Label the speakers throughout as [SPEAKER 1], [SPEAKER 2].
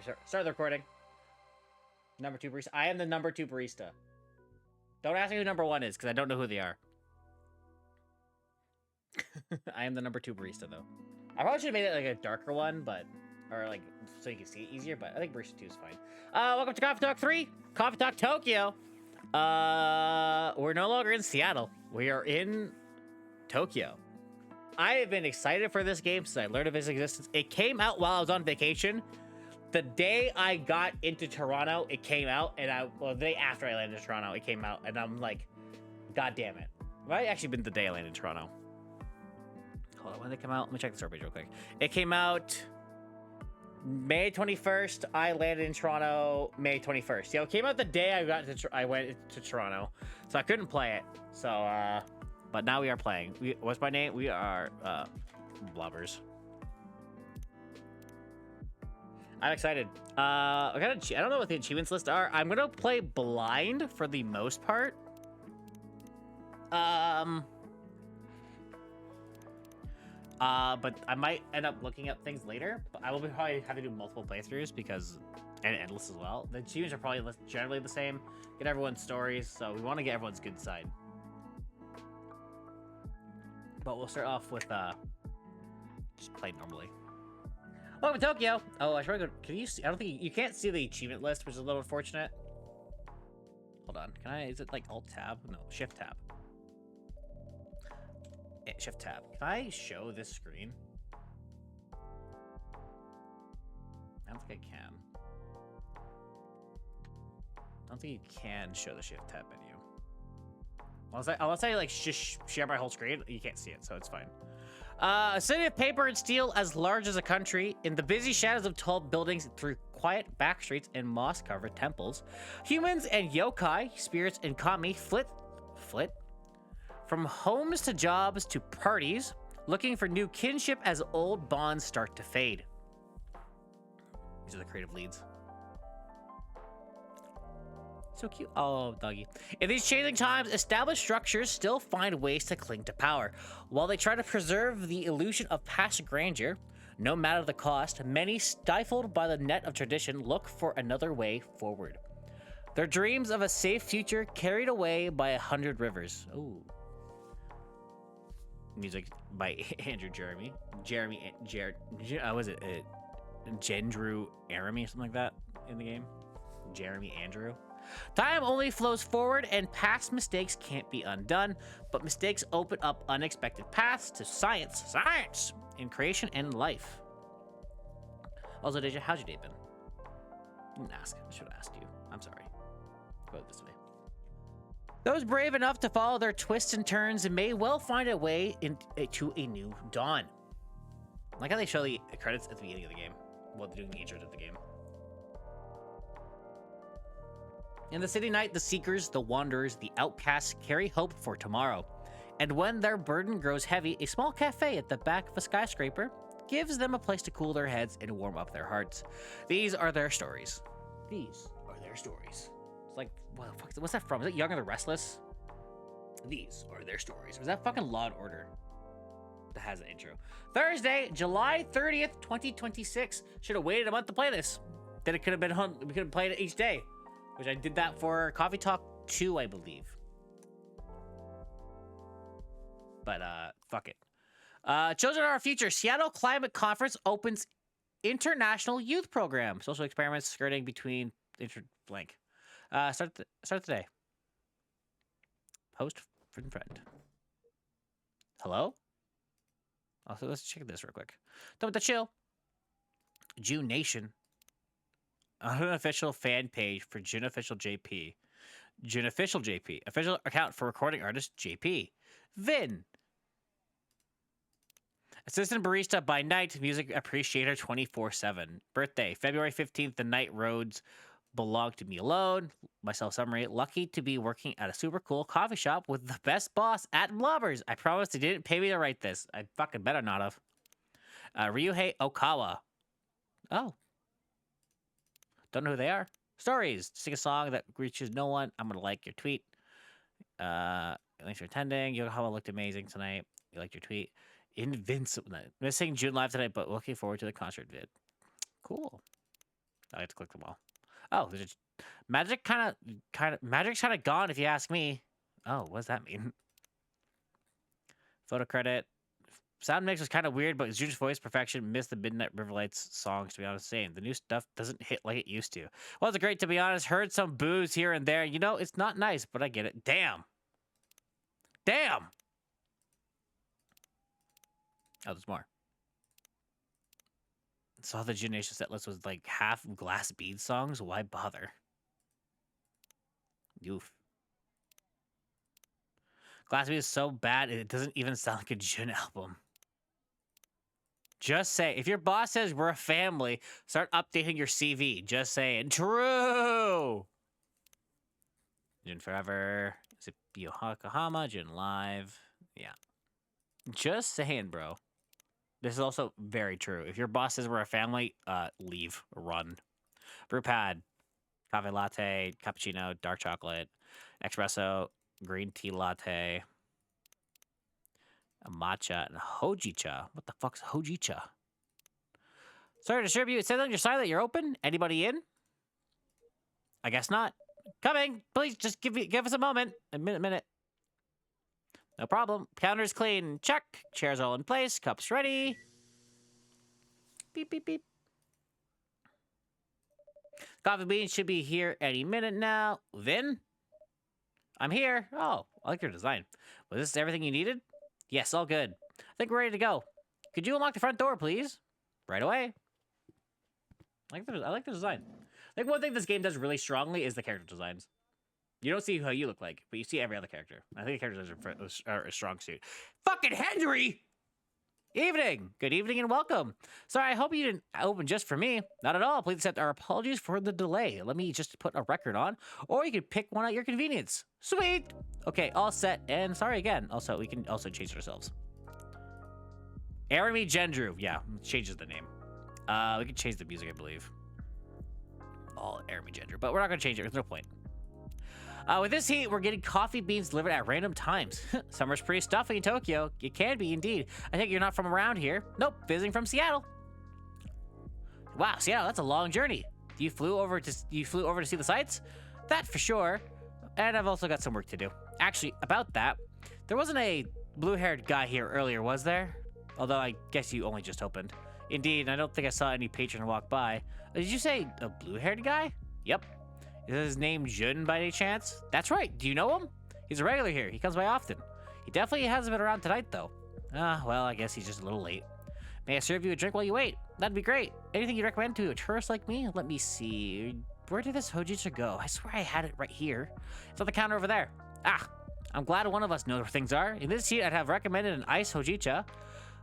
[SPEAKER 1] Start the recording. Number 2 barista. I am the number 2 barista. Don't ask me who number 1 is, because I don't know who they are. I am the number 2 barista, though. I probably should have made it like a darker one, but... Or like, so you can see it easier, but I think barista 2 is fine. Welcome to Coffee Talk 3. Coffee Talk Tokyo. We're no longer in Seattle. We are in Tokyo. I have been excited for this game since I learned of its existence. It came out while I was on vacation. The day I got into Toronto, it came out, and the day after I landed in Toronto, it came out, and I'm like, God damn it. It might actually been the day I landed in Toronto. Hold on, when did it come out? Let me check the store page real quick. It came out May 21st. I landed in Toronto May 21st. Yeah, it came out the day I went to Toronto, so I couldn't play it. So, but now we are playing. What's my name? We are Blubbers. I'm excited. I don't know what the achievements list are. I'm gonna play blind for the most part. But I might end up looking up things later. But I will be probably having to do multiple playthroughs because and endless as well. The achievements are probably generally the same. Get everyone's stories, so we want to get everyone's good side. But we'll start off with just play normally. Welcome to Tokyo. Oh, I should go. Can you see? I don't think you can't see the achievement list, which is a little unfortunate. Hold on. Can I? Is it like Alt Tab? No, Shift Tab. Yeah, Shift Tab. Can I show this screen? I don't think I can. I don't think you can show the Shift Tab menu. Unless I like share my whole screen, you can't see it, so it's fine. A city of paper and steel as large as a country, in the busy shadows of tall buildings, through quiet back streets and moss-covered temples, humans and yokai, spirits and kami, flit from homes to jobs to parties, looking for new kinship as old bonds start to fade. These are the creative leads. So cute. Oh, doggy. In these changing times, established structures still find ways to cling to power. While they try to preserve the illusion of past grandeur, no matter the cost, many, stifled by the net of tradition, look for another way forward. Their dreams of a safe future carried away by 100 rivers. Ooh. Music by Andrew Jeremy. Was it Gendrew Aramy or something like that in the game? Jeremy Andrew. Time only flows forward, and past mistakes can't be undone, but mistakes open up unexpected paths to science in creation and life. Also, Deja, how's your day been? Didn't ask. I should have asked you. I'm sorry. Go this way. Those brave enough to follow their twists and turns may well find a way to a new dawn. I like how they show the credits at the beginning of the game while they're doing the intro to the game. In the city night, the seekers, the wanderers, the outcasts carry hope for tomorrow. And when their burden grows heavy, a small cafe at the back of a skyscraper gives them a place to cool their heads and warm up their hearts. These are their stories. These are their stories. It's like, what the fuck, what's that from? Is it Young and the Restless? These are their stories. Or is that fucking Law and Order that has an intro? Thursday, July 30th, 2026. Should have waited a month to play this. Then it could have been, we could have played it each day. Which I did that for Coffee Talk 2, I believe. But, fuck it. Children Are Our Future. Seattle Climate Conference opens International Youth Program. Social experiments skirting between blank. Start today. Post friend. Hello? Also, let's check this real quick. Done with the chill. June Nation. Unofficial fan page for June Official JP. June Official JP. Official account for recording artist JP. Vin. Assistant barista by night. Music appreciator 24/7. Birthday. February 15th. The night roads belong to me alone. Myself summary. Lucky to be working at a super cool coffee shop with the best boss at Blobbers. I promise they didn't pay me to write this. I fucking better not have. Ryuhei Okawa. Oh. Don't know who they are. Stories. Sing a song that reaches no one. I'm going to like your tweet. Thanks for attending. Yokai looked amazing tonight. You liked your tweet. Invincible. Missing June live tonight, but looking forward to the concert vid. Cool. I like to click them all. Oh, there's a magic magic's kind of gone if you ask me. Oh, what does that mean? Photo credit. Sound mix was kind of weird, but Junior's voice perfection missed the Midnight Riverlights songs, to be honest. Same. The new stuff doesn't hit like it used to. Wasn't great, to be honest. Heard some boos here and there. You know, it's not nice, but I get it. Damn. Damn. Oh, there's more. Saw the Generation set list was like half Glass Bead songs. Why bother? Oof. Glass Bead is so bad, it doesn't even sound like a Jun album. Just say, if your boss says we're a family, start updating your CV. Just saying, true. Jun Forever. Is it Yokohama? Jun Live. Yeah. Just saying, bro. This is also very true. If your boss says we're a family, leave. Run. Brew pad. Cafe latte. Cappuccino. Dark chocolate. Espresso. Green tea latte. A matcha and a hojicha. What the fuck's hojicha? Sorry to disturb you. It says on your side that you're open. Anybody in? I guess not. Coming. Please just give us a moment. A minute. No problem. Counter's clean. Check. Chairs all in place. Cups ready. Beep, beep, beep. Coffee beans should be here any minute now. Vin? I'm here. Oh, I like your design. Was this everything you needed? Yes, all good. I think we're ready to go. Could you unlock the front door, please? Right away. I like the design. I think one thing this game does really strongly is the character designs. You don't see how you look like, but you see every other character. I think the characters are a strong suit. Fucking Henry! Evening! Good evening and welcome. Sorry, I hope you didn't open just for me. Not at all. Please accept our apologies for the delay. Let me just put a record on, or you can pick one at your convenience. Sweet! Okay, all set, and sorry again. Also, we can also change ourselves. Arami Gendru. Yeah, changes the name. We can change the music, I believe. All Arami Gendru, but we're not going to change it. There's no point. With this heat, we're getting coffee beans delivered at random times. Summer's pretty stuffy in Tokyo. It can be, indeed. I think you're not from around here. Nope, visiting from Seattle. Wow, Seattle, that's a long journey. You flew over to see the sights? That for sure. And I've also got some work to do. Actually, about that, there wasn't a blue-haired guy here earlier, was there? Although I guess you only just opened. Indeed, I don't think I saw any patron walk by. Did you say a blue-haired guy? Yep. Is his name Jun by any chance? That's right. Do you know him? He's a regular here. He comes by often. He definitely hasn't been around tonight, though. Well, I guess he's just a little late. May I serve you a drink while you wait? That'd be great. Anything you recommend to a tourist like me? Let me see. Where did this hojicha go? I swear I had it right here. It's on the counter over there. I'm glad one of us knows where things are. In this seat, I'd have recommended an iced hojicha,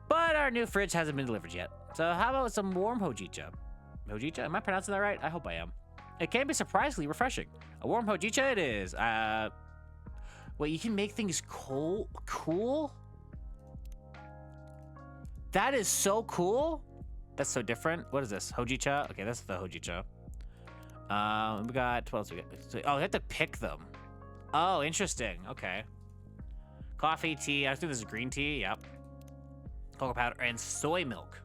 [SPEAKER 1] but our new fridge hasn't been delivered yet. So how about some warm hojicha? Hojicha? Am I pronouncing that right? I hope I am. It can be surprisingly refreshing. A warm hojicha it is. Wait, you can make things cool? That is so cool. That's so different. What is this? Hojicha? Okay, that's the hojicha. We got, what else we got? Oh, we have to pick them. Oh, interesting. Okay. Coffee, tea. I think this is green tea. Yep. Cocoa powder and soy milk.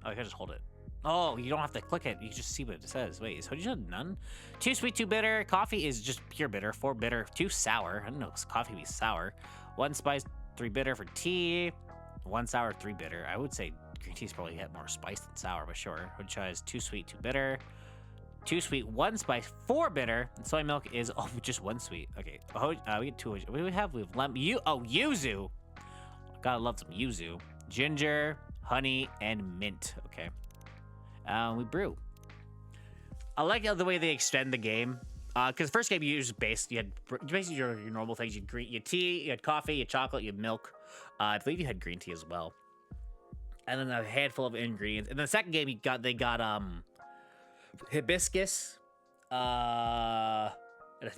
[SPEAKER 1] Oh, you can just hold it. Oh, you don't have to click it. You just see what it says. Wait, is hojicha none? 2 sweet, 2 bitter. Coffee is just pure bitter. 4 bitter, 2 sour. I don't know. Coffee be sour. 1 spice, 3 bitter for tea. 1 sour, 3 bitter. I would say green tea's probably got more spice than sour, but sure. Hojicha is 2 sweet, 2 bitter. 2 sweet, 1 spice, 4 bitter. And soy milk is just 1 sweet. Okay, we get 2. What do we have? We have lemon. Yuzu. Gotta love some yuzu. Ginger, honey, and mint. Okay. We brew. I like the way they extend the game. Because first game you just you had basically your normal things. You had tea, you had coffee, you had chocolate, you had milk. I believe you had green tea as well. And then a handful of ingredients. And the second game they got hibiscus. And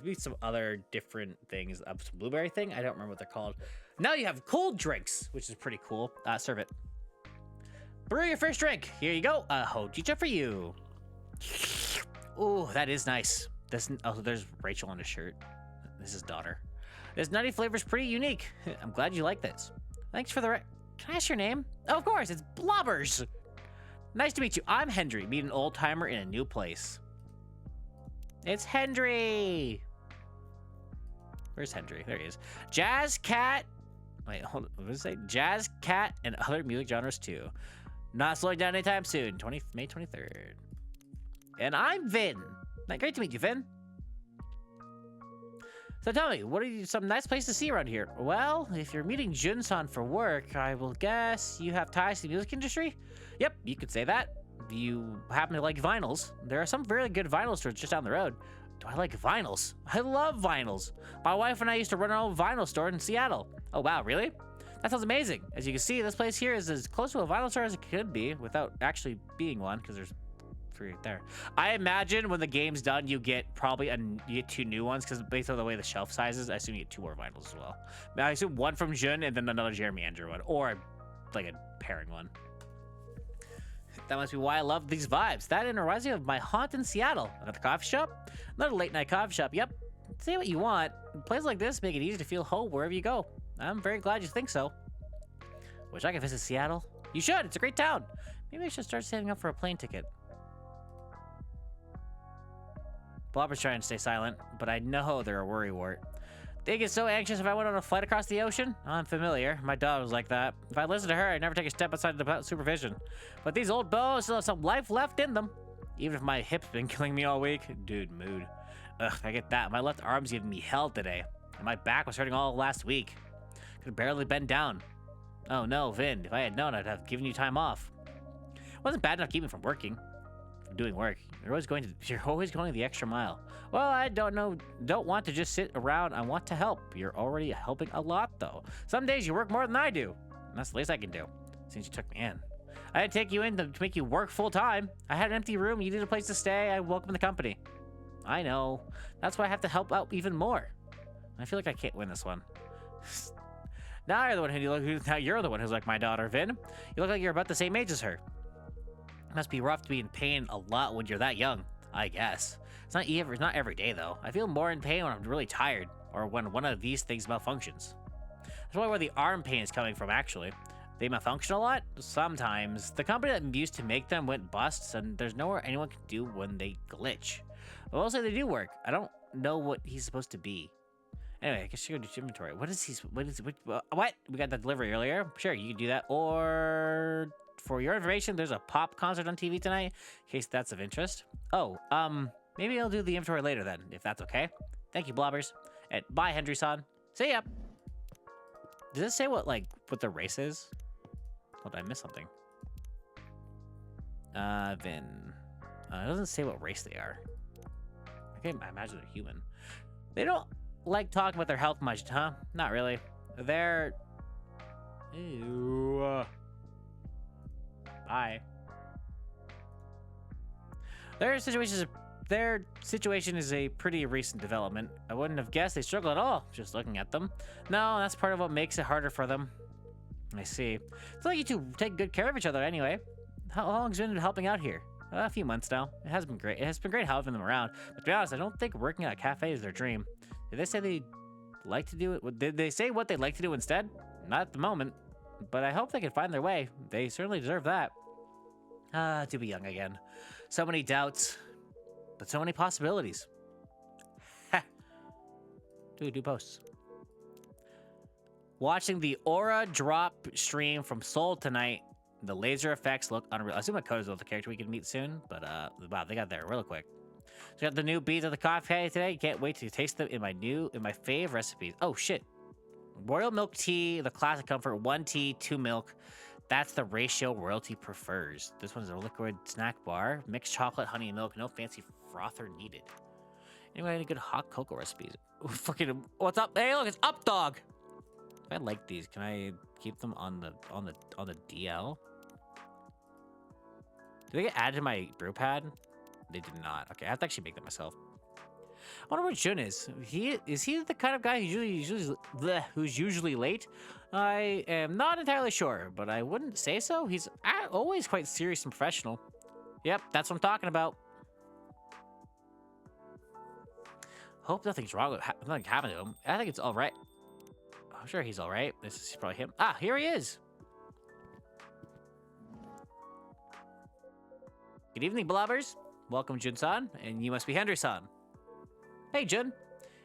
[SPEAKER 1] maybe some other different things. Some blueberry thing. I don't remember what they're called. Now you have cold drinks, which is pretty cool. Serve it. Brew your first drink. Here you go. Hojicha for you. Ooh, that is nice. There's Rachel on his shirt. This is daughter. This nutty flavor is pretty unique. I'm glad you like this. Thanks for the Can I ask your name? Oh, of course, it's Blobbers. Nice to meet you. I'm Hendry. Meet an old timer in a new place. It's Hendry. Where's Hendry? There he is. Jazz Cat. Wait, hold on. What did it say? Jazz Cat and other music genres too. Not slowing down anytime soon. May 23rd. And I'm Vin. Great to meet you, Vin. So tell me, what are some nice places to see around here? Well, if you're meeting Jun-san for work, I will guess you have ties to the music industry? Yep, you could say that. You happen to like vinyls. There are some very good vinyl stores just down the road. Do I like vinyls? I love vinyls. My wife and I used to run our own vinyl store in Seattle. Oh wow, really? That sounds amazing. As you can see, this place here is as close to a vinyl store as it could be without actually being one, because there's three right there. I imagine when the game's done, you get you get 2 new ones, because based on the way the shelf size is, I assume you get 2 more vinyls as well. I assume one from Jun and then another Jeremy Andrew one, or like a pairing one. That must be why I love these vibes. That and it reminds me of my haunt in Seattle. At the coffee shop? Another late night coffee shop. Yep. Say what you want. Places like this make it easy to feel home wherever you go. I'm very glad you think so. Wish I could visit Seattle. You should. It's a great town. Maybe I should start saving up for a plane ticket. Blobber's trying to stay silent, but I know they're a worrywart. They get so anxious if I went on a flight across the ocean. I'm familiar. My dog was like that. If I listened to her, I'd never take a step outside the supervision. But these old bows still have some life left in them. Even if my hip's been killing me all week. Dude, mood. Ugh, I get that. My left arm's giving me hell today. And my back was hurting all last week. Could barely bend down. Oh no, Vin. If I had known, I'd have given you time off. It wasn't bad enough to keep me from working. From doing work. You're always going the extra mile. Well, I don't want to just sit around. I want to help. You're already helping a lot, though. Some days you work more than I do. And that's the least I can do, since you took me in. I had to take you in to make you work full time. I had an empty room. You needed a place to stay. I welcome the company. I know. That's why I have to help out even more. I feel like I can't win this one. Now you're the one who's like my daughter, Vin. You look like you're about the same age as her. It must be rough to be in pain a lot when you're that young, I guess. It's not every day, though. I feel more in pain when I'm really tired, or when one of these things malfunctions. That's probably where the arm pain is coming from, actually. They malfunction a lot? Sometimes. The company that used to make them went bust, and there's nowhere anyone can do when they glitch. But I'll say they do work. I don't know what he's supposed to be. Anyway, I guess you go do inventory. What? We got that delivery earlier. Sure, you can do that. Or... for your information, there's a pop concert on TV tonight, in case that's of interest. Oh, maybe I'll do the inventory later then, if that's okay. Thank you, Blobbers. And bye, Hendry-san. See ya. Does it say what the race is? Oh, did I miss something? Vin. It doesn't say what race they are. I imagine they're human. They don't like talking about their health much, huh? Not really. They're... Ew. Bye. Their situation is a pretty recent development. I wouldn't have guessed they struggle at all, just looking at them. No, that's part of what makes it harder for them. I see. It's like you two take good care of each other anyway. How long has you been helping out here? A few months now. It has been great. It has been great helping them around. But to be honest, I don't think working at a cafe is their dream. Did they say they like to do it? Did they say what they'd like to do instead? Not at the moment. But I hope they can find their way. They certainly deserve that. To be young again. So many doubts, but so many possibilities. Ha! Do posts. Watching the Aura drop stream from Seoul tonight. The laser effects look unreal. I assume Makoto's the character we can meet soon, but wow, they got there real quick. So got the new beans at the coffee today. Can't wait to taste them in my fave recipes. Oh shit. Royal milk tea, the classic comfort, 1 tea, 2 milk. That's the ratio royalty prefers. This one's a liquid snack bar. Mixed chocolate, honey, and milk. No fancy frother needed. Anyway, any good hot cocoa recipes? Ooh, fucking, what's up? Hey, look, it's Up Dog. If I like these, can I keep them on the DL? Did they get added to my brew pad? They did not. Okay, I have to actually make them myself. I wonder what Jun is. Is he the kind of guy who's usually late? I am not entirely sure, but I wouldn't say so. He's always quite serious and professional. Yep, that's what I'm talking about. Hope nothing's wrong with nothing happened to him. I think it's all right. I'm sure he's all right. This is probably him. Ah, here he is. Good evening, blobbers. Welcome, Jun-san, and you must be Henry-san. Hey, Jun.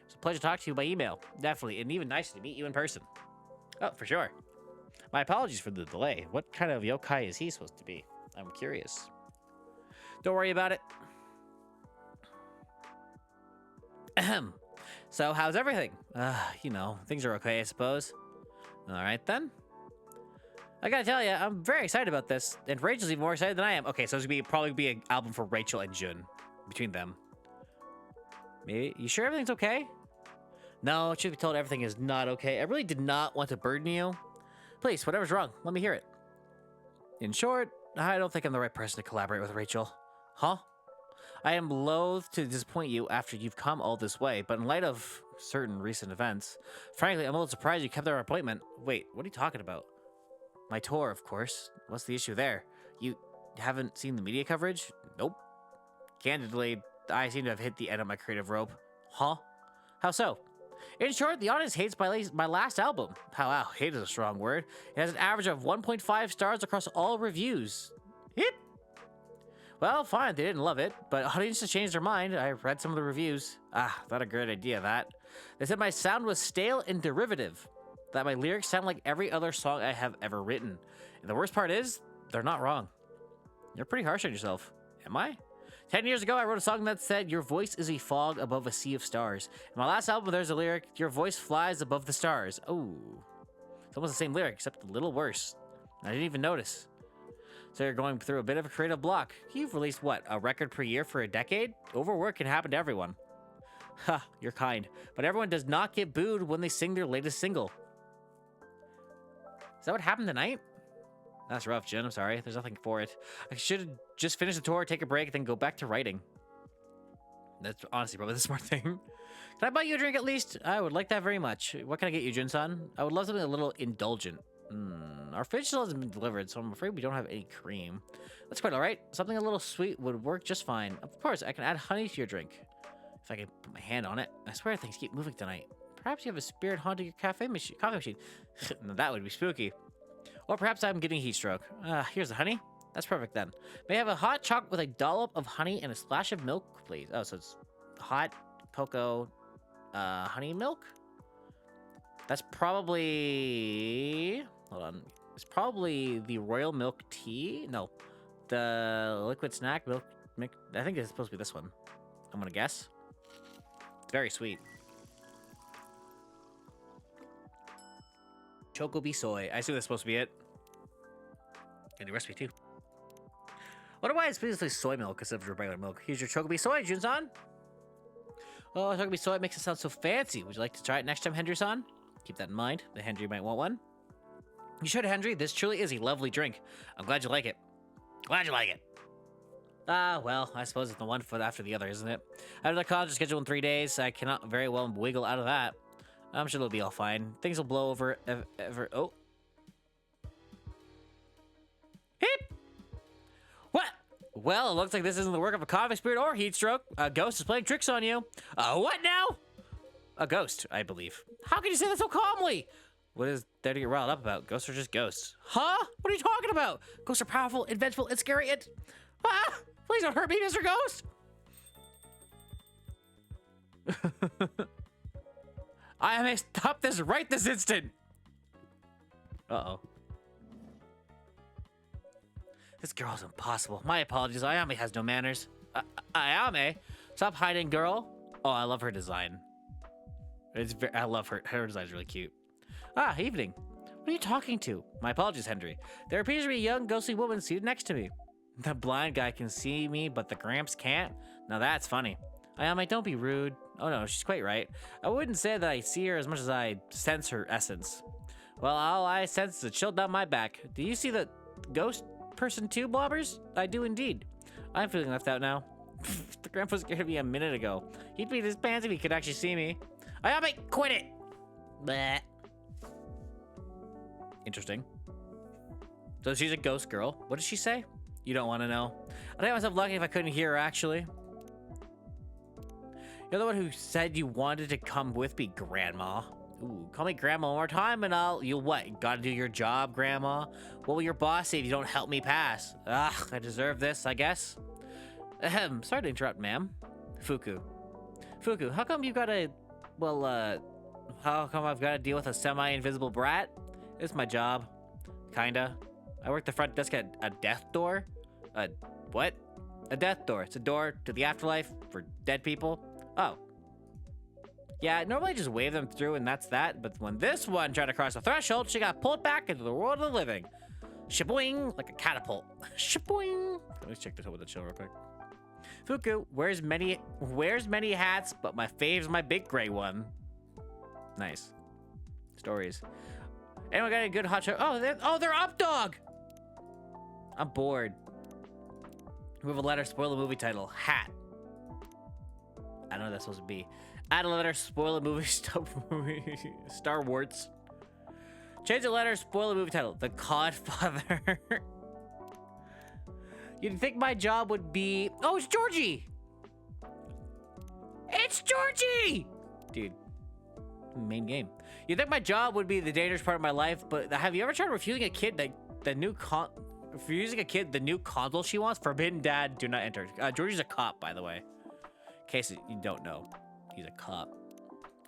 [SPEAKER 1] It's a pleasure to talk to you by email. Definitely, and even nicer to meet you in person. Oh, for sure. My apologies for the delay. What kind of yokai is he supposed to be? I'm curious. Don't worry about it. Ahem. So, how's everything? You know, things are okay, I suppose. All right, then. I gotta tell you, I'm very excited about this, and Rachel's even more excited than I am. Okay, so it's gonna probably be an album for Rachel and Jun, between them. Maybe. You sure everything's okay? No, truth be told, everything is not okay. I really did not want to burden you. Please, whatever's wrong, let me hear it. In short, I don't think I'm the right person to collaborate with Rachel. Huh? I am loath to disappoint you after you've come all this way, but in light of certain recent events, frankly, I'm a little surprised you kept our appointment. Wait, what are you talking about? My tour, of course. What's the issue there? You haven't seen the media coverage? Nope. Candidly, I seem to have hit the end of my creative rope. Huh? How so? In short, the audience hates my last album. Wow, hate is a strong word. It has an average of 1.5 stars across all reviews. Hip! Well, fine, they didn't love it, but audiences changed their mind. I read some of the reviews. Not a good idea, that. They said my sound was stale and derivative. That my lyrics sound like every other song I have ever written. And the worst part is, they're not wrong. You're pretty harsh on yourself. Am I? 10 years ago, I wrote a song that said, your voice is a fog above a sea of stars. In my last album, there's a lyric, your voice flies above the stars. Oh, it's almost the same lyric, except a little worse. I didn't even notice. So you're going through a bit of a creative block. You've released, what, a record per year for a decade? Overwork can happen to everyone. Ha, you're kind. But everyone does not get booed when they sing their latest single. Is that what happened tonight? That's rough, Jin. I'm sorry. There's nothing for it. I should have just finished the tour, take a break, then go back to writing. That's honestly probably the smart thing. Can I buy you a drink at least? I would like that very much. What can I get you, Jun-san? I would love something a little indulgent. Our fridge still hasn't been delivered, so I'm afraid we don't have any cream. That's quite alright. Something a little sweet would work just fine. Of course, I can add honey to your drink. If I can put my hand on it. I swear things keep moving tonight. Perhaps you have a spirit haunting your coffee machine. Now that would be spooky. Or perhaps I'm getting heat stroke. Here's the honey. That's perfect then. May I have a hot chocolate with a dollop of honey and a splash of milk, please? Oh, so it's hot cocoa, honey milk? That's probably... Hold on. It's probably the royal milk tea? No. The liquid snack milk... I think it's supposed to be this one. I'm gonna guess. It's very sweet. Chocobi soy. I assume that's supposed to be it. And the recipe too. Wonder why it's basically soy milk instead of regular milk. Here's your Chocobi soy, Jun-san. Oh, Chocobi soy makes it sound so fancy. Would you like to try it next time, Hendry-san? Keep that in mind. The Hendry might want one. You should, Hendry. This truly is a lovely drink. I'm glad you like it. Glad you like it. Well, I suppose it's the one foot after the other, isn't it? I have the college schedule in 3 days. I cannot very well wiggle out of that. I'm sure it'll be all fine. Things will blow over oh. Hip! What? Well, it looks like this isn't the work of a comic spirit or heat stroke. A ghost is playing tricks on you. What now? A ghost, I believe. How can you say that so calmly? What is there to get riled up about? Ghosts are just ghosts. Huh? What are you talking about? Ghosts are powerful, invincible, and scary. Please don't hurt me, Mr. Ghost. I may stop this right this instant. Uh-oh. This girl's impossible. My apologies. Ayame has no manners. Ayame? Stop hiding, girl. Oh, I love her design. I love her. Her design's really cute. Evening. What are you talking to? My apologies, Hendry. There appears to be a young, ghostly woman seated next to me. The blind guy can see me, but the Gramps can't? Now that's funny. Ayame, don't be rude. Oh no, she's quite right. I wouldn't say that I see her as much as I sense her essence. Well, all I sense is a chill down my back. Do you see the ghost person too, blobbers? I do indeed. I'm feeling left out now. The grandpa was scared of me a minute ago. He'd beat his pants if he could actually see me. Ayame, quit it! Bleh. Interesting. So she's a ghost girl. What did she say? You don't want to know. I'd get myself lucky if I couldn't hear her, actually. You're the one who said you wanted to come with me, Grandma. Ooh, call me Grandma one more time and you'll what? Gotta do your job, Grandma? What will your boss say if you don't help me pass? I deserve this, I guess. Ahem. Sorry to interrupt, ma'am. Fuku. Fuku, how come you gotta... Well, how come I've gotta deal with a semi-invisible brat? It's my job. Kinda. I work the front desk at a death door. What? A death door. It's a door to the afterlife for dead people. Oh. Yeah, normally I just wave them through and that's that, but when this one tried to cross the threshold, she got pulled back into the world of the living. Shaboing, like a catapult. Shaboing. Let's check this out with the chill real quick. Fuku wears many hats, but my fave's my big gray one. Nice. Stories. Anyone got a good hot show? Oh, they're up, dog. I'm bored. Move a letter, spoil a movie title. Hat. I don't know what that's supposed to be. Add a letter, spoil a movie, Star Wars. Change a letter, spoil a movie title. The Godfather. You'd think my job would be... Oh, it's Georgie! It's Georgie! Dude. Main game. You'd think my job would be the dangerous part of my life, but have you ever tried refusing a kid the new console she wants? Forbidden Dad, do not enter. Georgie's a cop, by the way. In case you don't know. He's a cop.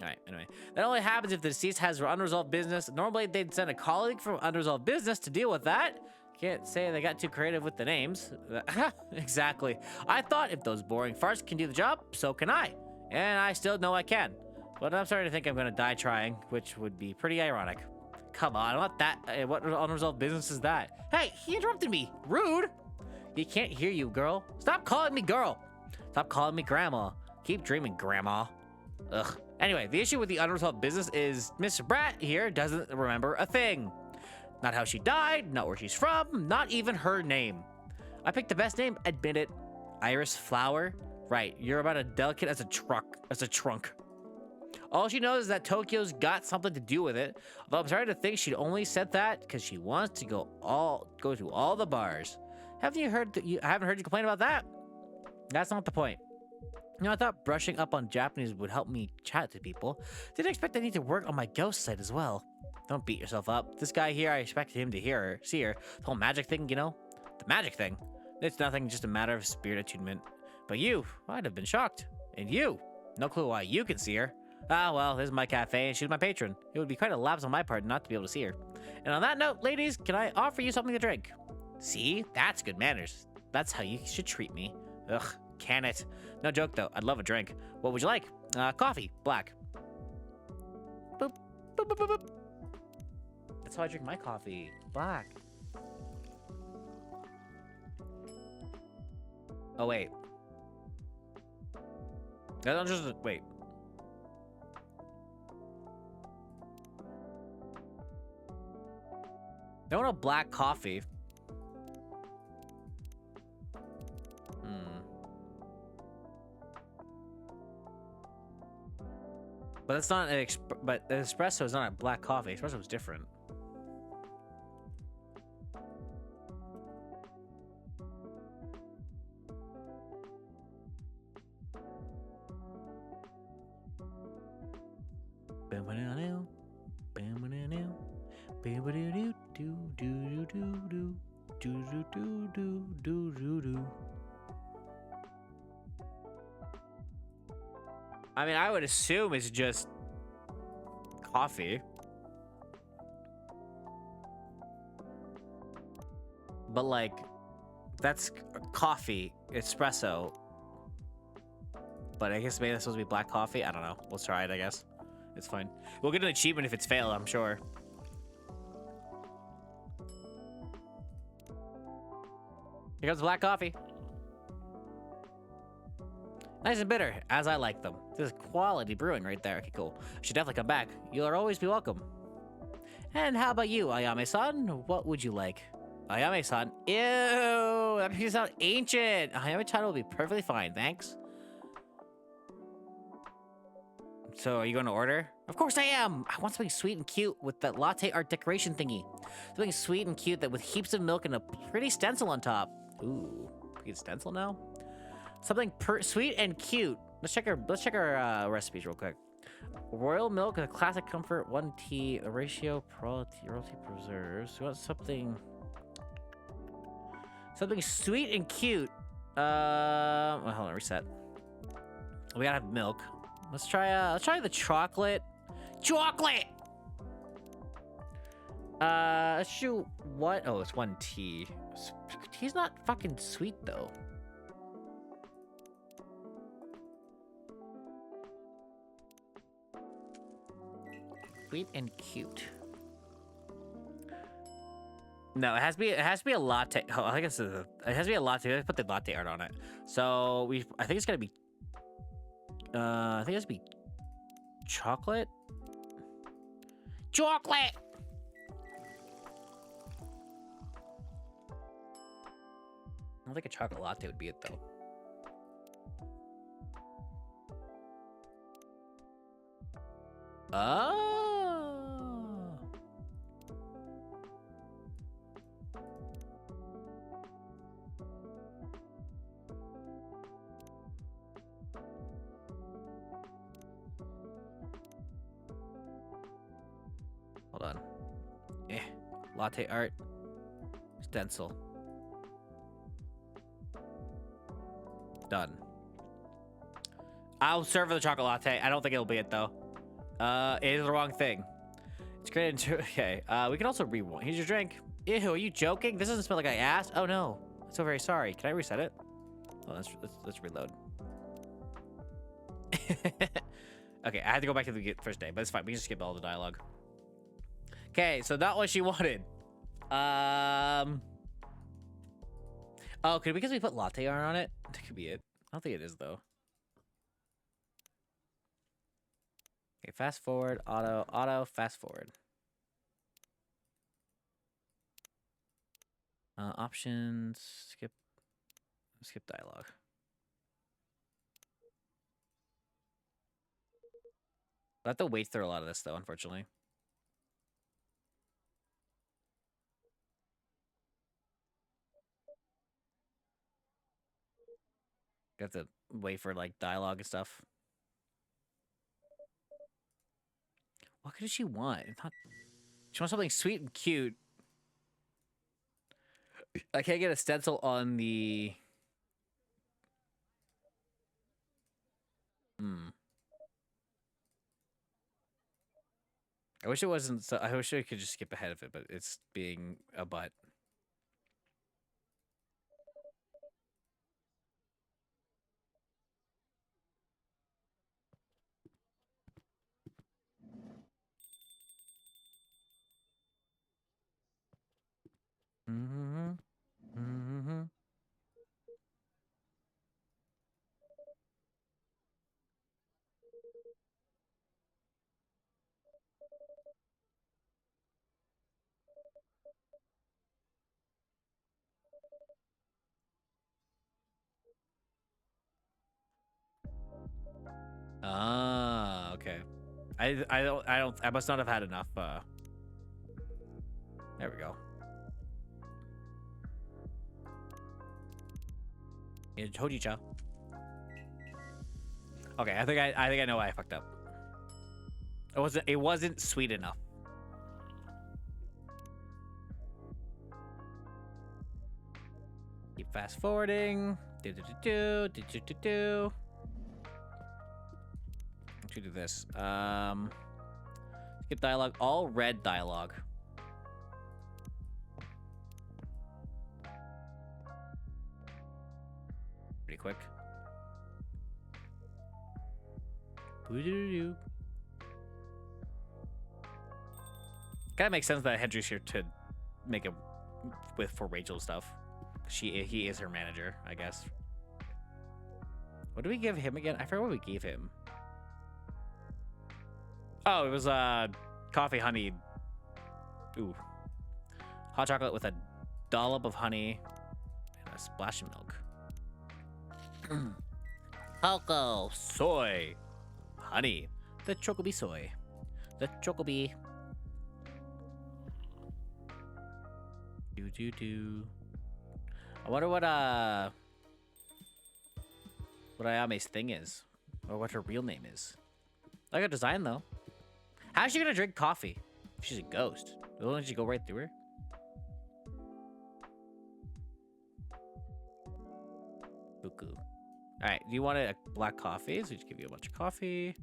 [SPEAKER 1] Alright, anyway. That only happens if the deceased has unresolved business. Normally, they'd send a colleague from unresolved business to deal with that. Can't say they got too creative with the names. Exactly. I thought if those boring farts can do the job, so can I. And I still know I can. But I'm starting to think I'm gonna die trying, which would be pretty ironic. Come on, what unresolved business is that? Hey, he interrupted me. Rude. He can't hear you, girl. Stop calling me girl. Stop calling me grandma. Keep dreaming, grandma. Ugh. Anyway, the issue with the unresolved business is Mr. Brat here doesn't remember a thing. Not how she died, not where she's from, not even her name. I picked the best name, admit it. Iris Flower? Right, you're about as delicate as a trunk. All she knows is that Tokyo's got something to do with it. Although I'm starting to think she only said that because she wants to go to all the bars. I haven't heard you complain about that. That's not the point. You know, I thought brushing up on Japanese would help me chat to people. Didn't expect I need to work on my ghost side as well. Don't beat yourself up. This guy here, I expected him to see her. The whole magic thing, you know? The magic thing. It's nothing, just a matter of spirit attunement. But you, I'd have been shocked. And you, no clue why you can see her. Ah, well, this is my cafe and she's my patron. It would be quite a lapse on my part not to be able to see her. And on that note, ladies, can I offer you something to drink? See? That's good manners. That's how you should treat me. Ugh, can it? No joke, though. I'd love a drink. What would you like? Coffee. Black. Boop. Boop, boop, boop, boop. That's how I drink my coffee. Black. Oh, wait. No, just... Wait. I want a black coffee. But it's not an but the espresso is not a black coffee. Espresso is different. I mean, I would assume it's just coffee. But like, that's coffee, espresso. But I guess maybe that's supposed to be black coffee. I don't know. We'll try it, I guess. It's fine. We'll get an achievement if it's failed, I'm sure. Here comes black coffee. Nice and bitter, as I like them. This is quality brewing right there. Okay, cool. Should definitely come back. You'll always be welcome. And how about you, Ayame-san? What would you like? Ayame-san? Ew, that makes me sound ancient. Ayame-chan will be perfectly fine, thanks. So, are you going to order? Of course I am. I want something sweet and cute with that latte art decoration thingy. Something sweet and cute that with heaps of milk and a pretty stencil on top. Ooh, we get stencil now? Something sweet and cute. Let's check our recipes real quick. Royal milk, a classic comfort, 1 tea, a ratio, royalty preserves. We want something sweet and cute. Well, hold on, reset. We gotta have milk. Let's try the chocolate. Chocolate! Let's shoot what? Oh, it's 1 tea. Tea's not fucking sweet, though. Sweet and cute. No, it has to be a latte. Oh, I think it has to be a latte. Let's put the latte art on it. So I think it's gonna be, I think it has to be chocolate. Chocolate! I don't think a chocolate latte would be it, though. Oh. Hold on. Latte art. Stencil. Done. I'll serve the chocolate latte. I don't think it'll be it, though. It is the wrong thing. It's great into okay. We can also rewind. Here's your drink. Ew, are you joking? This doesn't smell like I asked. Oh no. I'm so very sorry. Can I reset it? Oh, let's reload. Okay, I had to go back to the first day, but it's fine. We can just skip all the dialogue. Okay, so not what she wanted. Oh, because we put latte art on it? That could be it. I don't think it is, though. Okay, fast forward, auto, fast forward. Options, skip dialogue. I have to wait through a lot of this, though, unfortunately. You have to wait for, like, dialogue and stuff. What could she want? She wants something sweet and cute. I can't get a stencil on the... I wish it wasn't so... I wish I could just skip ahead of it, but it's being a butt. Ah, okay. I must not have had enough, there we go. Yeah, Hojicha. Okay, I think I know why I fucked up. It wasn't sweet enough. Keep fast forwarding. Do. Let's do this. Skip dialogue. All red dialogue. Pretty quick. Kind of makes sense that Hendry's here to make it for Rachel stuff. He is her manager, I guess. What did we give him again? I forgot what we gave him. Oh, it was coffee, honey. Ooh. Hot chocolate with a dollop of honey and a splash of milk. Cocoa, soy, honey. The chocobee soy. The chocobee. Do. I wonder what Ayame's thing is, or what her real name is. I like her design though. How's she gonna drink coffee? She's a ghost. Won't she go right through her? All right, you want a black coffee? So we just give you a bunch of coffee.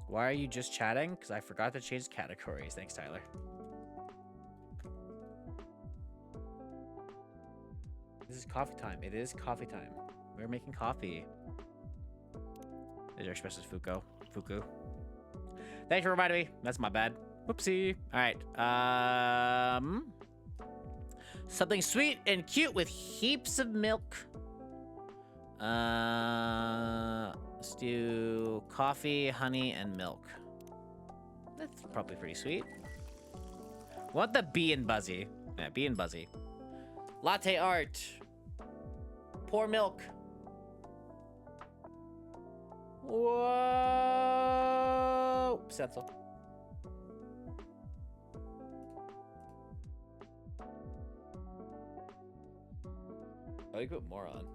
[SPEAKER 1] Why are you just chatting? Because I forgot to change categories. Thanks, Tyler. This is coffee time. It is coffee time. We're making coffee. There's our specialist Fuku. Thanks for reminding me. That's my bad. Whoopsie. All right. Something sweet and cute with heaps of milk. Let's do coffee, honey, and milk. That's probably pretty sweet. Want the bee and buzzy. Yeah, bee and buzzy. Latte art. Pour milk. Whoa! Stencil. Oh, you put more on.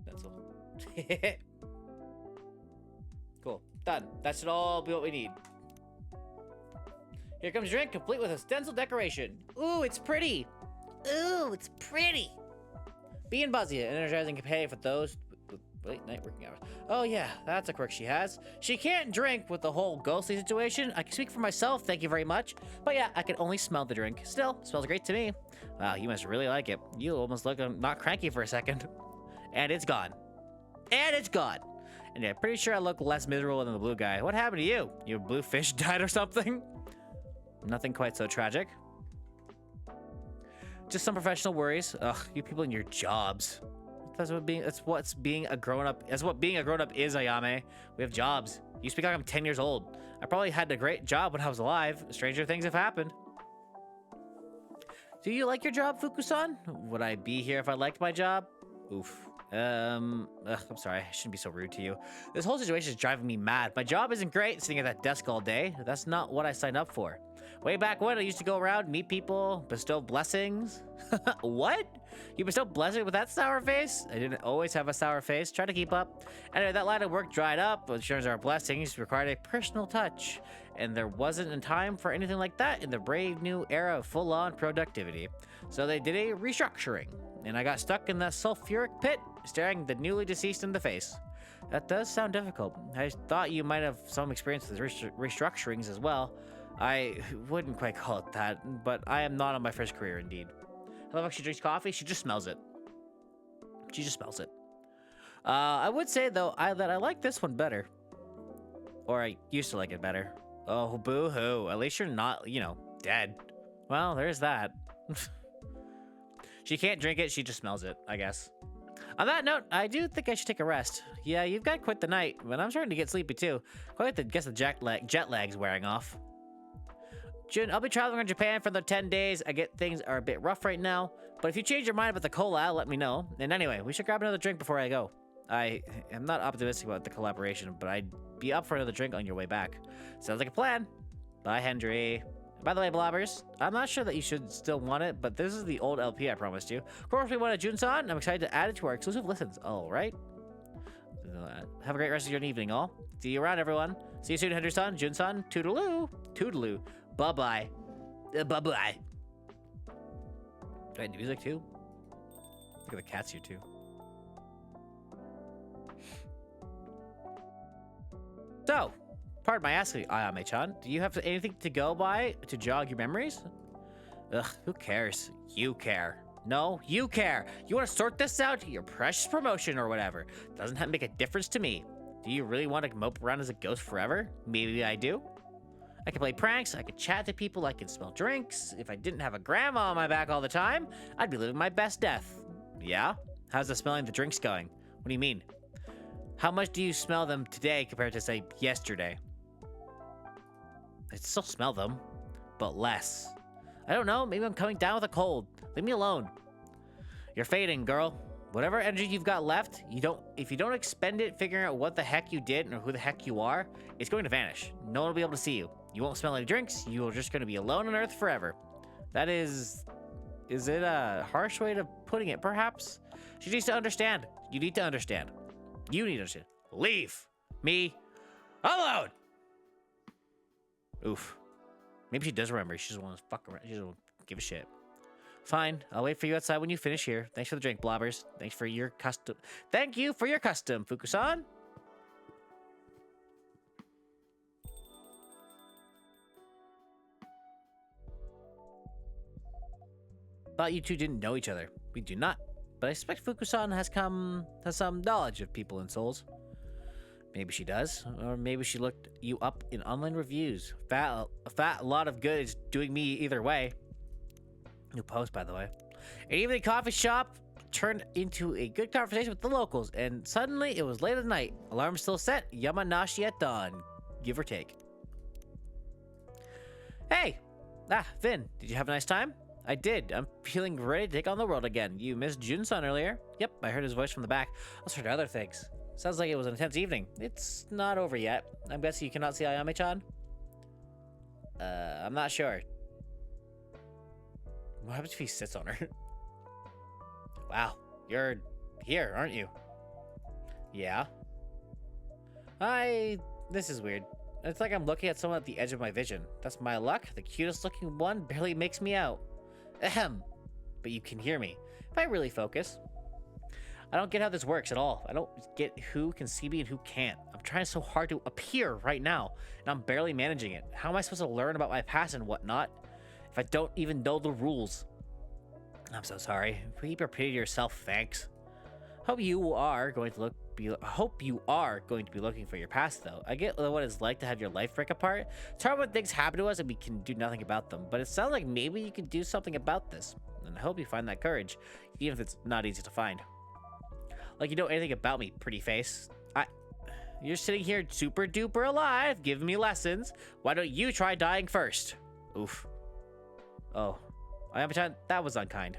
[SPEAKER 1] Stencil. Cool. Done. That should all be what we need. Here comes drink, complete with a stencil decoration. Ooh, it's pretty. Ooh, it's pretty. Bee and Buzzy, an energizing companion for those with late night working hours. Oh yeah, that's a quirk she has. She can't drink with the whole ghostly situation. I can speak for myself, thank you very much. But yeah, I can only smell the drink. Still, smells great to me. Wow, you must really like it. You almost look not cranky for a second. And it's gone. And it's gone. And yeah, pretty sure I look less miserable than the blue guy. What happened to you? Your blue fish died or something? Nothing quite so tragic. Just some professional worries. Ugh, you people in your jobs. That's what being a grown-up is, Ayame. We have jobs. You speak like I'm 10 years old. I probably had a great job when I was alive. Stranger things have happened. Do you like your job, Fuku-san? Would I be here if I liked my job? Oof. I'm sorry, I shouldn't be so rude to you. This whole situation is driving me mad. My job isn't great, sitting at that desk all day. That's not what I signed up for. Way back when, I used to go around, meet people, bestow blessings. What? You bestow blessings with that sour face? I didn't always have a sour face. Try to keep up. Anyway, that line of work dried up, which turns our blessings required a personal touch. And there wasn't a time for anything like that in the brave new era of full-on productivity. So they did a restructuring, and I got stuck in that sulfuric pit, staring the newly deceased in the face. That does sound difficult. I thought you might have some experience with restructurings as well. I wouldn't quite call it that, but I am not on my first career indeed. I love how she drinks coffee. She just smells it. She just smells it. I would say, though, that I like this one better. Or I used to like it better. Oh, boo-hoo. At least you're not, dead. Well, there's that. She can't drink it. She just smells it, I guess. On that note, I do think I should take a rest. Yeah, you've got quite the night, but I'm starting to get sleepy, too. Guess the jet lag's wearing off. Jun, I'll be traveling around Japan for the 10 days. I get things are a bit rough right now, but if you change your mind about the cola, let me know. And anyway, we should grab another drink before I go. I am not optimistic about the collaboration, but I'd be up for another drink on your way back. Sounds like a plan. Bye, Hendry. By the way, Blobbers, I'm not sure that you should still want it, but this is the old LP I promised you. Of course, we want a Jun-san. I'm excited to add it to our exclusive listens. All right. Have a great rest of your evening, all. See you around, everyone. See you soon, Hendry-san, Jun-san. Toodaloo. Toodaloo. Bye-bye. Bye-bye. Do I have music, too? Look at the cats here, too. So, pardon my asking, Ayame-chan, do you have anything to go by to jog your memories? Ugh, who cares? You care. No, you care. You want to sort this out? Your precious promotion or whatever. Doesn't that make a difference to me? Do you really want to mope around as a ghost forever? Maybe I do. I can play pranks, I can chat to people, I can smell drinks. If I didn't have a grandma on my back all the time, I'd be living my best death. Yeah? How's the smelling the drinks going? What do you mean? How much do you smell them today compared to, say, yesterday? I still smell them, but less. I don't know, maybe I'm coming down with a cold. Leave me alone. You're fading, girl. Whatever energy you've got left, if you don't expend it figuring out what the heck you did or who the heck you are, it's going to vanish. No one will be able to see you. You won't smell any drinks. You're just going to be alone on Earth forever. That is it a harsh way of putting it, perhaps? She needs to understand. You need to understand. You need to understand. Leave me Alone! Oof. Maybe she does remember. She doesn't want to fuck around. She doesn't give a shit. Fine. I'll wait for you outside when you finish here. Thanks for the drink, blobbers. Thanks for your custom. Thank you for your custom, Fukusan. Thought you two didn't know each other. We do not. But I suspect Fukusan has some knowledge of people and souls. Maybe she does, or maybe she looked you up in online reviews. A fat lot of good is doing me either way. New post, by the way. An evening coffee shop turned into a good conversation with the locals, and suddenly it was late at night. Alarm still set. Yamanashi at dawn, give or take. Hey, Vin, did you have a nice time? I did. I'm feeling ready to take on the world again. You missed Jun-san earlier. Yep, I heard his voice from the back. I also heard other things. Sounds like it was an intense evening. It's not over yet. I'm guessing you cannot see Ayame-chan? I'm not sure. What happens if he sits on her? Wow, you're here, aren't you? Yeah. This is weird. It's like I'm looking at someone at the edge of my vision. That's my luck. The cutest looking one barely makes me out. Ahem. But you can hear me. If I really focus. I don't get how this works at all. I don't get who can see me and who can't. I'm trying so hard to appear right now, and I'm barely managing it. How am I supposed to learn about my past and whatnot if I don't even know the rules? I'm so sorry. Keep repeating yourself, thanks. Hope you are going to be looking for your past, though. I get what it's like to have your life break apart. It's hard when things happen to us and we can do nothing about them, but it sounds like maybe you can do something about this. And I hope you find that courage, even if it's not easy to find. Like you know anything about me, pretty face. You're sitting here super duper alive, giving me lessons. Why don't you try dying first? Oof. Oh. That was unkind.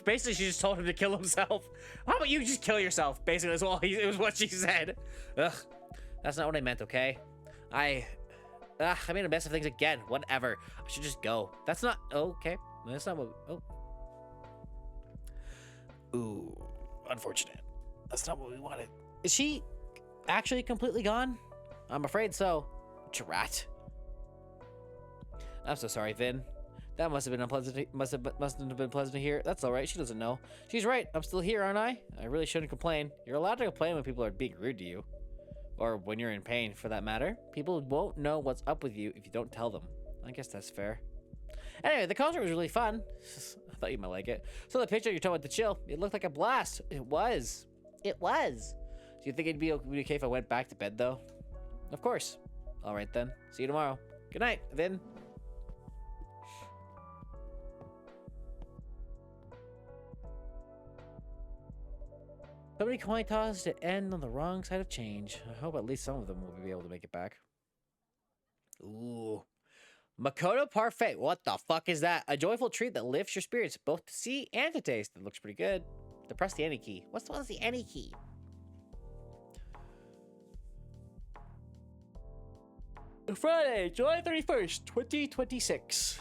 [SPEAKER 1] Basically, she just told him to kill himself. How about you just kill yourself? Basically, that's all it was what she said. Ugh. That's not what I meant, okay? I made a mess of things again. Whatever. I should just go. That's not... Okay. That's not what... Oh. Ooh. Unfortunate. That's not what we wanted. Is she actually completely gone? I'm afraid so. Drat. I'm so sorry, Vin. That must have been unpleasant. Mustn't have been pleasant to hear. That's all right. She doesn't know. She's right. I'm still here, aren't I? I really shouldn't complain. You're allowed to complain when people are being rude to you, or when you're in pain, for that matter. People won't know what's up with you if you don't tell them. I guess that's fair. Anyway, the concert was really fun. I thought you might like it. So the picture you're talking about the chill, it looked like a blast. It was. It was. Do you think it'd be okay if I went back to bed, though? Of course. All right, then. See you tomorrow. Good night, Vin. So many coin tosses to end on the wrong side of change. I hope at least some of them will be able to make it back. Ooh. Makoto Parfait. What the fuck is that? A joyful treat that lifts your spirits, both to see and to taste. It looks pretty good. Press the any key. What's the any key? Friday, July 31st, 2026.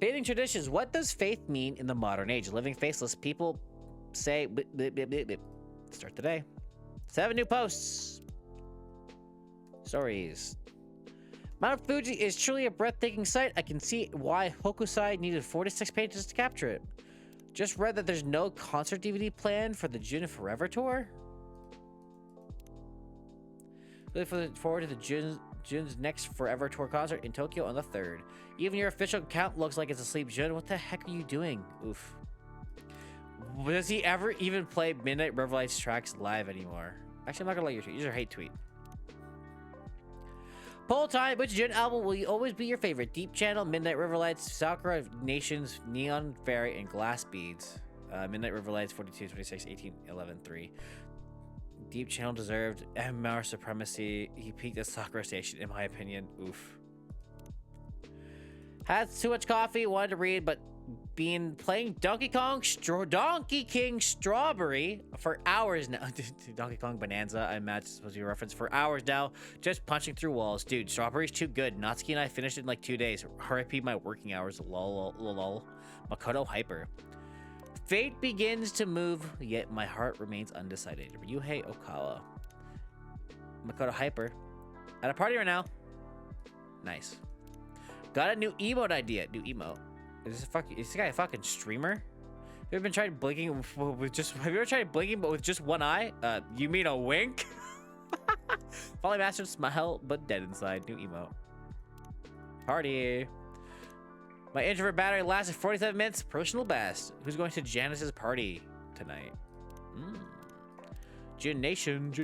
[SPEAKER 1] Fading traditions. What does faith mean in the modern age? Living faceless people say... Start the day. 7 new posts. Stories. Mount Fuji is truly a breathtaking sight. I can see why Hokusai needed 46 pages to capture it. Just read that there's no concert DVD planned for the June Forever tour. Really forward to the Jun's next Forever tour concert in Tokyo on the 3rd. Even your official account looks like it's asleep. Jun, what the heck are you doing? Oof. Does he ever even play Midnight Riverlights tracks live anymore? Actually, I'm not gonna let you tweet. Use your hate tweet. Poll time. Which Jun album will always be your favorite? Deep Channel, Midnight Riverlights, Sakura Nations, Neon Fairy, and Glass Beads. Midnight Riverlights, 42, 26, 18, 11, 3. Deep Channel deserved MR supremacy. He peaked at Sakura Station, in my opinion. Oof. Had too much coffee, wanted to read, but been playing Donkey King Strawberry for hours now. Donkey Kong Bonanza, I imagine it's supposed to be a reference, for hours now, just punching through walls. Dude, Strawberry's too good. Natsuki and I finished it in like 2 days. RIP my working hours. Lol. Makoto Hyper. Fate begins to move, yet my heart remains undecided. Ryuhei Okawa. Makoto Hyper. At a party right now. Nice. Got a new emote idea. New emote. Is this guy a fucking streamer? Have you ever been tried blinking with just? Have you ever tried blinking but with just one eye? You mean a wink? Folly mastered smile, but dead inside. New emote. Party. My introvert battery lasted 47 minutes. Personal best. Who's going to Janice's party tonight? Janation.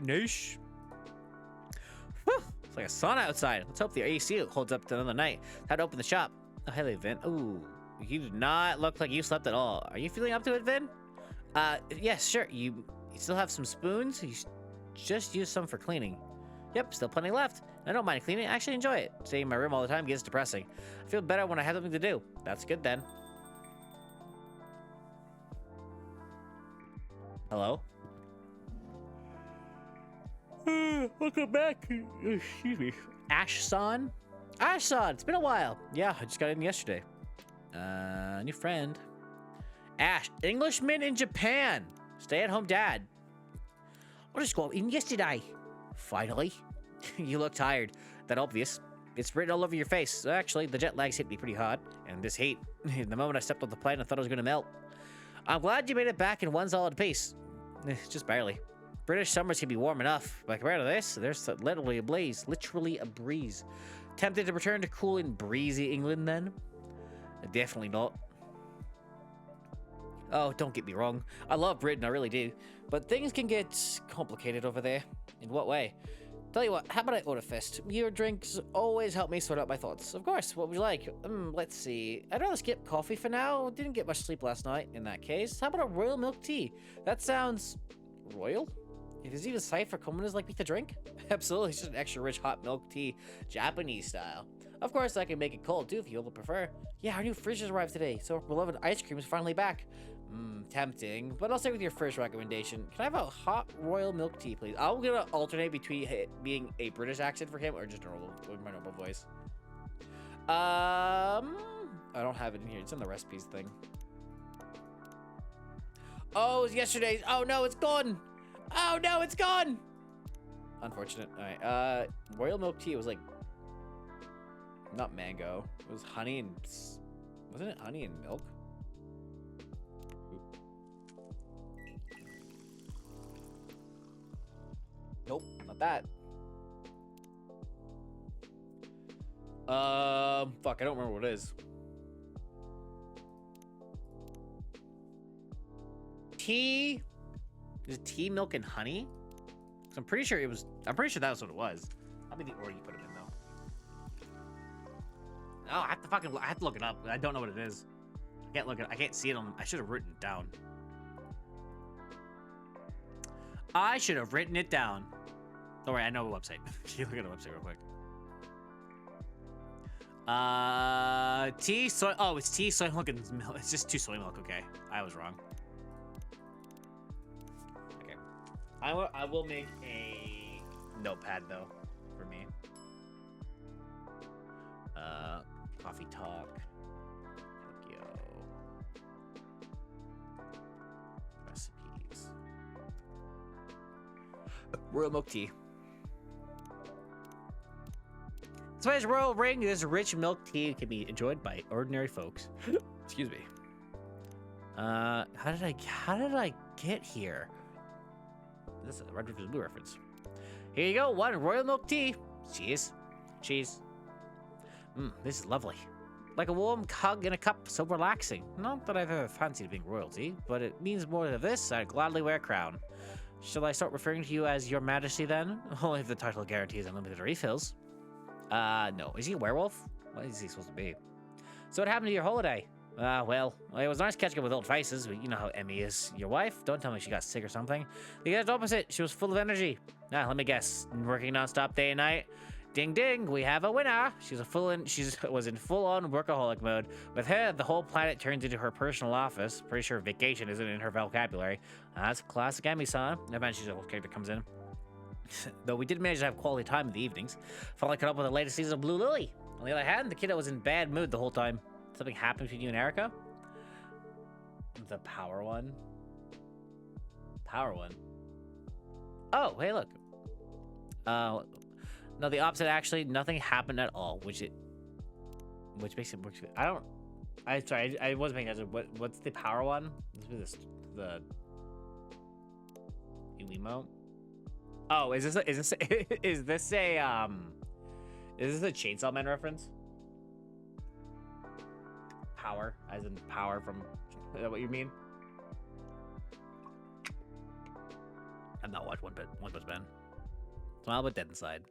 [SPEAKER 1] Whew. It's like a sauna outside. Let's hope the AC holds up to another night. Had to open the shop. Oh, hello, Vin. Ooh, you do not look like you slept at all. Are you feeling up to it, Vin? Yes, sure. You still have some spoons? You just use some for cleaning. Yep, still plenty left. I don't mind cleaning. I actually enjoy it. Staying in my room all the time gets depressing. I feel better when I have something to do. That's good then. Hello? Welcome back. Excuse me. Ash-san? Ash-san, it's been a while. Yeah, I just got in yesterday. New friend. Ash, Englishman in Japan. Stay-at-home dad. I just got in yesterday. Finally. You look tired. That obvious. It's written all over your face. Actually, the jet lags hit me pretty hard. And this heat. The moment I stepped off the plane, I thought I was going to melt. I'm glad you made it back in one solid piece. Just barely. British summers can be warm enough, but compared to this, there's literally a breeze. Tempted to return to cool and breezy England then? Definitely not. Oh, don't get me wrong. I love Britain, I really do. But things can get complicated over there. In what way? Tell you what, how about I order first? Your drinks always help me sort out my thoughts. Of course, what would you like? Let's see. I'd rather skip coffee for now. Didn't get much sleep last night, in that case. How about a royal milk tea? That sounds... royal? If there's even sight for commoners like me to drink? Absolutely, it's just an extra rich hot milk tea, Japanese style. Of course, I can make it cold too if you would prefer. Yeah, our new fridge has arrived today, so our beloved ice cream is finally back. Tempting, but I'll stay with your first recommendation. Can I have a hot royal milk tea, please? I'm gonna alternate between being a British accent for him or just my normal voice. I don't have it in here. It's in the recipes thing. Oh, it's yesterday's. Oh no, it's gone. Oh no, it's gone! Unfortunate. Alright, royal milk tea was like... not mango. It was honey and... wasn't it honey and milk? Nope, not that. Fuck, I don't remember what it is. Tea... is it tea, milk, and honey? So I'm pretty sure that was what it was. That'd be the order you put it in, though. Oh, I have to look it up. I don't know what it is. I can't see it on, I should have written it down. I should have written it down. Don't worry, I know the website. Look at the website real quick. Tea, soy, oh, it's tea, soy milk, and milk. It's just 2 soy milk, okay. I was wrong. I will make a notepad though for me. Coffee talk. Tokyo. Recipes. Royal milk tea. So as royal ring, this rich milk tea can be enjoyed by ordinary folks. Excuse me. How did I get here? This is a Red River Blue reference. Here you go, 1 royal milk tea. Cheers. Cheese. This is lovely. Like a warm hug in a cup, so relaxing. Not that I've ever fancied being royalty, but it means more than this. I'd gladly wear a crown. Shall I start referring to you as Your Majesty then? Only if the title guarantees unlimited refills. No. Is he a werewolf? What is he supposed to be? So what happened to your holiday? Well, it was nice catching up with old faces, but you know how Emmy is. Your wife? Don't tell me she got sick or something. The exact opposite. She was full of energy. Let me guess. Working non-stop day and night. Ding ding, we have a winner. She was in full-on workaholic mode. With her, the whole planet turns into her personal office. Pretty sure vacation isn't in her vocabulary. That's classic Emmy-san. Eventually, the whole character comes in. Though we did manage to have quality time in the evenings. Felt like caught up with the latest season of Blue Lily. On the other hand, the kiddo was in bad mood the whole time. Something happened between you and Erica? The power one. Power one. Oh, hey, look. No, the opposite. Actually, nothing happened at all, which makes it work. Sorry, I wasn't paying attention. What's the power one? The emote. Oh, is this is this a Chainsaw Man reference? Power, as in power from. Is that what you mean? I've not watched One Punch Man. Smile but dead inside.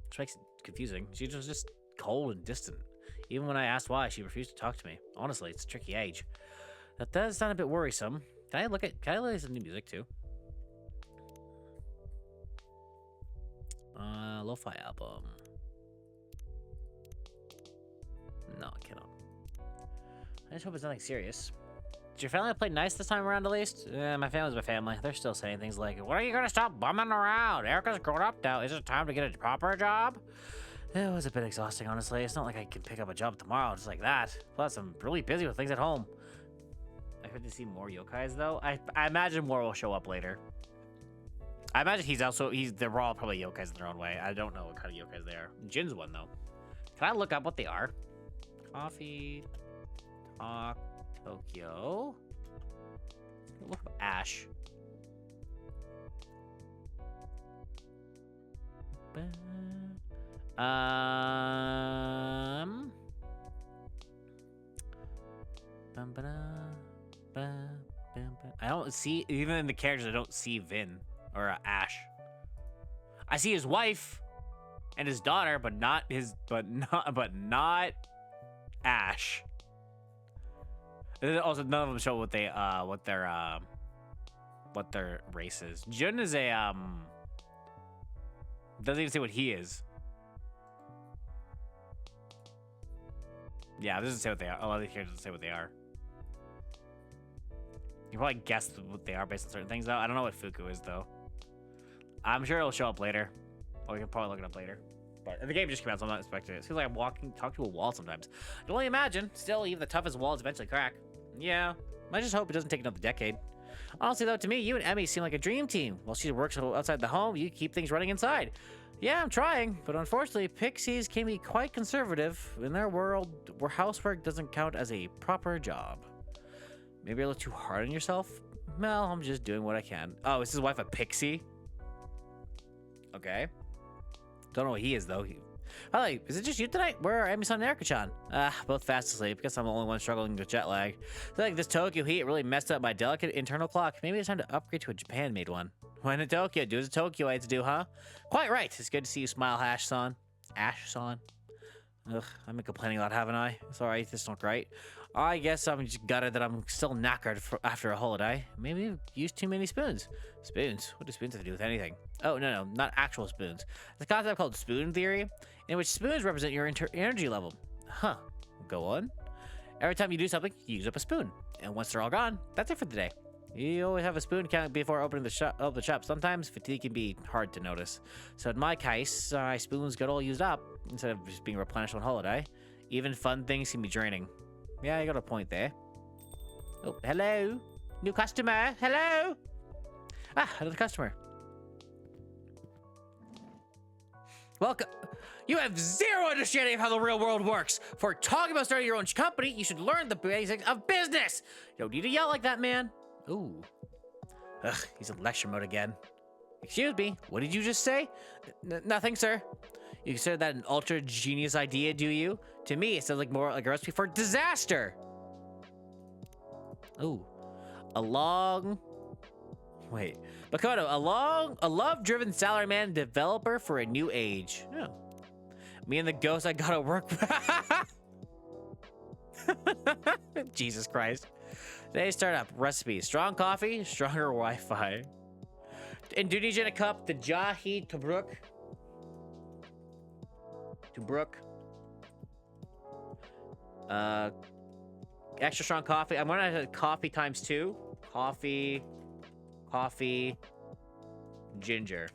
[SPEAKER 1] Which makes it confusing. She was just cold and distant. Even when I asked why, she refused to talk to me. Honestly, it's a tricky age. That does sound a bit worrisome. Can I listen to new music too? Lo-fi album. No, I cannot. I just hope it's nothing serious. Did your family play nice this time around at least? My family's my family. They're still saying things like, "When are you gonna stop bumming around? Erica's grown up now. Is it time to get a proper job?" It was a bit exhausting, honestly. It's not like I can pick up a job tomorrow just like that. Plus, I'm really busy with things at home. I heard to see more yokais, though. I imagine more will show up later. I imagine they're all probably yokais in their own way. I don't know what kind of yokais they are. Jin's one, though. Can I look up what they are? Coffee Talk Tokyo. Look up Ash. I don't see, even in the characters, I don't see Vin or Ash. I see his wife and his daughter, but not Ash. And then also, none of them show what their race is. Jun is a doesn't even say what he is. Yeah, it doesn't say what they are. A lot of these characters doesn't say what they are. You can probably guess what they are based on certain things, though. I don't know what Fuku is, though. I'm sure it'll show up later. Or we can probably look it up later. But the game just came out, so I'm not expecting it. It feels like I'm talking to a wall sometimes. I can only imagine. Still, even the toughest walls eventually crack. Yeah, I just hope it doesn't take another decade. Honestly, though, to me, you and Emmy seem like a dream team. While she works outside the home, you keep things running inside. Yeah, I'm trying, but unfortunately, pixies can be quite conservative. In their world, where housework doesn't count as a proper job. Maybe you're a little too hard on yourself? Well, I'm just doing what I can. Oh, is his wife a pixie? Okay. Don't know what he is, though. Hi, is it just you tonight? Where are Emi-san and Erica-chan? Both fast asleep. Guess I'm the only one struggling with jet lag. I feel like this Tokyo heat really messed up my delicate internal clock. Maybe it's time to upgrade to a Japan-made one. When in Tokyo, do as a Tokyoites do, huh? Quite right. It's good to see you smile, Ash-san. Ash-san? Ugh, I've been complaining a lot, haven't I? It's alright, this is not great. I guess I'm just gutted that I'm still knackered after a holiday. Maybe I've used too many spoons. Spoons? What do spoons have to do with anything? Oh, no, not actual spoons. It's a concept called spoon theory, in which spoons represent your energy level. Huh. Go on. Every time you do something, you use up a spoon. And once they're all gone, that's it for the day. You always have a spoon count before opening the shop. Sometimes fatigue can be hard to notice. So in my case, my spoons get all used up instead of just being replenished on holiday. Even fun things can be draining. Yeah, you got a point there. Oh, hello. New customer. Hello. Another customer. Welcome. You have zero understanding of how the real world works. For talking about starting your own company, you should learn the basics of business. You don't need to yell like that, man. Ooh. Ugh, he's in lecture mode again. Excuse me, what did you just say? Nothing, sir. You consider that an ultra genius idea, do you? To me, it sounds like more like a recipe for disaster. Ooh. Wait. Makoto, a love-driven salaryman developer for a new age. Oh. Me and the ghost I gotta work with. Jesus Christ. Today's startup recipe: strong coffee, stronger Wi-Fi. Indonesia in a cup, the Jahi Tobruk. Extra strong coffee. I'm gonna have coffee times 2. Coffee, ginger.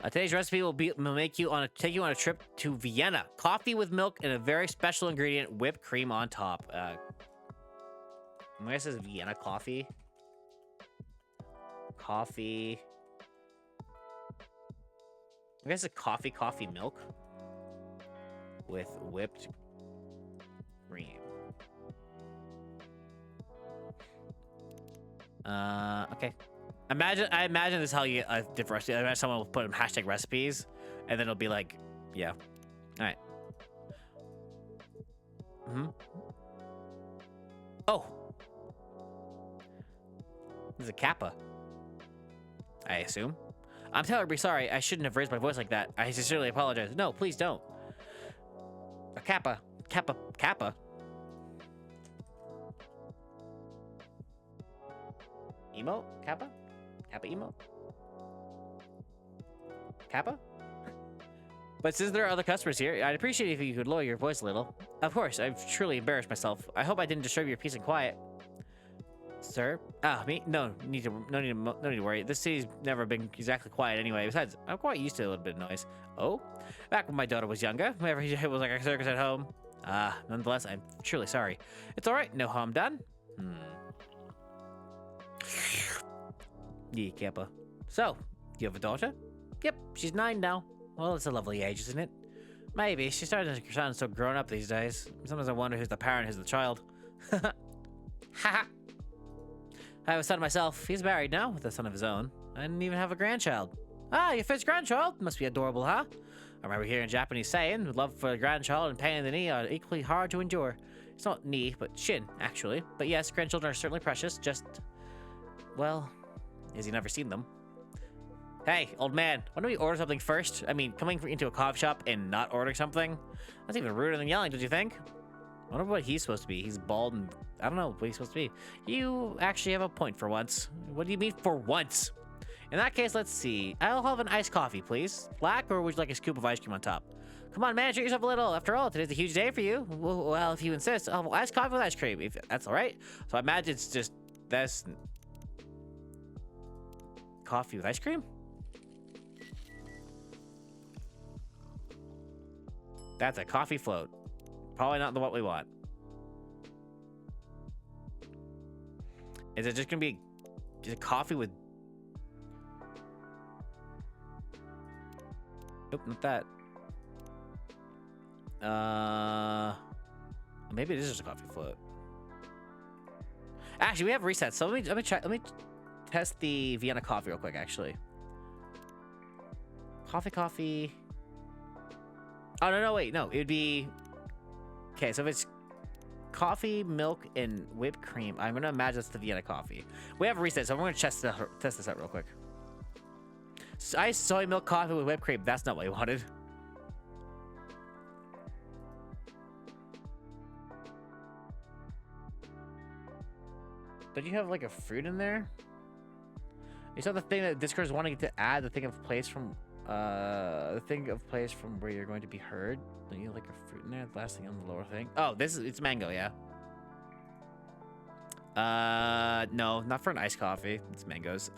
[SPEAKER 1] Today's recipe will take you on a trip to Vienna. Coffee with milk and a very special ingredient, whipped cream on top. I guess it's Vienna coffee. Coffee. I guess it's coffee milk with whipped cream. Okay. I imagine this is how you get a different recipe. I imagine someone will put in hashtag recipes, and then it'll be like, yeah. All right. Oh. This is a kappa. I assume. I'm terribly sorry. I shouldn't have raised my voice like that. I sincerely apologize. No, please don't. A kappa. Kappa. Emo? Kappa? Kappa emo? Kappa? But since there are other customers here, I'd appreciate it if you could lower your voice a little. Of course, I've truly embarrassed myself. I hope I didn't disturb your peace and quiet. Sir? Me? No need to worry. This city's never been exactly quiet anyway. Besides, I'm quite used to a little bit of noise. Oh? Back when my daughter was younger, whenever it was like a circus at home. Nonetheless, I'm truly sorry. It's alright, no harm done. Yeah, Kappa. So, you have a daughter? Yep, she's 9 now. Well, it's a lovely age, isn't it? Maybe. She's starting to sound so grown up these days. Sometimes I wonder who's the parent, who's the child. Haha. I have a son myself. He's married now with a son of his own. I didn't even have a grandchild. Ah, your first grandchild? Must be adorable, huh? I remember hearing a Japanese saying, love for a grandchild and pain in the knee are equally hard to endure. It's not knee, but shin, actually. But yes, grandchildren are certainly precious, just... Well, has he never seen them? Hey, old man, why don't we order something first? I mean, coming into a coffee shop and not ordering something? That's even ruder than yelling, don't you think? I wonder what he's supposed to be. He's bald and... I don't know what he's supposed to be. You actually have a point for once. What do you mean for once? In that case, let's see. I'll have an iced coffee, please. Black, or would you like a scoop of ice cream on top? Come on, man, treat yourself a little. After all, today's a huge day for you. Well, if you insist, I'll have iced coffee with ice cream, if that's all right. So I imagine it's just this... Coffee with ice cream? That's a coffee float. Probably not what we want. Is it just gonna be a coffee with... Nope, not that. Maybe it is just a coffee float. Actually, we have resets, so let me test the Vienna coffee real quick, actually. Coffee. Oh, no, wait, no. It would be... Okay, so if it's coffee, milk, and whipped cream, I'm going to imagine it's the Vienna coffee. We have a reset, so I'm going to test this out real quick. Iced soy milk coffee with whipped cream. That's not what we wanted. Don't you have, like, a fruit in there? You saw the thing that Discord is wanting to add, the thing of place from where you're going to be heard. Don't you have like a fruit in there? The last thing on the lower thing. Oh, it's mango, yeah. No, not for an iced coffee. It's mangoes.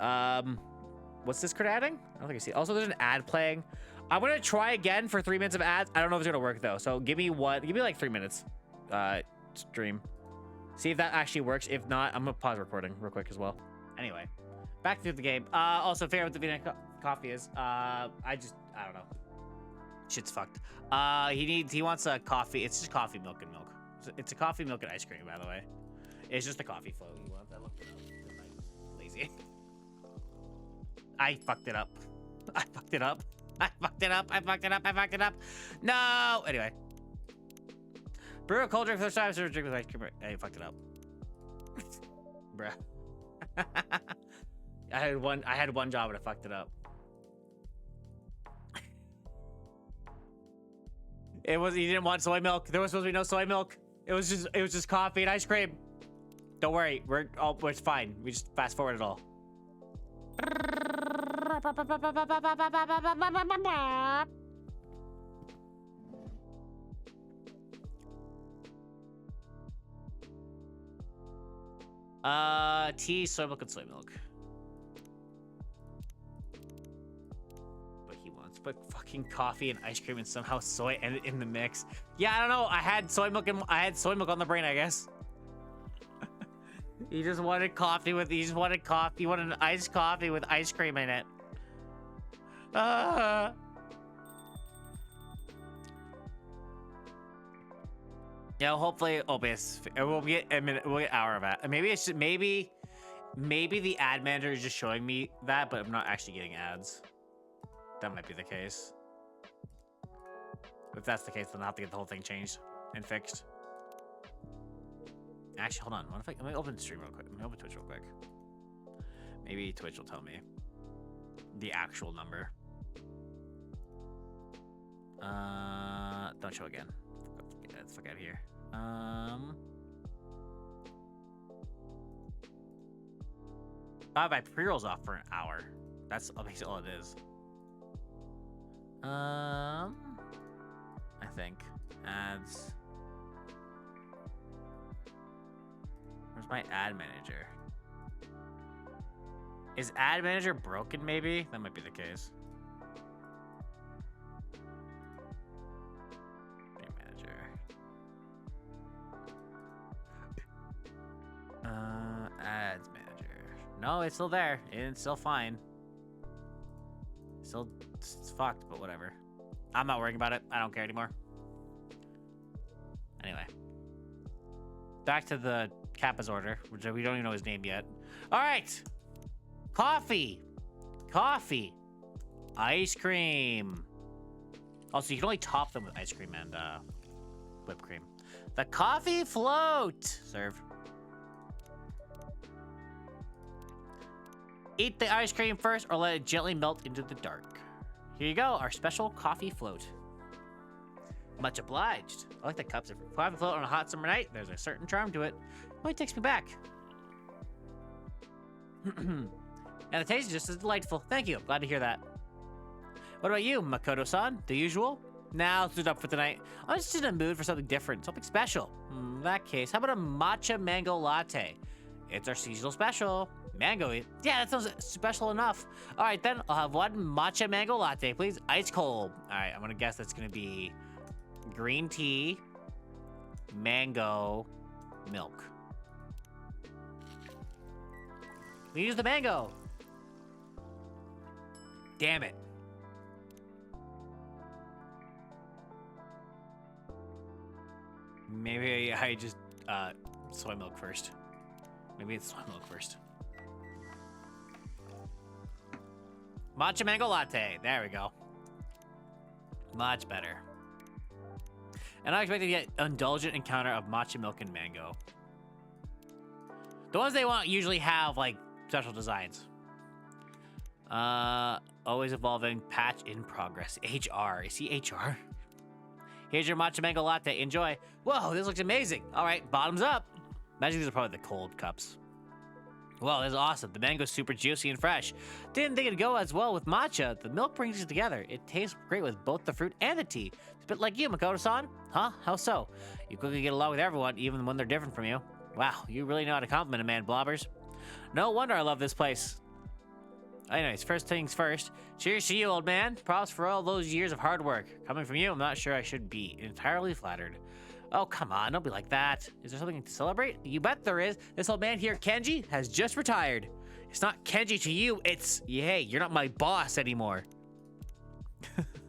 [SPEAKER 1] What's Discord adding? I don't think I see it. Also, there's an ad playing. I'm gonna try again for 3 minutes of ads. I don't know if it's gonna work though. So give me like 3 minutes. Stream. See if that actually works. If not, I'm gonna pause recording real quick as well. Anyway. Back to the game. Also, fair what the Vienna coffee is. I don't know. Shit's fucked. He wants a coffee. It's just coffee, milk, and milk. It's a coffee, milk, and ice cream, by the way. It's just a coffee float. You want that? Look it up. I'm lazy. I fucked it up. I fucked it up. No! Anyway. Brew a cold drink for the first time, serve a drink with ice cream. I fucked it up. Bruh. I had one job and I fucked it up. You didn't want soy milk. There was supposed to be no soy milk. It was just coffee and ice cream. Don't worry, it's fine. We just fast forward it all. Tea, soy milk, and soy milk. But he put fucking coffee and ice cream and somehow soy ended in the mix. Yeah, I don't know. I had soy milk on the brain, I guess. He just wanted coffee. He wanted an iced coffee with ice cream in it. Yeah, hopefully, we'll get a minute. We'll get an hour of that. Maybe it's just, maybe the ad manager is just showing me that, but I'm not actually getting ads. That might be the case. If that's the case, then I'll have to get the whole thing changed and fixed. Actually, hold on. Let me open the stream real quick. Let me open Twitch real quick. Maybe Twitch will tell me the actual number. Don't show again. Let's look out here. My pre-roll's off for an hour. That's basically all it is. I think ads. Where's my ad manager? Is ad manager broken? Maybe that might be the case. Ad manager. Ads manager. No, it's still there. It's still fine. Still, it's fucked, but whatever. I'm not worrying about it. I don't care anymore. Anyway. Back to the Kappa's order, which we don't even know his name yet. All right. Coffee. Coffee. Ice cream. Also, you can only top them with ice cream and whipped cream. The coffee float. Serve. Eat the ice cream first or let it gently melt into the dark. Here you go, our special coffee float. Much obliged. I like the cups. Coffee float on a hot summer night. There's a certain charm to it. Oh, it takes me back. And the taste is just as delightful. Thank you. Glad to hear that. What about you, Makoto-san? The usual? Nah, I'll suit up for tonight. I'm just in a mood for something different, something special. In that case, how about a matcha mango latte? It's our seasonal special. Mango? Yeah, that sounds special enough. All right, then. I'll have one matcha mango latte, please. Ice cold. All right, I'm going to guess that's going to be green tea, mango, milk. We use the mango. Damn it. Maybe I just, soy milk first. Maybe it's soy milk first. Matcha mango latte. There we go. Much better. And I expect to get indulgent encounter of matcha milk and mango. The ones they want usually have like special designs. Always evolving. Patch in progress. HR. Is he HR? Here's your matcha mango latte. Enjoy. Whoa, this looks amazing. All right, bottoms up. Imagine these are probably the cold cups. Well, this is awesome. The mango's super juicy and fresh. Didn't think it'd go as well with matcha. The milk brings it together. It tastes great with both the fruit and the tea. It's a bit like you, Makoto-san. Huh? How so? You quickly get along with everyone, even when they're different from you. Wow, you really know how to compliment a man, Blobbers. No wonder I love this place. Anyways, first things first. Cheers to you, old man. Props for all those years of hard work. Coming from you, I'm not sure I should be entirely flattered. Oh, come on, don't be like that. Is there something to celebrate? You bet there is. This old man here, Kenji, has just retired. It's not Kenji to you, it's, hey, you're not my boss anymore.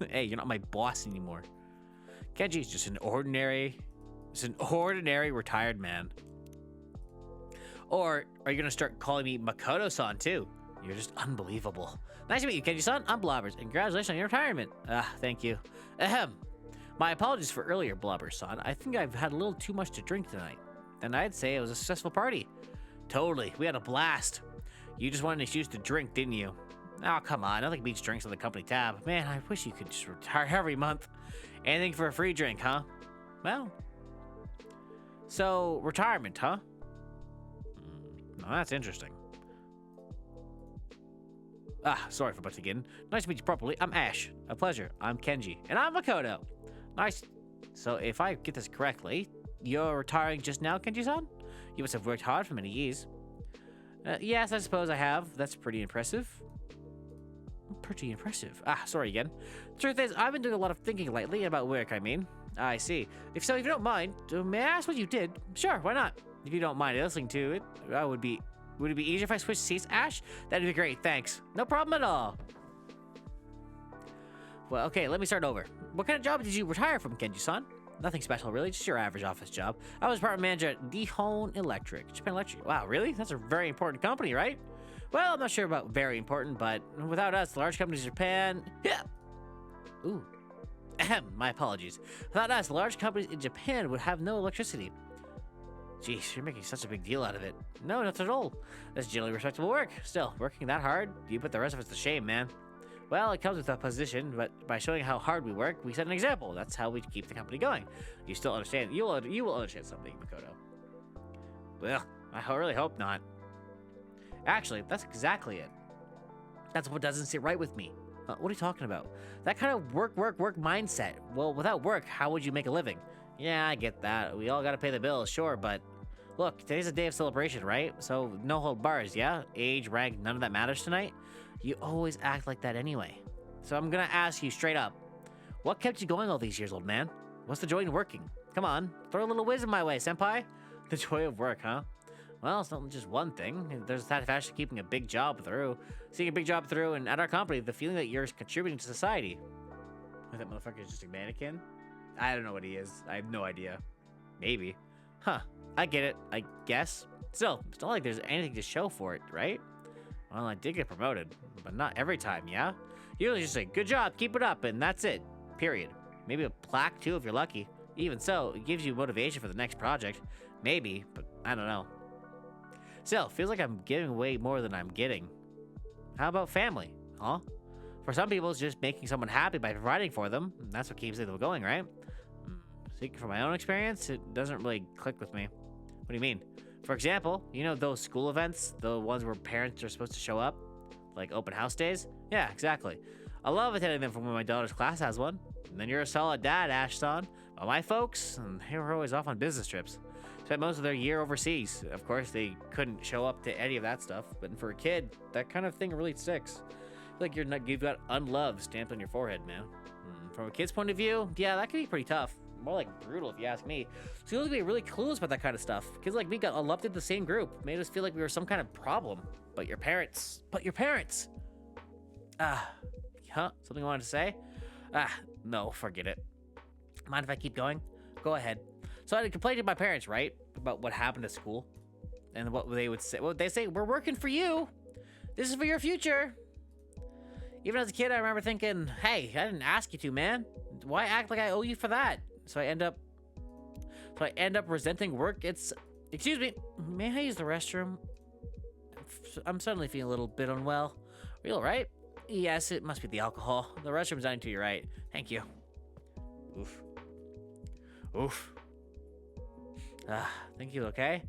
[SPEAKER 1] Hey, you're not my boss anymore. Kenji's just an ordinary retired man. Or are you gonna start calling me Makoto-san too? You're just unbelievable. Nice to meet you, Kenji-san. I'm Blobbers, and congratulations on your retirement. Thank you. Ahem. My apologies for earlier, Blobber-san. I think I've had a little too much to drink tonight. And I'd say it was a successful party. Totally. We had a blast. You just wanted an excuse to drink, didn't you? Oh, come on. Nothing beats drinks on the company tab. Man, I wish you could just retire every month. Anything for a free drink, huh? Well. So, retirement, huh? Well, that's interesting. Sorry for butting in. Nice to meet you properly. I'm Ash. A pleasure. I'm Kenji. And I'm Makoto. Nice. So if I get this correctly, you're retiring just now, Kenji-san? You must have worked hard for many years. Yes, I suppose I have. That's pretty impressive. Pretty impressive. Sorry again. Truth is, I've been doing a lot of thinking lately about work, I mean. I see. If you don't mind, may I ask what you did? Sure, why not? If you don't mind listening to it, would it be easier if I switched seats, Ash? That'd be great, thanks. No problem at all. Well, okay, let me start over. What kind of job did you retire from, Kenji-san? Nothing special, really, just your average office job. I was department manager at Nihon Electric. Japan Electric. Wow, really? That's a very important company, right? Well, I'm not sure about very important, but without us, the large companies in Japan... Yeah. Ooh. Ahem, my apologies. Without us, the large companies in Japan would have no electricity. Jeez, you're making such a big deal out of it. No, not at all. That's generally respectable work. Still, working that hard, you put the rest of us to shame, man. Well, it comes with a position, but by showing how hard we work, we set an example. That's how we keep the company going. You still understand? You will understand something, Makoto. Well, I really hope not. Actually, that's exactly it. That's what doesn't sit right with me. What are you talking about? That kind of work mindset. Well, without work, how would you make a living? Yeah, I get that. We all gotta pay the bills, sure, but... Look, today's a day of celebration, right? So, no hold bars, yeah? Age, rank, none of that matters tonight? You always act like that anyway. So I'm gonna ask you straight up. What kept you going all these years, old man? What's the joy in working? Come on, throw a little wisdom my way, senpai. The joy of work, huh? Well, it's not just one thing. There's the satisfaction of keeping a big job through. Seeing a big job through, and at our company, the feeling that you're contributing to society. That motherfucker is just a mannequin? I don't know what he is. I have no idea. Maybe. Huh. I get it, I guess. Still, it's not like there's anything to show for it, right? Well, I did get promoted, but not every time, yeah? Usually just say, good job, keep it up, and that's it. Period. Maybe a plaque, too, if you're lucky. Even so, it gives you motivation for the next project. Maybe, but I don't know. Still, feels like I'm giving away more than I'm getting. How about family, huh? For some people, it's just making someone happy by providing for them. And that's what keeps them going, right? Speaking from my own experience, it doesn't really click with me. What do you mean? For example, you know those school events? The ones where parents are supposed to show up? Like open house days? Yeah, exactly. I love attending them from when my daughter's class has one. And then you're a solid dad, Ash-san. But my folks, they were always off on business trips. Spent most of their year overseas. Of course, they couldn't show up to any of that stuff. But for a kid, that kind of thing really sticks. Like you've got unloved stamped on your forehead, man. From a kid's point of view, yeah, that can be pretty tough. More like brutal, if you ask me. Schools can be really clueless about that kind of stuff. Kids like me got lumped into the same group. Made us feel like we were some kind of problem. But your parents. Huh? Something I wanted to say? No, forget it. Mind if I keep going? Go ahead. So I complained to my parents, right? About what happened at school. And what they would say. What they say, we're working for you. This is for your future. Even as a kid, I remember thinking, hey, I didn't ask you to, man. Why act like I owe you for that? So I end up resenting work. Excuse me, may I use the restroom? I'm suddenly feeling a little bit unwell. Are you all right? Yes, it must be the alcohol. The restroom's down to your right. Thank you. Oof. Think you okay?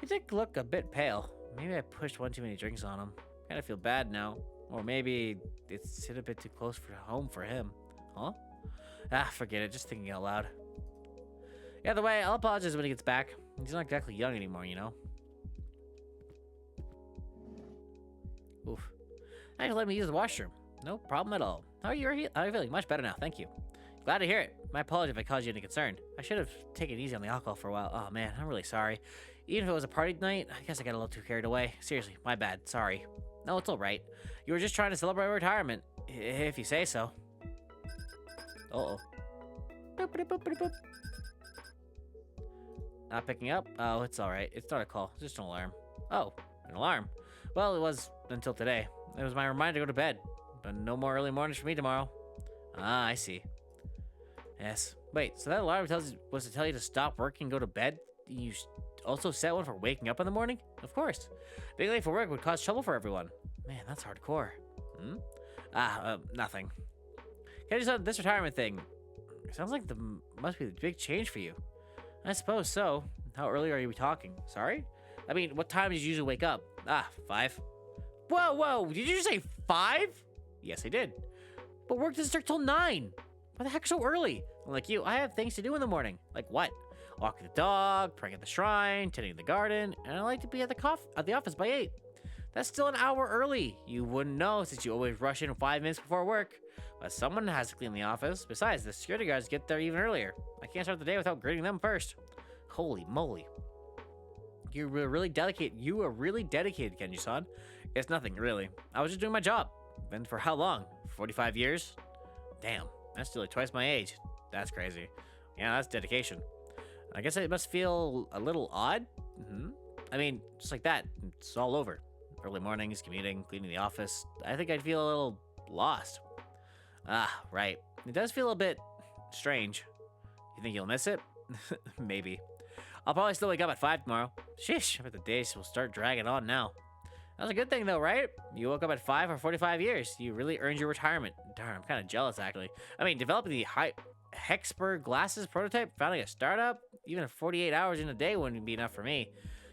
[SPEAKER 1] You did look a bit pale. Maybe I pushed one too many drinks on him. Kind of feel bad now. Or maybe it's hit a bit too close for home for him. Huh? Forget it. Just thinking out loud. Either way, I'll apologize when he gets back. He's not exactly young anymore, you know? Oof. Thanks for letting me use the washroom. No problem at all. How are you feeling? Much better now, thank you. Glad to hear it. My apologies if I caused you any concern. I should have taken it easy on the alcohol for a while. Oh man, I'm really sorry. Even if it was a party night, I guess I got a little too carried away. Seriously, my bad. Sorry. No, it's alright. You were just trying to celebrate my retirement. If you say so. Uh-oh. Boop-a-doop-boop-a-doop. Not picking up? Oh, it's alright. It's not a call. It's just an alarm. Oh, an alarm. Well, it was until today. It was my reminder to go to bed. But no more early mornings for me tomorrow. Ah, I see. Yes. Wait, so that alarm was to tell you to stop working and go to bed? You also set one for waking up in the morning? Of course. Being late for work would cause trouble for everyone. Man, that's hardcore. Nothing. Can I just on this retirement thing? It sounds like must be a big change for you. I suppose so. How early are you talking? Sorry? I mean, what time did you usually wake up? 5. Whoa, did you just say 5? Yes, I did. But work doesn't start till 9. Why the heck so early? Like you, I have things to do in the morning. Like what? Walking the dog, praying at the shrine, tending the garden, and I like to be at the office by 8. That's still an hour early. You wouldn't know since you always rush in 5 minutes before work. But someone has to clean the office. Besides, the security guards get there even earlier. I can't start the day without greeting them first. Holy moly. You were really dedicated. You were really dedicated, Kenji-san. It's nothing, really. I was just doing my job. And for how long? 45 years? Damn, that's still like twice my age. That's crazy. Yeah, that's dedication. I guess it must feel a little odd. I mean, just like that, it's all over. Early mornings, commuting, cleaning the office. I think I'd feel a little lost. Ah, right. It does feel a bit strange. You think you'll miss it? Maybe. I'll probably still wake up at 5 tomorrow. Sheesh, I bet the days will start dragging on now. That was a good thing though, right? You woke up at 5 for 45 years. You really earned your retirement. Darn, I'm kind of jealous actually. I mean, developing the Hexberg glasses prototype, founding a startup, even 48 hours in a day wouldn't be enough for me.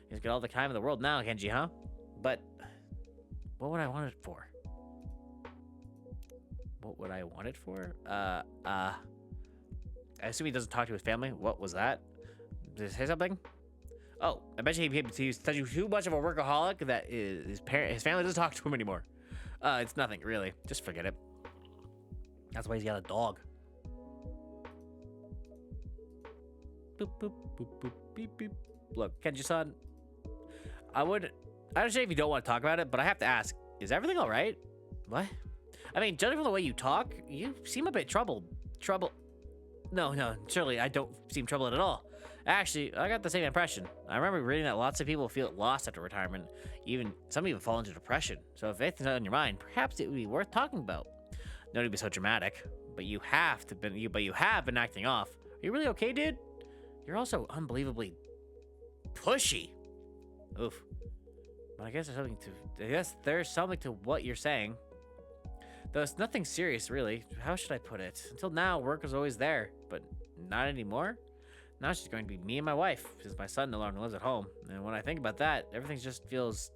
[SPEAKER 1] You've got all the time in the world now, Kenji, huh? But what would I want it for? What would I want it for? I assume he doesn't talk to his family. What was that? Did he say something? Oh, I bet you he's too much of a workaholic that his family doesn't talk to him anymore. It's nothing, really. Just forget it. That's why he's got a dog. Boop, boop, boop, boop, beep, beep. Look, Kenji-san, I understand if you don't want to talk about it, but I have to ask, is everything all right? What? I mean, judging from the way you talk, you seem a bit troubled. No, surely I don't seem troubled at all. Actually, I got the same impression. I remember reading that lots of people feel lost after retirement. Some even fall into depression. So if anything's on your mind, perhaps it would be worth talking about. No need to be so dramatic, but you have been acting off. Are you really okay, dude? You're also unbelievably pushy. Oof. But I guess there's something to what you're saying. Though it's nothing serious, really. How should I put it? Until now, work was always there, but not anymore. Now it's just going to be me and my wife, since my son no longer lives at home. And when I think about that, everything just feels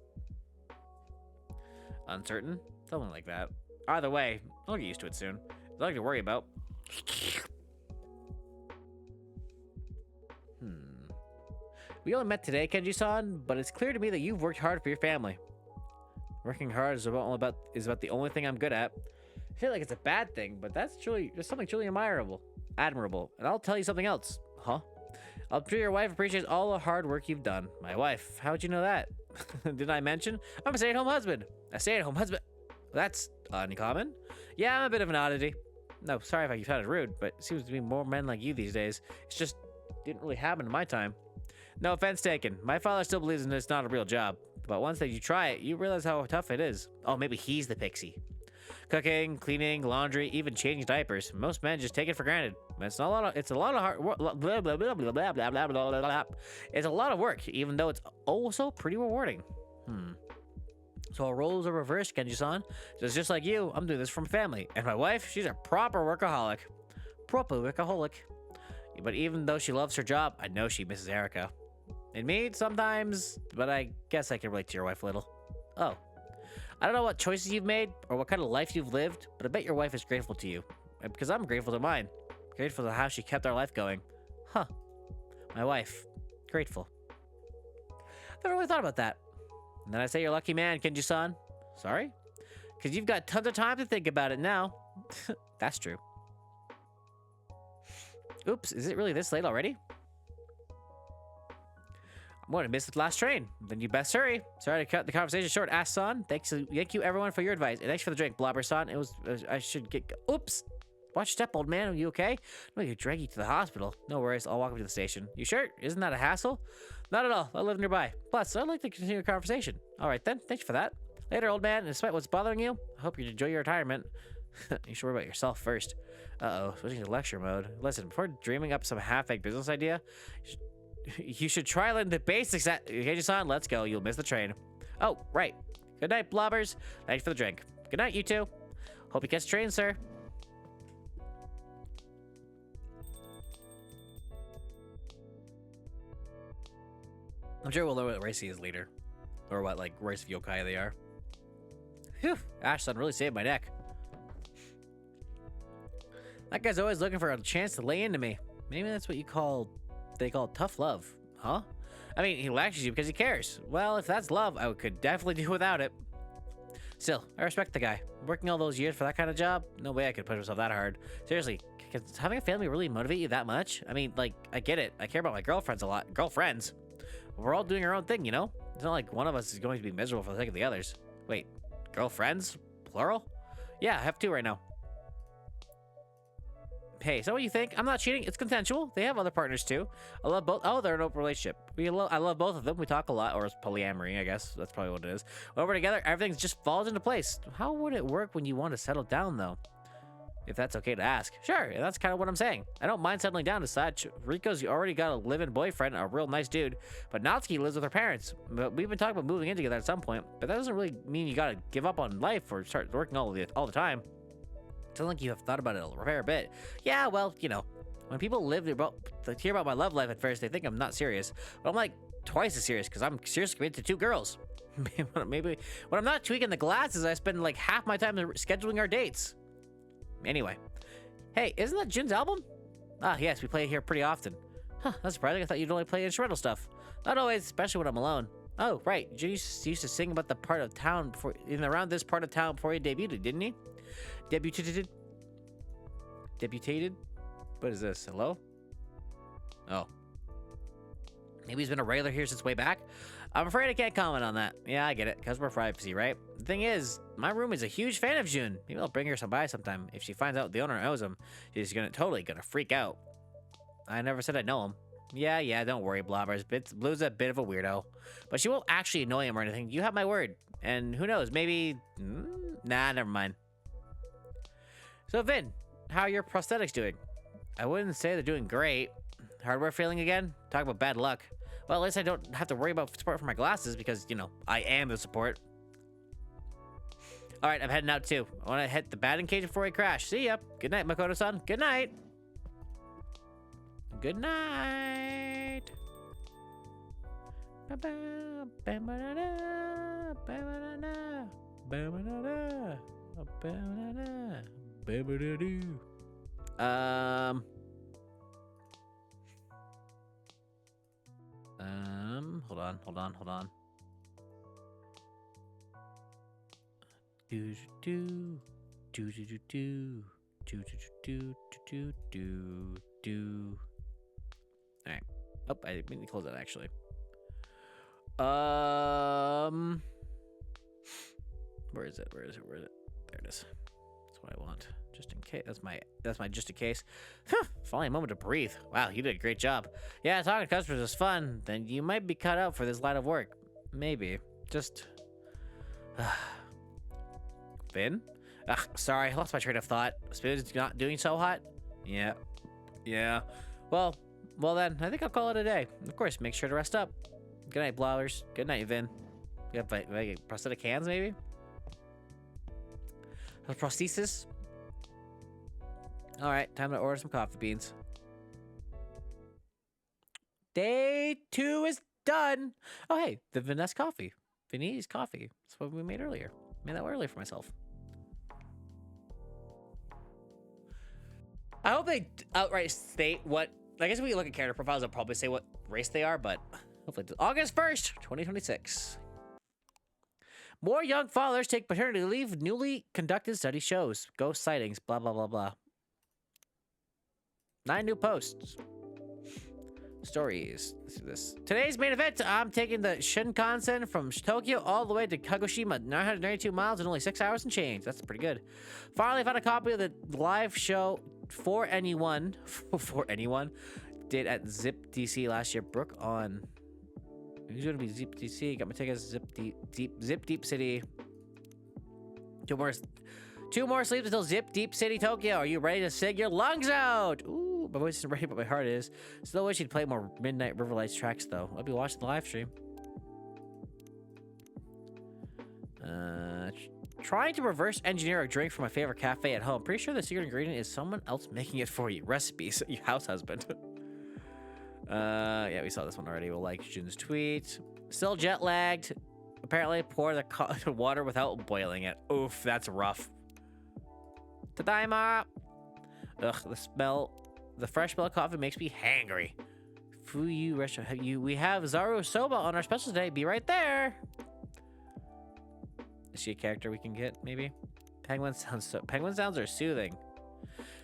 [SPEAKER 1] uncertain. Something like that. Either way, I'll get used to it soon. There's nothing to worry about. We only met today, Kenji-san, but it's clear to me that you've worked hard for your family. Working hard is about the only thing I'm good at. I feel like it's a bad thing, but that's something truly admirable. And I'll tell you something else. Huh? I'm sure your wife appreciates all the hard work you've done. My wife? How'd you know that? Didn't I mention? I'm a stay-at-home husband. A stay-at-home husband? That's uncommon. Yeah, I'm a bit of an oddity. No, sorry if I sounded rude, but it seems to be more men like you these days. It's just didn't really happen in my time. No offense taken. My father still believes it's not a real job. But once that you try it, you realize how tough it is. Oh, maybe he's the pixie. Cooking, cleaning, laundry, even changing diapers. Most men just take it for granted. It's a lot of hard work. It's a lot of work, even though it's also pretty rewarding. So our roles are reversed, Kenji-san. Just like you, I'm doing this from family. And my wife, she's a proper workaholic. But even though she loves her job, I know she misses Erica. And me, sometimes, but I guess I can relate to your wife a little. Oh. I don't know what choices you've made or what kind of life you've lived, but I bet your wife is grateful to you. Because I'm grateful to mine. Grateful to how she kept our life going. Huh. My wife. Grateful. Never really thought about that. And then I say you're a lucky man, Kenji-san. Sorry? Because you've got tons of time to think about it now. That's true. Oops, is it really this late already? I'm going to miss the last train. Then you best hurry. Sorry to cut the conversation short, Ass-san. Thank you everyone for your advice. And thanks for the drink, Blobber-san. I should get... Oops. Watch your step, old man. Are you okay? I'm going to drag you to the hospital. No worries. I'll walk up to the station. You sure? Isn't that a hassle? Not at all. I live nearby. Plus, I'd like to continue the conversation. All right, then. Thanks for that. Later, old man. Despite what's bothering you, I hope you enjoy your retirement. You should worry about yourself first. Uh-oh. Switching to lecture mode. Listen, before dreaming up some half-baked business idea, you should try learning the basics. Kenji-san, let's go. You'll miss the train. Oh, right. Good night, Blobbers. Thanks for the drink. Good night, you two. Hope you catch the train, sir. I'm sure we'll know what race he is later. Or what, like, race of yokai they are. Phew. Ash-san really saved my neck. That guy's always looking for a chance to lay into me. Maybe that's what they call tough love. Huh? I mean, he lectures you because he cares. Well, if that's love, I could definitely do without it. Still, I respect the guy. Working all those years for that kind of job? No way I could push myself that hard. Seriously, can having a family really motivate you that much? I mean, like, I get it. I care about my girlfriends a lot. Girlfriends. We're all doing our own thing, you know? It's not like one of us is going to be miserable for the sake of the others. Wait, girlfriends? Plural? Yeah, I have 2 right now. Hey, is that what you think? I'm not cheating. It's consensual. They have other partners too. I love both. Oh, they're in an open relationship. I love both of them. We talk a lot, or it's polyamory, I guess. That's probably what it is. When we're together, everything just falls into place. How would it work when you want to settle down, though? If that's okay to ask. Sure, that's kind of what I'm saying. I don't mind settling down. Aside, Rico's already got a live-in boyfriend, a real nice dude. But Natsuki lives with her parents. But we've been talking about moving in together at some point. But that doesn't really mean you gotta give up on life or start working all the time. Sounds like you have thought about it a fair bit. Yeah, well, you know, when people hear about my love life at first, they think I'm not serious. But I'm like twice as serious because I'm seriously committed to 2 girls. Maybe when I'm not tweaking the glasses, I spend like half my time scheduling our dates. Anyway, hey, isn't that Jin's album? Ah, yes, we play it here pretty often. Huh, that's surprising. I thought you'd only play instrumental stuff. Not always, especially when I'm alone. Oh, right. Jin used to sing about the part of town around this part of town before he debuted, didn't he? Debuted? What is this? Hello? Oh. Maybe he's been a regular here since way back? I'm afraid I can't comment on that. Yeah, I get it. Customer privacy, right? The thing is, my room is a huge fan of Jun. Maybe I'll bring her some by sometime. If she finds out the owner owes him, she's totally gonna freak out. I never said I know him. Yeah, don't worry, Blobbers. Blue's a bit of a weirdo. But she won't actually annoy him or anything. You have my word. And who knows, maybe... Nah, never mind. So, Vin, how are your prosthetics doing? I wouldn't say they're doing great. Hardware failing again? Talk about bad luck. Well, at least I don't have to worry about support for my glasses because, you know, I am the support. All right, I'm heading out too. I want to hit the batting cage before I crash. See ya. Good night, Makoto-san. Good night. Good night. Hold on. All right. Oh, I didn't mean to close that actually. Where is it? There it is. That's what I want. Just in case. That's my just in case. Finally a moment to breathe. Wow, you did a great job. Yeah, talking to customers is fun. Then you might be cut out for this line of work. Maybe. Just Finn? Sorry, I lost my train of thought. Spoon's not doing so hot? Yeah. Well then, I think I'll call it a day. Of course, make sure to rest up. Good night, Blowers. Good night, Vin. You have like prosthetic hands, maybe? A prosthesis? Alright, time to order some coffee beans. Day 2 is done. Oh, hey, the Vanessa coffee. Viennese coffee. That's what we made earlier. Made that earlier for myself. I hope they outright state what... I guess if we look at character profiles, they'll probably say what race they are, but hopefully... August 1st, 2026. More young fathers take paternity leave. Newly conducted study shows. Ghost sightings. Blah, blah, blah, blah. 9 new posts. Stories. Let's do this. Today's main event. I'm taking the Shinkansen from Tokyo all the way to Kagoshima. 992 miles in only 6 hours and change. That's pretty good. Finally found a copy of the live show for anyone. For anyone. Did at Zip DC last year. Brooke on. Who's gonna be Zip DC? Got my tickets. Zip Deep City. Two more sleeps until Zip Deep City, Tokyo. Are you ready to sing your lungs out? Ooh, my voice isn't ready, but my heart is. Still wish you'd play more Midnight River Lights tracks, though. I'll be watching the live stream. Trying to reverse engineer a drink from my favorite cafe at home. Pretty sure the secret ingredient is someone else making it for you. Recipes, your house husband. Yeah, we saw this one already. We'll like Jun's tweet. Still jet lagged. Apparently, pour the water without boiling it. Oof, that's rough. Tadaima! Ugh, the fresh smell of coffee makes me hangry.
[SPEAKER 2] Fuyu restaurant. We have Zaru Soba on our special today. Be right there. Is she a character we can get? Maybe. Penguin sounds are soothing.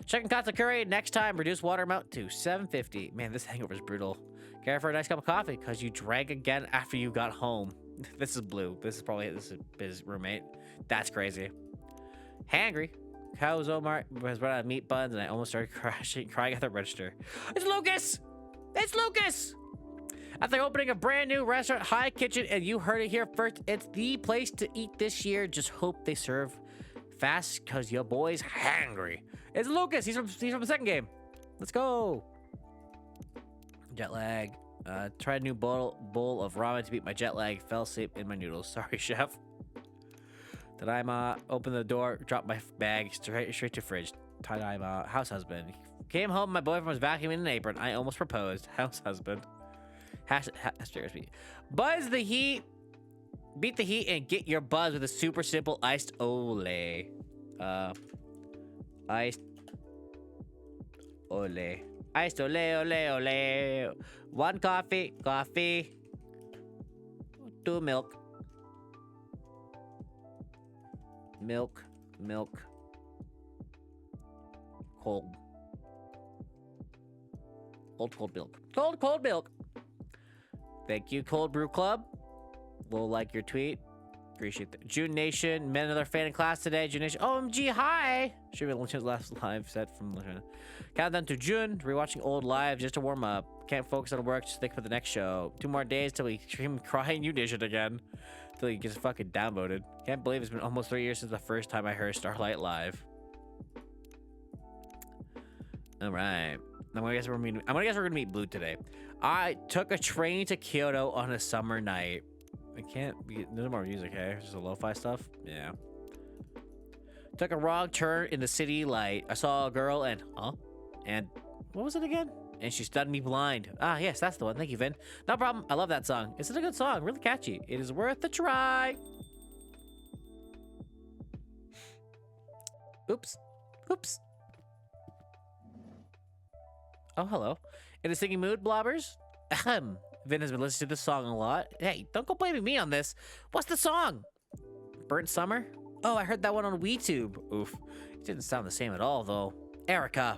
[SPEAKER 2] Checking Katsukuri next time. Reduce water amount to 750. Man, this hangover is brutal. Care for a nice cup of coffee because you drank again after you got home. This is Blue. This is his roommate. That's crazy. Hangry. Cows Omar has run out of meat buns and I almost started crying at the register. It's Lucas! It's Lucas! After opening a brand new restaurant, High Kitchen, and you heard it here first, it's the place to eat this year. Just hope they serve fast because your boy's hangry. It's Lucas. He's from the second game. Let's go. Jet lag. Tried a new bowl of ramen to beat my jet lag. Fell asleep in my noodles. Sorry, chef. Tadaima. Opened the door. Dropped my bag straight to fridge. Tadaima. House husband. Came home. My boyfriend was vacuuming an apron. I almost proposed. House husband. Buzz the heat. Beat the heat and get your buzz with a super simple iced ole. Iced ole. Iced ole, ole, ole. 1 coffee. 2 milk. Milk. Cold milk. Cold milk. Thank you, Cold Brew Club. We'll like your tweet. Appreciate that. June Nation. Met another fan in class today. June Nation. OMG, hi. Should be Lunch's last live set from Countdown to June. Rewatching old live just to warm up. Can't focus on work. Just think for the next show. 2 more days till we stream Crying You Nation again. Till he gets fucking downvoted. Can't believe it's been almost 3 years since the first time I heard Starlight live. All right. I'm gonna guess we're gonna meet Blue today. I took a train to Kyoto on a summer night. I can't be. There's no more music, hey? Just a lo-fi stuff. Yeah. Took a wrong turn in the city light. I saw a girl and and what was it again? And she stunned me blind. Ah, yes, that's the one. Thank you, Vin. No problem. I love that song. It's a good song. Really catchy. It is worth a try. Oops. Oh, hello. In a singing mood, blobbers? Ahem. Vin has been listening to this song a lot. Hey, don't go blaming me on this. What's the song? Burnt Summer? Oh, I heard that one on WeTube. Oof. It didn't sound the same at all, though. Erica.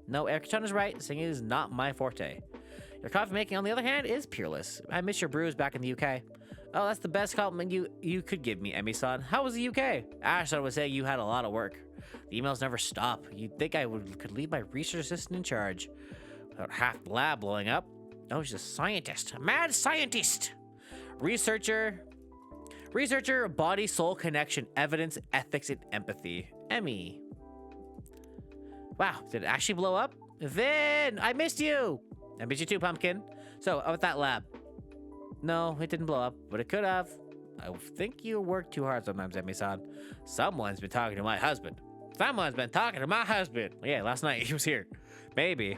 [SPEAKER 2] No, Erica is right. Singing is not my forte. Your coffee making, on the other hand, is peerless. I miss your brews back in the UK. Oh, that's the best compliment you could give me, Emmy-san. How was the UK? Ashton would say you had a lot of work. The emails never stop. You'd think I could leave my research assistant in charge. Without half the lab blowing up. Oh, she's a scientist. A mad scientist. Researcher, body-soul connection, evidence, ethics, and empathy. Emmy. Wow, did it actually blow up? Vin, I missed you. I missed you too, Pumpkin. So, with that lab. No, it didn't blow up, but it could have. I think you work too hard sometimes, Emmy-san. Someone's been talking to my husband. Yeah, last night he was here. Maybe.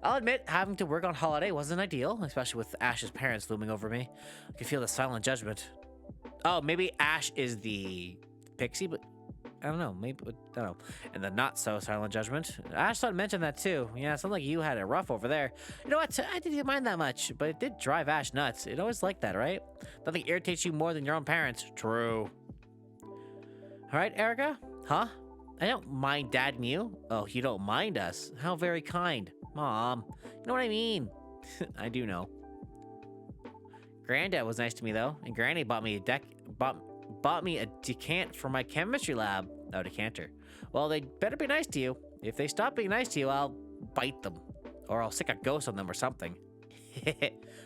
[SPEAKER 2] I'll admit, having to work on holiday wasn't ideal, especially with Ash's parents looming over me. I could feel the silent judgment. Oh, maybe Ash is the pixie, but I don't know. Maybe, I don't know. And the not so silent judgment. Ash thought mentioned that too. Yeah, it sounded like you had it rough over there. You know what? I didn't mind that much, but it did drive Ash nuts. It always like that, right? Nothing irritates you more than your own parents. True. All right, Erica? Huh? I don't mind Dad and you. Oh, you don't mind us? How very kind. Mom, you know what I mean? I do know. Granddad was nice to me though, and Granny bought me a decant for my chemistry lab. Oh, decanter. Well, they better be nice to you. If they stop being nice to you, I'll bite them, or I'll stick a ghost on them or something.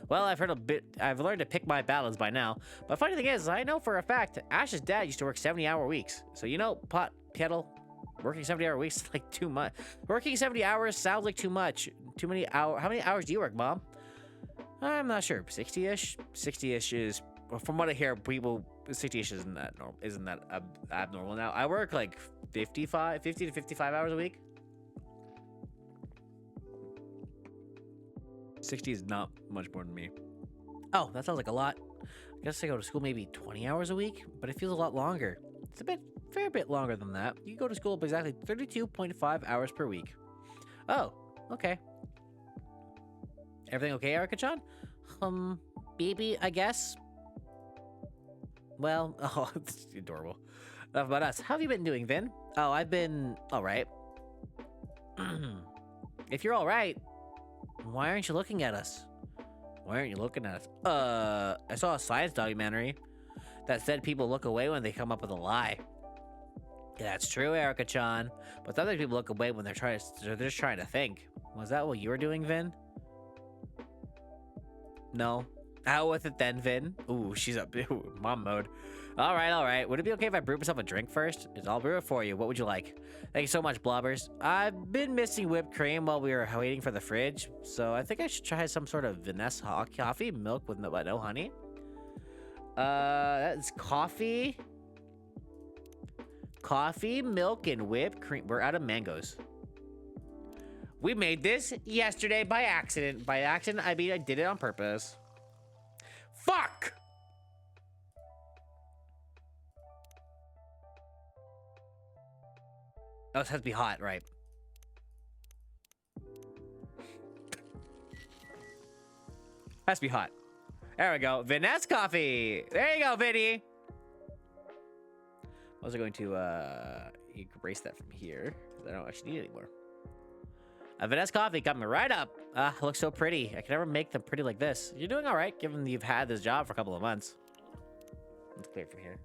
[SPEAKER 2] Well, I've learned to pick my battles by now. But funny thing is, I know for a fact Ash's dad used to work 70-hour weeks. So you know, Kettle. Working 70-hour weeks is like too much. Working 70 hours sounds like too much. Too many hours. How many hours do you work, Mom? I'm not sure. 60-ish? 60-ish is, from what I hear, people, 60-ish isn't that normal. Isn't that abnormal now? I work like 50 to 55 hours a week. 60 is not much more than me. Oh, that sounds like a lot. I guess I go to school maybe 20 hours a week, but it feels a lot longer. It's a fair bit longer than that. You go to school exactly 32.5 hours per week. Oh, okay. Everything okay, Erica-chan? Baby, I guess. Well, oh, it's adorable. Enough about us. How have you been doing, Vin? Oh, I've been all right. If you're all right, why aren't you looking at us? Why aren't you looking at us? I saw a science documentary that said people look away when they come up with a lie. Yeah, that's true, Erica-chan. But other people look away when they're just trying to think. Was that what you were doing, Vin? No. Out with it then, Vin. Ooh, she's up. Ooh, mom mode. All right, all right. Would it be okay if I brewed myself a drink first? I'll brew it for you. What would you like? Thank you so much, Blobbers. I've been missing whipped cream while we were waiting for the fridge, so I think I should try some sort of Vanessa coffee, milk with no honey. That's coffee. Coffee, milk, and whipped cream. We're out of mangoes. We made this yesterday by accident. By accident, I mean I did it on purpose. Fuck! Oh, it has to be hot, right? Has to be hot. There we go. Vanessa coffee. There you go, Vinny. I was going to erase that from here because I don't actually need it anymore. A Vanessa coffee got me right up. Ah, it looks so pretty. I can never make them pretty like this. You're doing all right, given you've had this job for a couple of months. Let's clear it from here.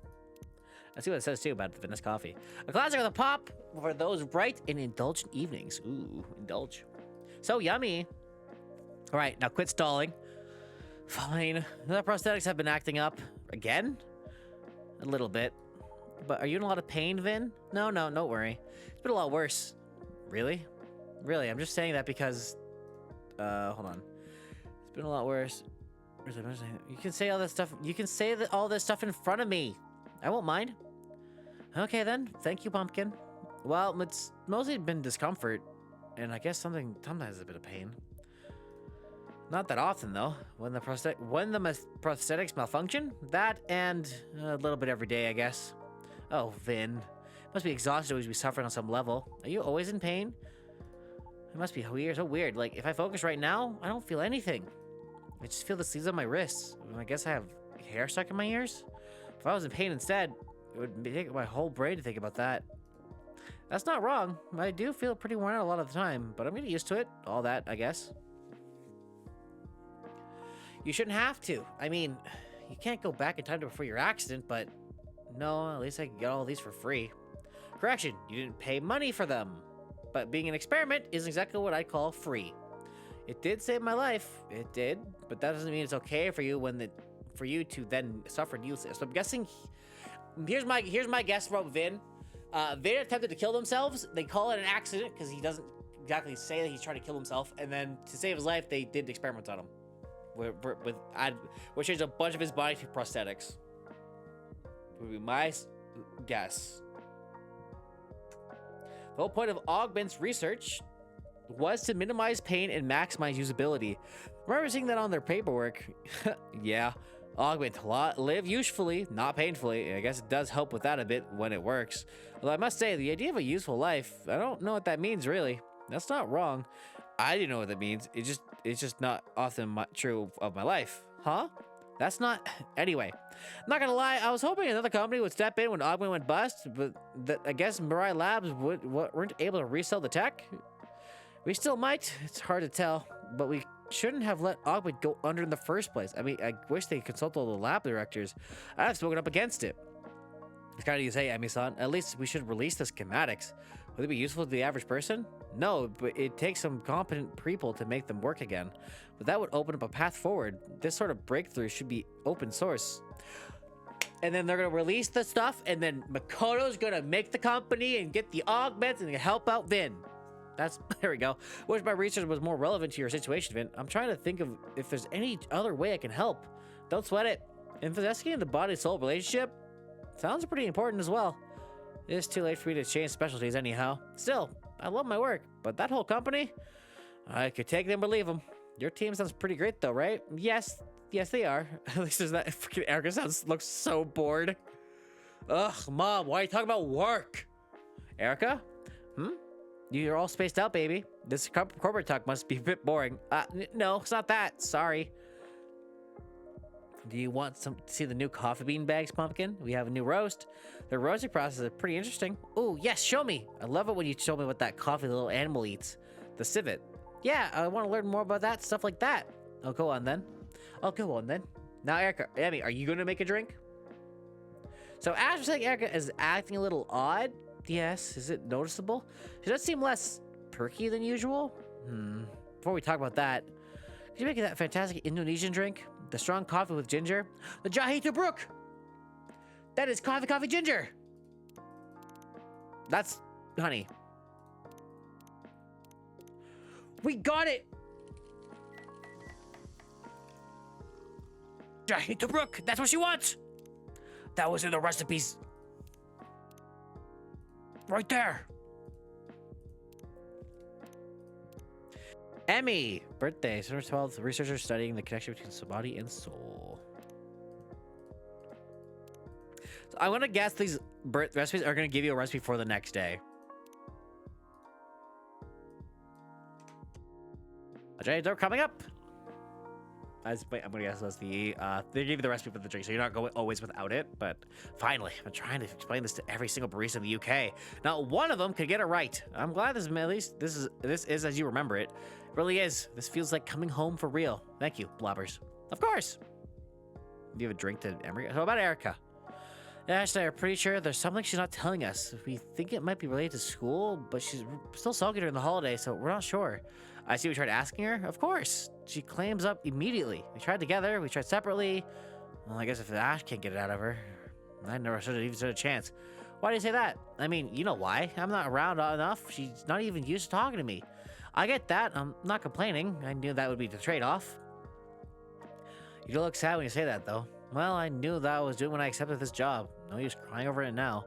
[SPEAKER 2] Let's see what it says too about the Vanessa coffee. A classic with a pop for those bright and indulgent evenings. Ooh, indulge. So yummy. All right, now quit stalling. Fine. The prosthetics have been acting up again. A little bit. But are you in a lot of pain, Vin? No, don't worry. It's been a lot worse. Really? Really, I'm just saying that because... hold on. It's been a lot worse. You can say all this stuff. You can say all this stuff in front of me. I won't mind. Okay, then. Thank you, Pumpkin. Well, it's mostly been discomfort. And I guess sometimes a bit of pain. Not that often, though. When the prosthetics malfunction, that and a little bit every day, I guess. Oh, Vin. Must be exhausted, always be suffering on some level. Are you always in pain? It must be weird, so weird. Like, if I focus right now, I don't feel anything. I just feel the sleeves on my wrists. I guess I have hair stuck in my ears? If I was in pain instead, it would take my whole brain to think about that. That's not wrong. I do feel pretty worn out a lot of the time, but I'm getting used to it. All that, I guess. You shouldn't have to. I mean, you can't go back in time to before your accident, but... No, at least I can get all these for free. Correction, you didn't pay money for them. But being an experiment is exactly what I'd call free. It did save my life. It did. But that doesn't mean it's okay for you for you to then suffer needlessly. So I'm guessing... Here's my guess from Vin. Vin attempted to kill themselves. They call it an accident because he doesn't exactly say that he's trying to kill himself. And then to save his life, they did experiments on him. Which changed a bunch of his body to prosthetics. Would be my guess. The whole point of Augment's research was to minimize pain and maximize usability. Remember seeing that on their paperwork? Yeah. Augment, live usefully, not painfully. I guess it does help with that a bit when it works. Although I must say, the idea of a useful life, I don't know what that means really. That's not wrong. I didn't know what that means. It's just not often true of my life. Huh? That's not... Anyway, not gonna lie, I was hoping another company would step in when Augment went bust, but I guess Mirai Labs weren't able to resell the tech. We still might. It's hard to tell, but we shouldn't have let Augment go under in the first place. I mean, I wish they consulted all the lab directors. I've spoken up against it. It's kind of you say, Emi-san. At least we should release the schematics. Would it be useful to the average person? No, but it takes some competent people to make them work again. But that would open up a path forward. This sort of breakthrough should be open source. And then they're going to release the stuff, and then Makoto's going to make the company and get the augments and help out Vin. There we go. Wish my research was more relevant to your situation, Vin. I'm trying to think of if there's any other way I can help. Don't sweat it. Investigating the body-soul relationship sounds pretty important as well. It's too late for me to change specialties anyhow. Still, I love my work, but that whole company, I could take them or leave them. Your team sounds pretty great though, right? Yes, they are. At least there's that. Freaking Erica looks so bored. Ugh, Mom, why are you talking about work? Erica? You're all spaced out, baby. This corporate talk must be a bit boring. No, it's not that. Sorry. Do you want to see the new coffee bean bags, Pumpkin? We have a new roast. The roasting process is pretty interesting. Oh, yes, show me. I love it when you show me what that coffee the little animal eats. The civet. Yeah, I want to learn more about that, stuff like that. Oh, go on then. Now, Erica, Emmy, are you going to make a drink? So, Ash was saying Erica is acting a little odd. Yes, is it noticeable? She does seem less perky than usual. Before we talk about that, could you make that fantastic Indonesian drink? The strong coffee with ginger? The Jahe Tubruk! That is coffee ginger! That's honey. We got it! Jahe Tubruk! That's what she wants! That was in the recipes. Right there. Emmy, birthday, September 12th. Researchers studying the connection between body and soul. So I'm gonna guess these recipes are gonna give you a recipe for the next day. Okay, they're coming up. I'm gonna guess that's the they gave you the recipe for the drink, so you're not going always without it. But finally, I'm trying to explain this to every single barista in the UK. Not one of them could get it right. I'm glad this at least this is as you remember it. It really is. This feels like coming home for real. Thank you, blobbers. Of course. Do you have a drink to Emery? How about Erica? Yeah, Ash and I are pretty sure there's something she's not telling us. We think it might be related to school, but she's still sulky during the holiday, so we're not sure. I see we tried asking her. Of course. She claims up immediately. We tried together. We tried separately. Well, I guess if Ash can't get it out of her, I never even stood a chance. Why do you say that? I mean, you know why. I'm not around enough. She's not even used to talking to me. I get that. I'm not complaining. I knew that would be the trade-off. You don't look sad when you say that, though. Well, I knew that I was doing when I accepted this job. No use crying over it now.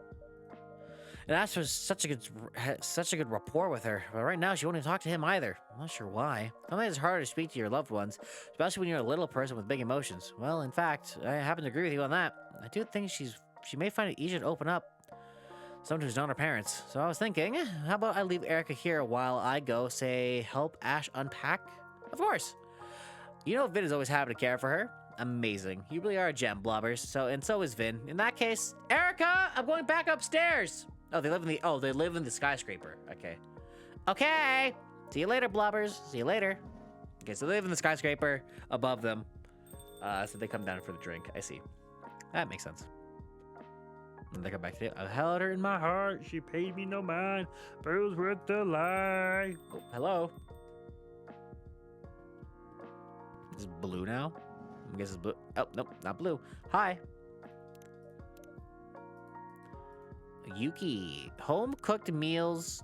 [SPEAKER 2] And Ash was such a good rapport with her, but right now she won't even talk to him either. I'm not sure why. Sometimes it's harder to speak to your loved ones, especially when you're a little person with big emotions. Well, in fact, I happen to agree with you on that. I do think she may find it easier to open up. Someone who's not her parents. So I was thinking, how about I leave Erica here while I go, say, help Ash unpack? Of course. You know Vin is always happy to care for her. Amazing. You really are a gem, blobbers. So is Vin. In that case, Erica, I'm going back upstairs. Oh, they live in the skyscraper. Okay. Okay. See you later, blobbers. See you later. Okay, so they live in the skyscraper above them. So they come down for the drink. I see. That makes sense. And they come back to it. I held her in my heart. She paid me no mind. But it was worth the lie. Oh, hello. Is it blue now? I guess it's blue. Oh, nope, not blue. Hi. Yuki. Home cooked meals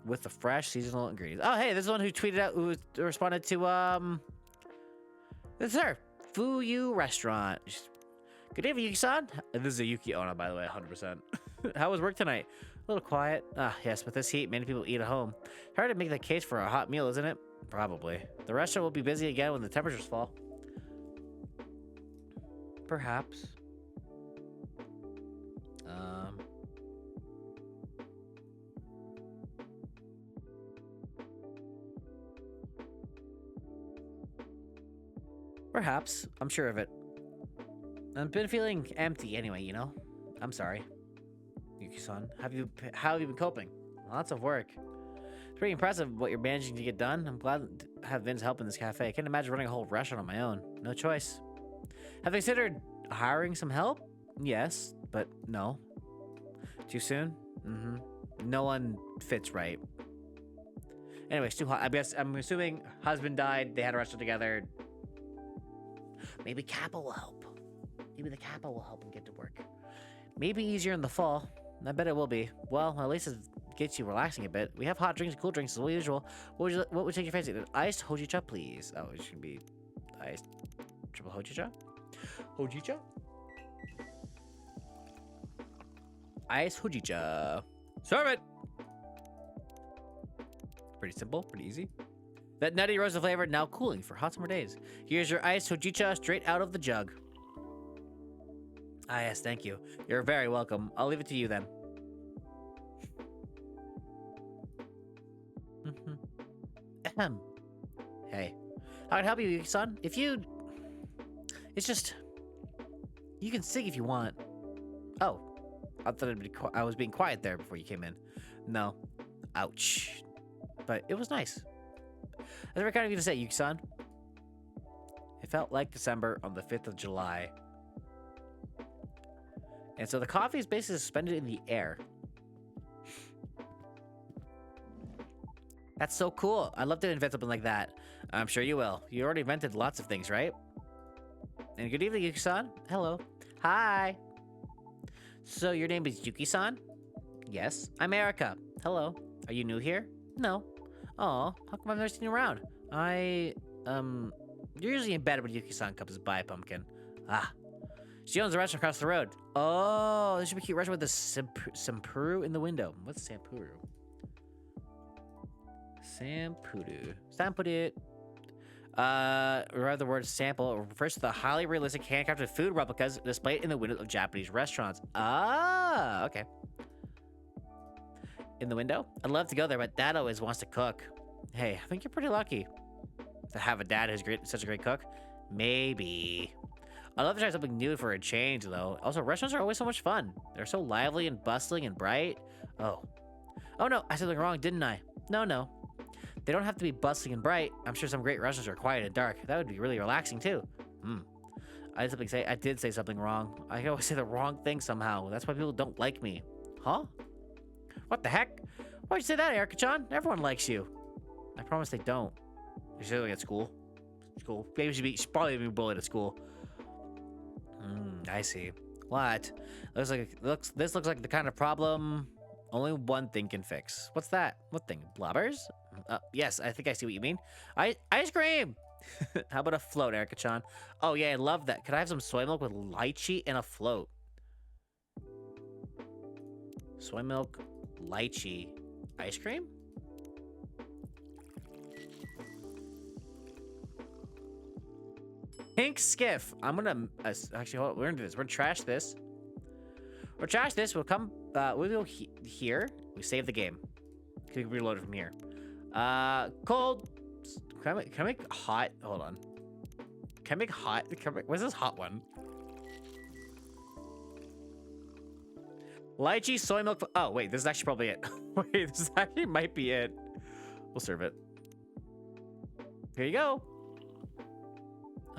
[SPEAKER 2] with the fresh seasonal ingredients. Oh, hey, this is the one who tweeted out, who responded to, this is her. Fuyu Restaurant. Good evening, Yuki-san. This is a Yuki owner, by the way, 100%. How was work tonight? A little quiet. Ah, yes, with this heat, many people eat at home. Hard to make the case for a hot meal, isn't it? Probably. The restaurant will be busy again when the temperatures fall. Perhaps. Perhaps. I'm sure of it. I've been feeling empty anyway, you know? I'm sorry. Yuki-san, how have you been coping? Lots of work. It's pretty impressive what you're managing to get done. I'm glad to have Vin's help in this cafe. I can't imagine running a whole restaurant on my own. No choice. Have you considered hiring some help? Yes, but no. Too soon? Mm-hmm. No one fits right. Anyway, it's too hot. I'm assuming husband died, they had a restaurant together. Maybe Kappa will help. Maybe the Kappa will help him get to work. Maybe easier in the fall. I bet it will be. Well, at least it gets you relaxing a bit. We have hot drinks and cool drinks as usual. What would take your fancy? Iced hojicha, please. Oh, it should be iced triple hojicha. Hojicha? Iced hojicha. Serve it! Pretty simple, pretty easy. That nutty roasted flavor now cooling for hot summer days. Here's your iced hojicha straight out of the jug. Ah, yes, thank you. You're very welcome. I'll leave it to you then. Ahem. Hey. How can I help you, Yuki-san? It's just... You can sing if you want. Oh. I thought I was being quiet there before you came in. No. Ouch. But it was nice. That's very kind of you to say, Yuki-san. It felt like December on the 5th of July. And so the coffee is basically suspended in the air. That's so cool. I'd love to invent something like that. I'm sure you will. You already invented lots of things, right? And good evening, Yuki-san. Hello. Hi. So your name is Yuki-san? Yes. I'm Erica. Hello. Are you new here? No. Oh, how come I've never seen you around? You're usually in bed when Yuki-san comes by, Pumpkin. Ah. She owns a restaurant across the road. Oh, this should be a cute restaurant with a Sampuru in the window. What's Sampuru? Sampuru. Rather the word sample refers to the highly realistic handcrafted food replicas displayed in the windows of Japanese restaurants. Ah, okay. In the window? I'd love to go there, but Dad always wants to cook. Hey, I think you're pretty lucky to have a dad who's such a great cook. Maybe. I'd love to try something new for a change, though. Also, restaurants are always so much fun. They're so lively and bustling and bright. Oh. Oh no, I said something wrong, didn't I? No. They don't have to be bustling and bright. I'm sure some great restaurants are quiet and dark. That would be really relaxing, too. I did say something wrong. I always say the wrong thing somehow. That's why people don't like me. Huh? What the heck? Why'd you say that, Erica-chan? Everyone likes you. I promise they don't. You're still at school? Maybe you should probably be bullied at school. I see. What? This looks like the kind of problem only one thing can fix. What's that? What thing? Blobbers? Yes, I think I see what you mean. Ice cream! How about a float, Erica-chan? Oh yeah, I love that. Could I have some soy milk with lychee and a float? Soy milk, lychee, ice cream? Pink skiff. I'm gonna actually hold on. We're gonna do this. We're gonna trash this. We'll come. We'll go here. We save the game. Can we reload it from here? Cold. Can I make hot? Hold on. Can I make hot? What's this hot one? Lychee, soy milk. Oh wait, this is actually probably it. Wait, this actually might be it. We'll serve it. Here you go.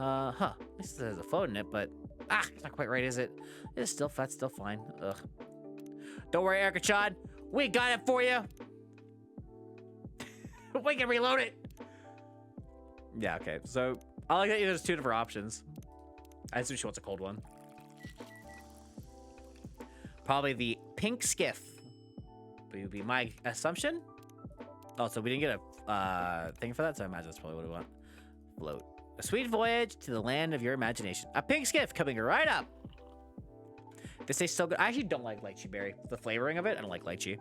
[SPEAKER 2] At least there's a phone in it, but it's not quite right, is it? It's still fat, still fine. Ugh. Don't worry, Erica-chan. We got it for you. We can reload it. Yeah, okay. So I like that there's two different options. I assume she wants a cold one. Probably the pink skiff. Would be my assumption. Oh, so we didn't get a thing for that, so I imagine that's probably what we want. Float. A sweet voyage to the land of your imagination. A pink skiff coming right up. This tastes so good. I actually don't like lychee berry. The flavoring of it, I don't like lychee.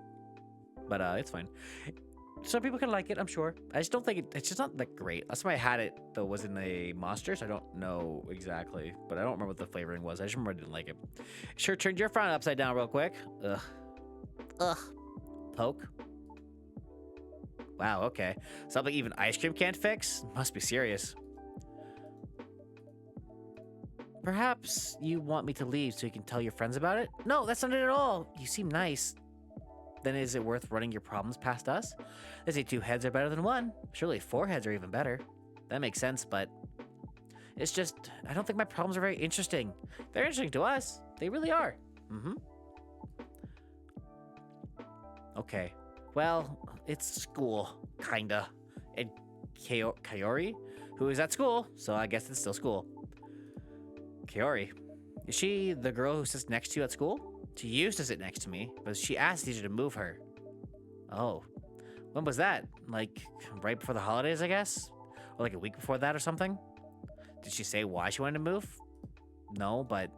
[SPEAKER 2] But it's fine. Some people can like it, I'm sure. I just don't think it's just not that great. Last time I had it, though, was in the Monster, so I don't know exactly. But I don't remember what the flavoring was. I just remember I didn't like it. Sure turned your frown upside down real quick. Ugh. Poke. Wow, okay. Something even ice cream can't fix? Must be serious. Perhaps you want me to leave so you can tell your friends about it? No, that's not it at all. You seem nice. Then is it worth running your problems past us? They say 2 heads are better than 1. Surely 4 heads are even better. That makes sense, but it's just, I don't think my problems are very interesting. They're interesting to us. They really are. Okay. Well, it's school, kinda. And Kaori, who is at school, so I guess it's still school. Kaori, is she the girl who sits next to you at school? She used to sit next to me, but she asked you to move her. Oh. When was that? Like, right before the holidays, I guess? Or like a week before that or something? Did she say why she wanted to move? No, but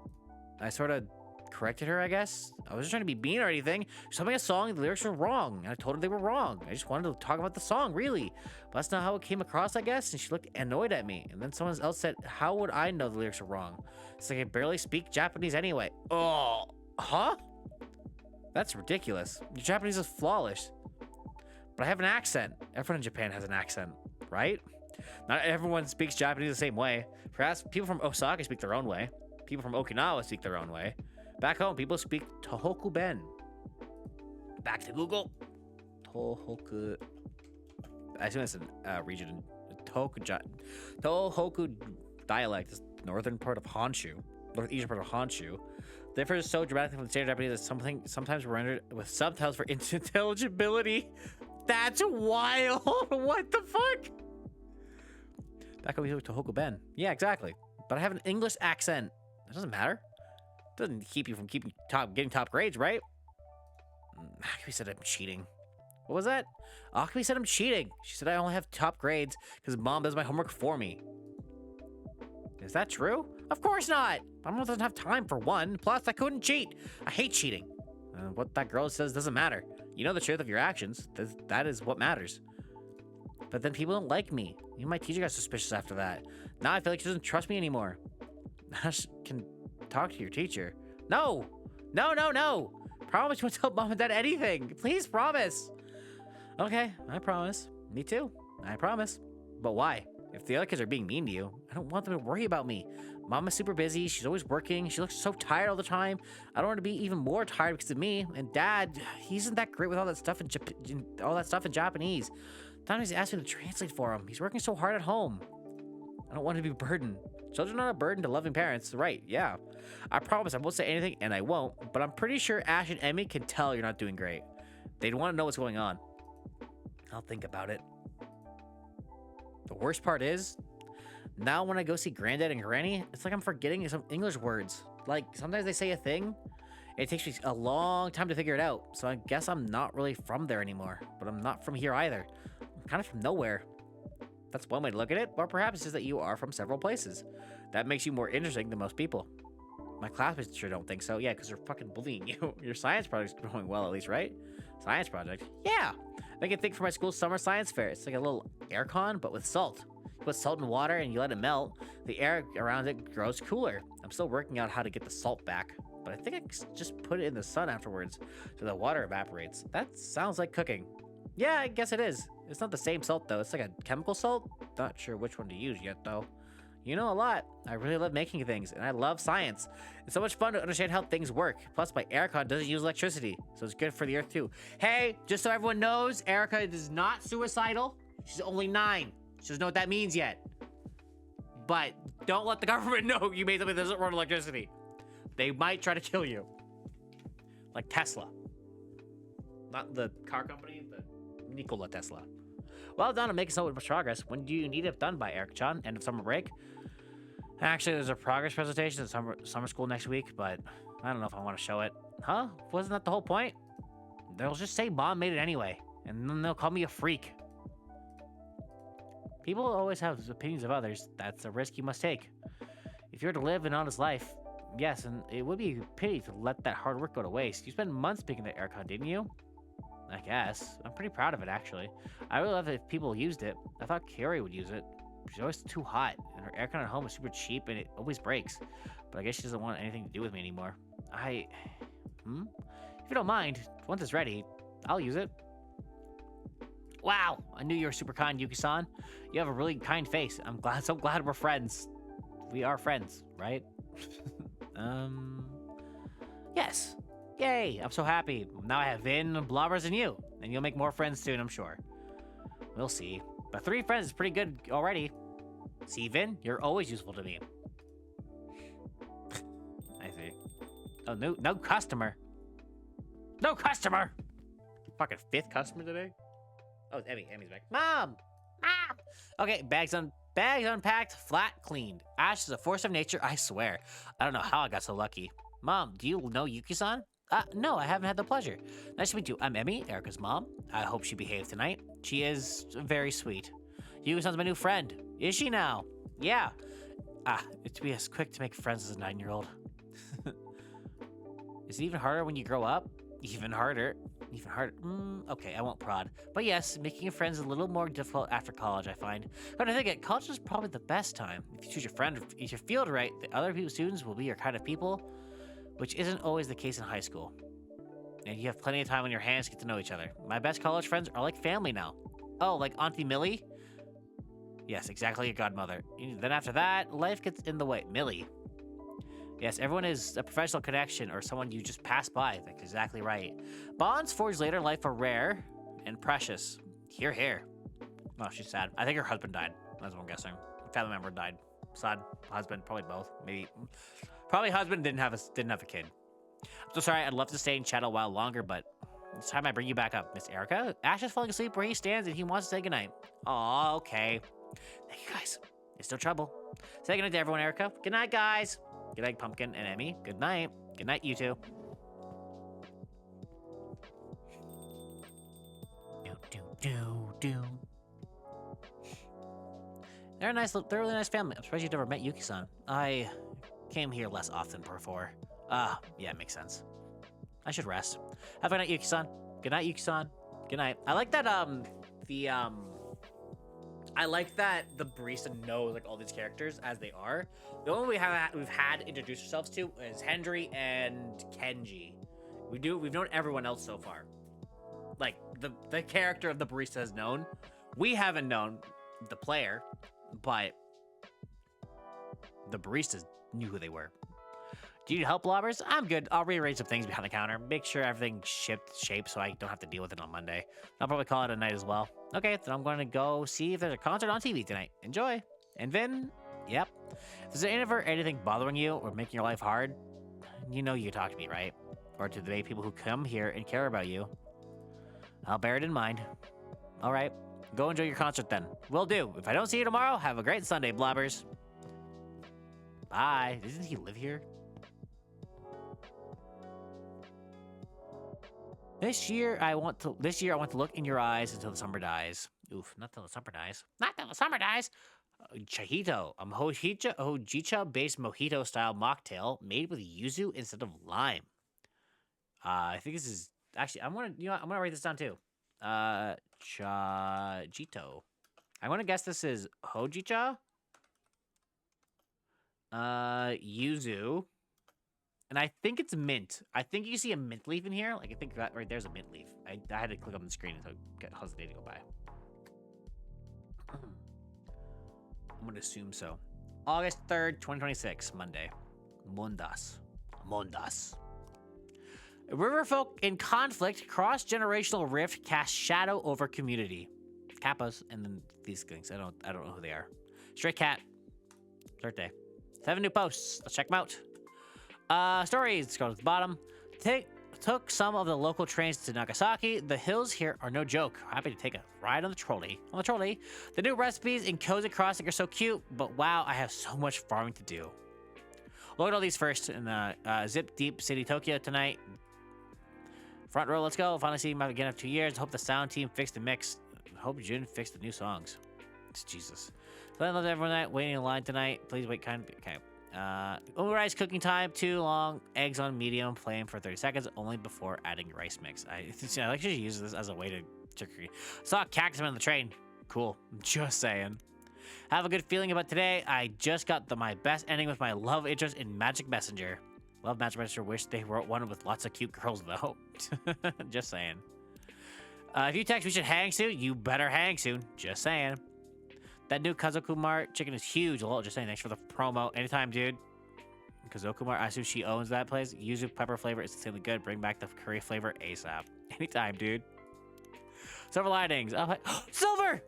[SPEAKER 2] I sort of corrected her, I guess. I wasn't trying to be mean or anything. She told me a song, the lyrics were wrong. And I told her they were wrong. I just wanted to talk about the song, really. But that's not how it came across, I guess. And she looked annoyed at me. And then someone else said, how would I know the lyrics are wrong? It's like I barely speak Japanese anyway. Oh, huh? That's ridiculous. Your Japanese is flawless. But I have an accent. Everyone in Japan has an accent. right? Not everyone speaks Japanese the same way. Perhaps people from Osaka speak their own way. People from Okinawa speak their own way. Back home, people speak Tohoku Ben. Back to Google. Tohoku. I assume it's a region. Tohoku dialect is northern part of Honshu, northeastern part of Honshu. Differs so dramatically from the standard Japanese that sometimes rendered with subtitles for intelligibility. That's wild. What the fuck? Back over here to Tohoku Ben. Yeah, exactly. But I have an English accent. It doesn't matter. It doesn't keep you from getting top grades, right? Akemi said I'm cheating. What was that? Akemi said I'm cheating. She said I only have top grades because mom does my homework for me. Is that true? Of course not. My mom doesn't have time for one. Plus, I couldn't cheat. I hate cheating. What that girl says doesn't matter. You know the truth of your actions. That is what matters. But then people don't like me. Even my teacher got suspicious after that. Now I feel like she doesn't trust me anymore. I can talk to your teacher. No! No, no, no! Promise you won't tell mom and dad anything. Please promise. Okay, I promise. Me too. I promise. But why? If the other kids are being mean to you, I don't want them to worry about me. Mom is super busy. She's always working. She looks so tired all the time. I don't want her to be even more tired because of me. And dad, he isn't that great with all that stuff in Japanese. Sometimes he asks me to translate for him. He's working so hard at home. I don't want to be a burden. Children are a burden to loving parents. Right, yeah. I promise I won't say anything, and I won't. But I'm pretty sure Ash and Emmy can tell you're not doing great. They'd want to know what's going on. I'll think about it. The worst part is, now when I go see Granddad and Granny, it's like I'm forgetting some English words. Like, sometimes they say a thing, it takes me a long time to figure it out. So I guess I'm not really from there anymore. But I'm not from here either. I'm kind of from nowhere. That's one way to look at it, or perhaps it's just that you are from several places. That makes you more interesting than most people. My classmates sure don't think so. Yeah, because they're fucking bullying you. Your science project's going well, at least, right? Science project? Yeah! Make a thing for my school's summer science fair. It's like a little air con, but with salt. You put salt in water and you let it melt. The air around it grows cooler. I'm still working out how to get the salt back, but I think I just put it in the sun afterwards so the water evaporates. That sounds like cooking. Yeah, I guess it is. It's not the same salt, though. It's like a chemical salt. Not sure which one to use yet, though. You know a lot. I really love making things, and I love science. It's so much fun to understand how things work. Plus, my aircon doesn't use electricity, so it's good for the earth, too. Hey, just so everyone knows, Erica is not suicidal. She's only 9. She doesn't know what that means yet. But don't let the government know you made something that doesn't run electricity. They might try to kill you. Like Tesla. Not the car company, the Nikola Tesla. Well done on making so much progress. When do you need it done by, Eric-chan? End of summer break? Actually, there's a progress presentation at summer school next week, but I don't know if I want to show it. Huh? Wasn't that the whole point? They'll just say mom made it anyway, and then they'll call me a freak. People always have opinions of others. That's a risk you must take. If you're to live an honest life, yes, and it would be a pity to let that hard work go to waste. You spent months picking the aircon, didn't you? I guess. I'm pretty proud of it, actually. I really love it if people used it. I thought Carrie would use it. She's always too hot, and her aircon at home is super cheap, and it always breaks. But I guess she doesn't want anything to do with me anymore. If you don't mind, once it's ready, I'll use it. Wow, I knew you were super kind, Yuki-san. You have a really kind face. So glad we're friends. We are friends, right? Yes. Yay, I'm so happy. Now I have Vin, Blobbers, and you. And you'll make more friends soon, I'm sure. We'll see. But 3 friends is pretty good already. See, Vin, you're always useful to me. I see. Oh, no customer. No customer! Fucking 5th customer today? Oh, it's Emmy. Emmy's back. Mom! Ah! Okay, bags unpacked, flat cleaned. Ash is a force of nature, I swear. I don't know how I got so lucky. Mom, do you know Yuki-san? No, I haven't had the pleasure. Nice to meet you. I'm Emmy, Erica's mom. I hope she behaves tonight. She is very sweet. Yuki-san's my new friend. Is she now? Yeah. It's to be as quick to make friends as a 9-year-old. Is it even harder when you grow up? Even harder. Even harder. Okay, I won't prod. But yes, making friends is a little more difficult after college, I find. But I think it, college is probably the best time. If you choose your friend, if your field right, the other students will be your kind of people, which isn't always the case in high school. And you have plenty of time on your hands to get to know each other. My best college friends are like family now. Oh, like Auntie Millie? Yes, exactly a godmother. Then after that, life gets in the way. Millie. Yes, everyone is a professional connection or someone you just pass by. That's exactly right. Bonds forged later in life are rare and precious. Here, here. Oh, she's sad. I think her husband died. That's what I'm guessing. A family member died. Son, husband, probably both. Maybe. Probably husband didn't have a kid. I'm so sorry. I'd love to stay and chat a while longer, but it's time I bring you back up, Miss Erica. Ash is falling asleep where he stands and he wants to say goodnight. Aw, okay. Thank you, guys. It's no trouble. Say goodnight to everyone, Erica. Good night, guys. Good night, Pumpkin and Emmy. Good night. Good night, you two. Do. They're a really nice family. I'm surprised you've never met Yuki-san. I came here less often before. Yeah, it makes sense. I should rest. Have a good night, Yuki-san. Good night, Yuki-san. Good night. I like that, I like that the barista knows like all these characters as they are. The only we've had introduced ourselves to is Hendry and Kenji. We've known everyone else so far. Like the character of the barista is known. We haven't known the player, but the baristas knew who they were. Do you need help, Blobbers? I'm good. I'll rearrange some things behind the counter. Make sure everything shape so I don't have to deal with it on Monday. I'll probably call it a night as well. Okay, then I'm going to go see if there's a concert on TV tonight. Enjoy. And Vin, yep. If there's ever anything bothering you or making your life hard, you know you can talk to me, right? Or to the people who come here and care about you. I'll bear it in mind. All right, go enjoy your concert then. Will do. If I don't see you tomorrow, have a great Sunday, Blobbers. Bye. Doesn't he live here? This year I want to look in your eyes until the summer dies. Oof, not till the summer dies. Not till the summer dies. Chajito, a hojicha-based mojito-style mocktail made with yuzu instead of lime. I think this is actually. I'm gonna write this down too. Chajito. I'm gonna guess this is hojicha. Yuzu. And I think it's mint. I think you see a mint leaf in here. Like, I think that right there's a mint leaf. I had to click on the screen until it hesitated to go by. I'm going to assume so. August 3rd, 2026, Monday. Mondas. Riverfolk in conflict, cross-generational rift casts shadow over community. Kappas, and then these things. I don't know who they are. Stray Cat. Third day. 7 new posts. Let's check them out. Stories. Let's go to the bottom. Took some of the local trains to Nagasaki. The hills here are no joke. Happy to take a ride on the trolley. The new recipes in Cozy Crossing are so cute, but wow, I have so much farming to do. Look at all these first in the Zip Deep City, Tokyo tonight. Front row, let's go. Finally see him again after 2 years. Hope the sound team fixed the mix. Hope Jun fixed the new songs. It's Jesus. So I love everyone night. Waiting in line tonight. Please wait kind of. Okay. Rice cooking time, too long. Eggs on medium, flame for 30 seconds, only before adding your rice mix. I like to use this as a way to trickery. Saw a cactus on the train. Cool. Just saying. Have a good feeling about today. I just got my best ending with my love interest in Magic Messenger. Love Magic Messenger. Wish they wrote one with lots of cute girls, though. Just saying. If you text we should hang soon, you better hang soon. Just saying. That new Kazokumar chicken is huge. Lol, just saying, thanks for the promo. Anytime, dude. Kazokumar, I assume she owns that place. Yuzu pepper flavor is insanely good. Bring back the curry flavor ASAP. Anytime, dude. Silver linings. Oh, Silver!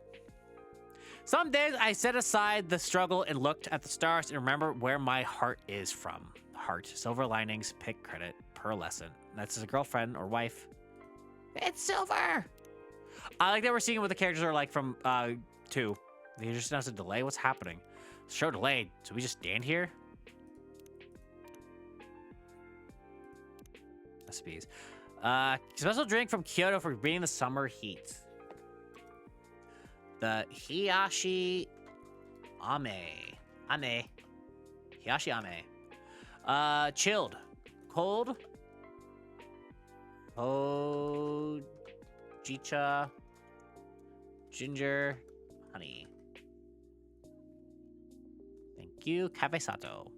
[SPEAKER 2] Some days I set aside the struggle and looked at the stars and remember where my heart is from. Heart. Silver linings. Pick credit per lesson. That's his girlfriend or wife. It's Silver! I like that we're seeing what the characters are like from 2. They just announced a delay. What's happening? Show delayed. So we just stand here? Recipes. Special drink from Kyoto for beating the summer heat. The Hiyashi Ame. Hiyashi Ame. Chilled. Cold. Hojicha. Ginger. Honey. Thank you, Cafe Sato.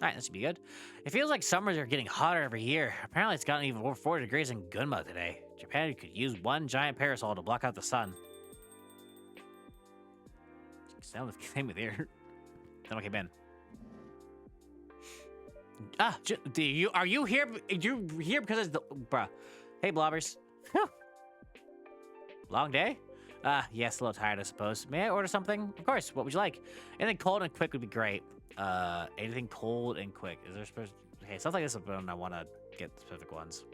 [SPEAKER 2] Alright, that should be good. It feels like summers are getting hotter every year. Apparently it's gotten even over 40 degrees in Gunma today. Japan could use one giant parasol to block out the sun. Same with here. Someone came in. Ah, are you here? You here because it's the bruh? Hey, blobbers. Long day? Yes, a little tired, I suppose. May I order something? Of course. What would you like? Anything cold and quick would be great. Anything cold and quick. Is there supposed? Okay, stuff like this is when I want to get specific ones.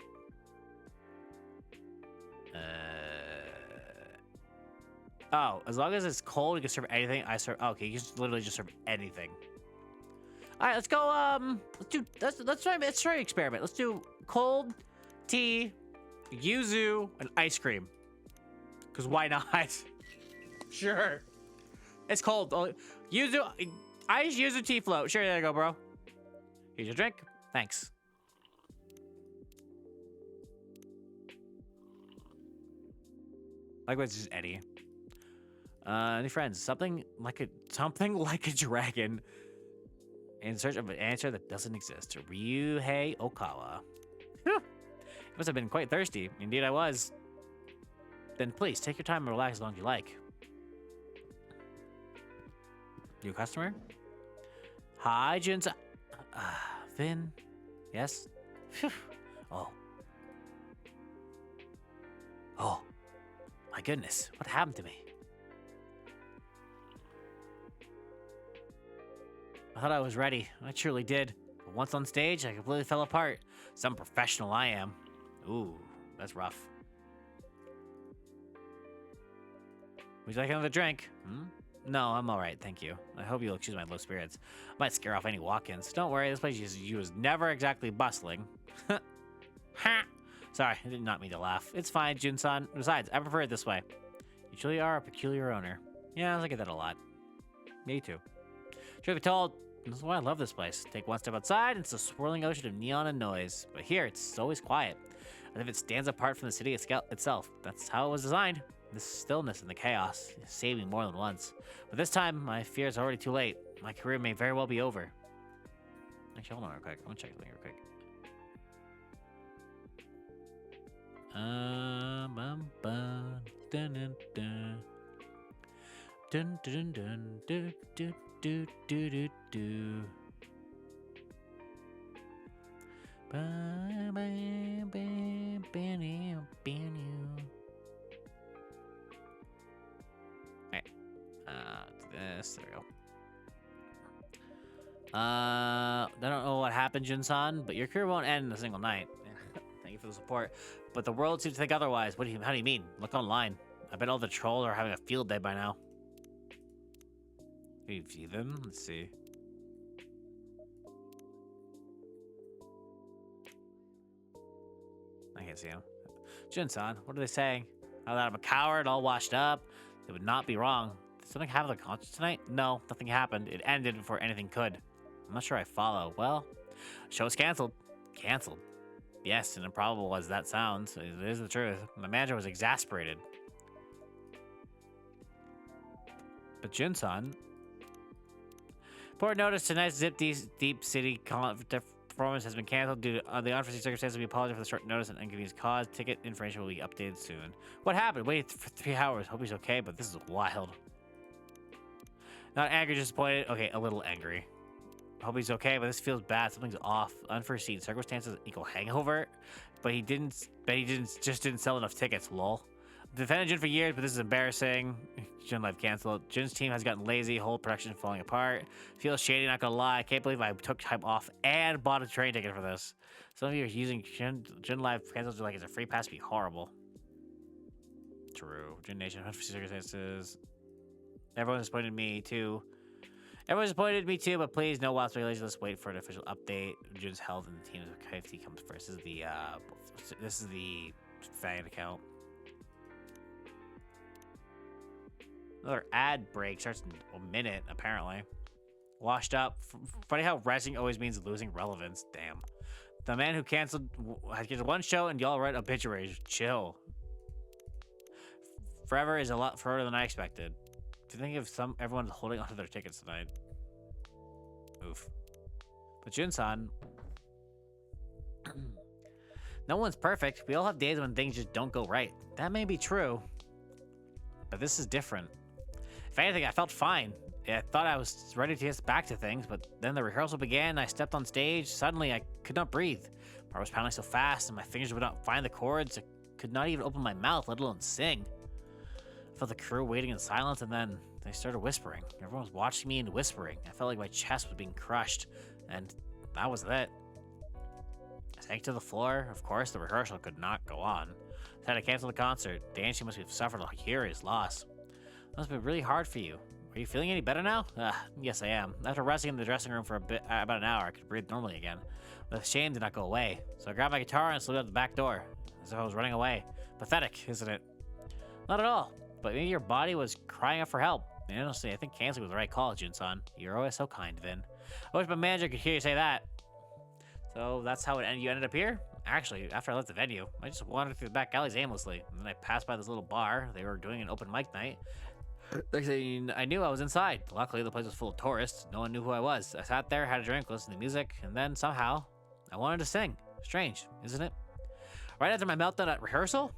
[SPEAKER 2] Oh, as long as it's cold, you can serve anything. I serve. Okay, you can literally just serve anything. All right, let's go. Let's try an experiment. Let's do cold tea, yuzu, and ice cream. Cause why not? Sure. It's cold. Yuzu, ice yuzu tea float. Sure, there you go, bro. Here's your drink. Thanks. Likewise, just Eddie. Any friends? Something like a dragon. In search of an answer that doesn't exist. Ryuhei Okawa. Whew. Must have been quite thirsty. Indeed, I was. Then please take your time and relax as long as you like. New customer? Hi, Junsa. Finn. Yes. Phew. Oh. Oh. My goodness. What happened to me? I thought I was ready. I truly did. But once on stage, I completely fell apart. Some professional I am. Ooh, that's rough. Would you like another drink? No, I'm all right, thank you. I hope you'll excuse my low spirits. I might scare off any walk-ins. Don't worry, this place was never exactly bustling. Ha! Sorry, I did not mean to laugh. It's fine, Jun-san. Besides, I prefer it this way. You truly are a peculiar owner. Yeah, I get that a lot. Me too. Truth be told, this is why I love this place. Take one step outside, and it's a swirling ocean of neon and noise. But here, it's always quiet, as if it stands apart from the city itself. That's how it was designed. This stillness and the chaos saved me more than once. But this time, my fears are already too late. My career may very well be over. Actually, hold on real quick. I'm gonna check something real quick. Dun dun dun. Dun dun dun dun dun dun dun dun dun. This, there we go. I don't know what happened, Jun-san, but your career won't end in a single night. Thank you for the support. But the world seems to think otherwise. How do you mean? Look online. I bet all the trolls are having a field day by now. Can you view them? Let's see. I can't see them. Jun-san, what are they saying? How that I'm a coward, all washed up? They would not be wrong. Did something happen to the concert tonight? No, nothing happened. It ended before anything could. I'm not sure I follow. Well, show is canceled. Canceled. Yes, and improbable as that sounds, it is the truth. My manager was exasperated. But Jun-san... Important notice, tonight's Zip Deep City performance has been canceled due to the unforeseen circumstances. We apologize for the short notice and inconvenience caused. Ticket information will be updated soon. What happened? Waited for 3 hours. Hope he's okay, but this is wild. Not angry, disappointed. Okay, a little angry. Hope he's okay, but this feels bad. Something's off. Unforeseen circumstances equal hangover, but he just didn't sell enough tickets. Lol. Defended Jun for years, but this is embarrassing. Jun life canceled. Jun's team has gotten lazy. Whole production falling apart. Feels shady, not gonna lie. I can't believe I took time off and bought a train ticket for this. Some of you are using Jun life canceled like it's a free pass. Be horrible. True. Jun Nation, unforeseen circumstances. Everyone's disappointed in me too. Everyone's disappointed in me too, but please, no wild speculation. Let's wait for an official update. Jun's health and the team's safety comes first. This is the fan account. Another ad break starts in a minute, apparently. Washed up. Funny how resting always means losing relevance. Damn. The man who canceled one show and y'all write obituaries. Chill. Forever is a lot further than I expected. Do you think if everyone's holding onto their tickets tonight? Oof. But Jun-san... No one's perfect. We all have days when things just don't go right. That may be true. But this is different. If If anything, I felt fine. I thought I was ready to get back to things, but then the rehearsal began. I stepped on stage. Suddenly, I could not breathe. My heart was pounding so fast, and my fingers would not find the chords. I could not even open my mouth, let alone sing. I felt the crew waiting in silence, and then they started whispering. Everyone was watching me and whispering. I felt like my chest was being crushed, and that was it. I sank to the floor. Of course, the rehearsal could not go on. I had to cancel the concert. Dancing must have suffered a curious loss. That must have been really hard for you. Are you feeling any better now? Yes, I am. After resting in the dressing room for about an hour, I could breathe normally again. But the shame did not go away, so I grabbed my guitar and slid out the back door, as if I was running away. Pathetic, isn't it? Not at all, but maybe your body was crying out for help. And honestly, I think canceling was the right call, Jun-san. You're always so kind, Vin. I wish my manager could hear you say that. So that's how you ended up here? Actually, after I left the venue, I just wandered through the back alleys aimlessly. And then I passed by this little bar. They were doing an open mic night. Next thing I knew, I was inside. Luckily, the place was full of tourists. No one knew who I was. I sat there, had a drink, listened to music, and then somehow, I wanted to sing. Strange, isn't it? Right after my meltdown at rehearsal,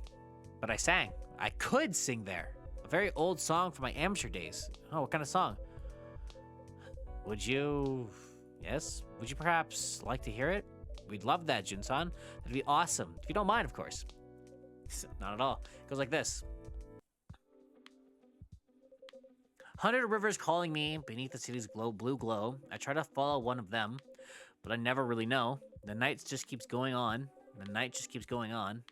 [SPEAKER 2] but I sang. I could sing there. A very old song from my amateur days. Oh, what kind of song? Would you... Yes? Would you perhaps like to hear it? We'd love that, Jun-san. That'd be awesome. If you don't mind, of course. Not at all. It goes like this. 100 rivers calling me beneath the city's blue glow. I try to follow one of them, but I never really know. The night just keeps going on. The night just keeps going on.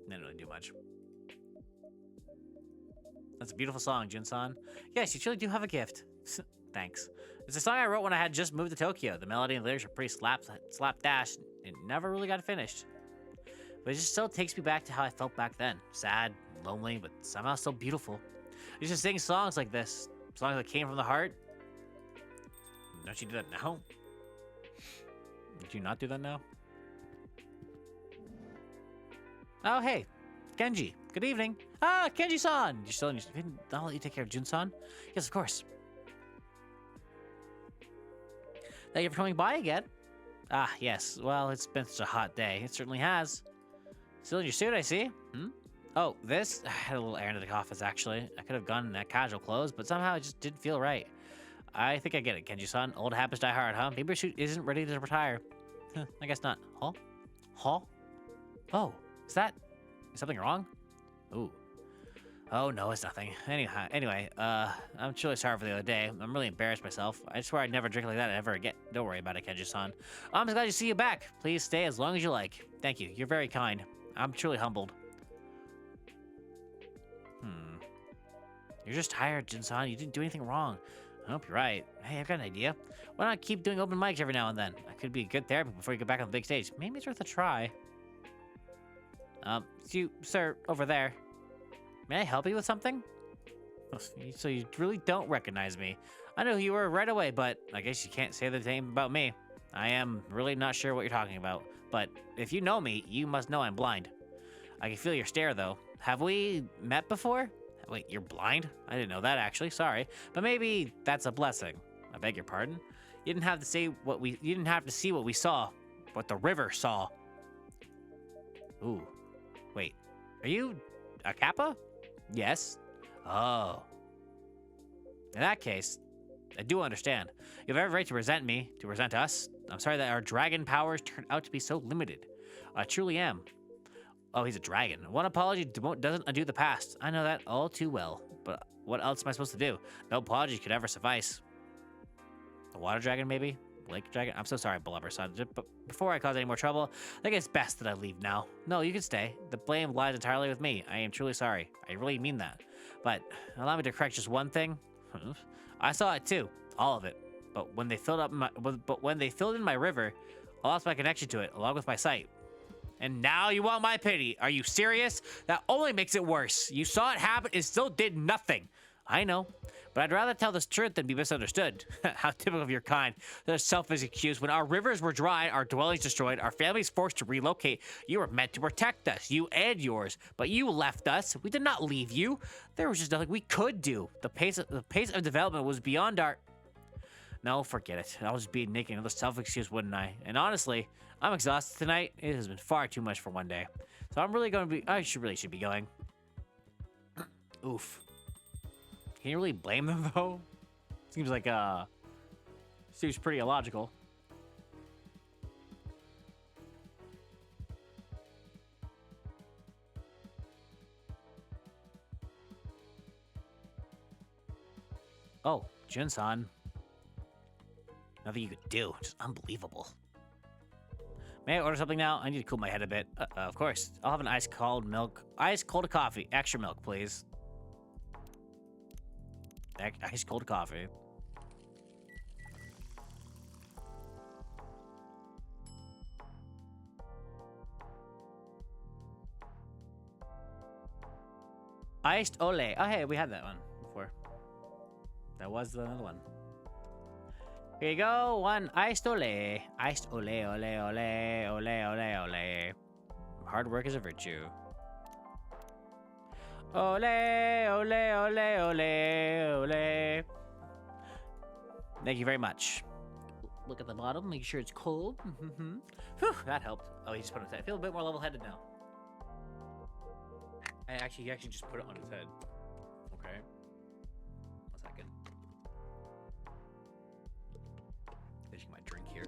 [SPEAKER 2] Didn't really do much. That's a beautiful song, Jun-san. Yes, you truly do have a gift. Thanks. It's a song I wrote when I had just moved to Tokyo. The melody and lyrics are pretty slapdash. It never really got finished. But it just still takes me back to how I felt back then. Sad, lonely, but somehow still beautiful. I used to sing songs like this. Songs that came from the heart. Don't you do that now? Did you not do that now? Oh, hey. Kenji. Good evening. Ah, Kenji-san. You're still in your... I'll let you take care of Jun-san. Yes, of course. Thank you for coming by again. Ah, yes. Well, it's been such a hot day. It certainly has. Still in your suit, I see. Oh, this? I had a little errand at the office, actually. I could have gone in that casual clothes, but somehow it just didn't feel right. I think I get it, Kenji-san. Old habits die hard, huh? Maybe your suit isn't ready to retire. I guess not. Huh? Huh? Oh, is something wrong? Ooh. Oh, no, it's nothing. Anyway, I'm truly sorry for the other day. I'm really embarrassed myself. I swear I'd never drink like that ever again. Don't worry about it, Kenji-san. I'm just glad to see you back. Please stay as long as you like. Thank you. You're very kind. I'm truly humbled. You're just tired, Jun-san. You didn't do anything wrong. I hope you're right. Hey, I've got an idea. Why not keep doing open mics every now and then? That could be good therapy before you get back on the big stage. Maybe it's worth a try. You, sir, over there. May I help you with something? So you really don't recognize me. I know who you were right away, but I guess you can't say the same about me. I am really not sure what you're talking about, but if you know me, you must know I'm blind. I can feel your stare, though. Have we met before? Wait, you're blind? I didn't know that, actually. Sorry. But maybe that's a blessing. I beg your pardon? You didn't have to see what we saw. What the river saw. Ooh. Wait. Are you a Kappa? Yes. Oh. In that case, I do understand. You have every right to resent me, to resent us. I'm sorry that our dragon powers turned out to be so limited. I truly am. Oh, he's a dragon. One apology doesn't undo the past. I know that all too well. But what else am I supposed to do? No apology could ever suffice. The water dragon, maybe? Lake dragon? I'm so sorry, Blubber-san. But before I cause any more trouble, I think it's best that I leave now. No, you can stay. The blame lies entirely with me. I am truly sorry. I really mean that. But allow me to correct just one thing. I saw it too. All of it. But when they filled in my river, I lost my connection to it, along with my sight. And now you want my pity. Are you serious? That only makes it worse. You saw it happen and still did nothing. I know, but I'd rather tell this truth than be misunderstood. How typical of your kind. The selfish excuse. When our rivers were dry, our dwellings destroyed, our families forced to relocate, you were meant to protect us, you and yours. But you left us. We did not leave you. There was just nothing we could do. The pace of development was beyond our... No, forget it. I'll just be making another self-excuse, wouldn't I? And honestly, I'm exhausted tonight. It has been far too much for one day. So I'm really going to be... I really should be going. Oof. Can you really blame them, though? Seems like, seems pretty illogical. Oh, Jun-san. Nothing you could do. Just unbelievable. May I order something now? I need to cool my head a bit. Of course. I'll have an ice cold milk. Ice cold coffee. Extra milk, please. Ice cold coffee. Iced ole. Oh, hey, we had that one before. That was another one. Here you go. One iced ole. Iced ole, ole, ole, ole, ole, ole. Hard work is a virtue. Ole, ole, ole, ole, ole. Thank you very much. Look at the bottom, make sure it's cold. Whew, that helped. Oh, he just put it on his head. I feel a bit more level-headed now. He actually just put it on his head. Okay. 1 second. Finishing my drink here.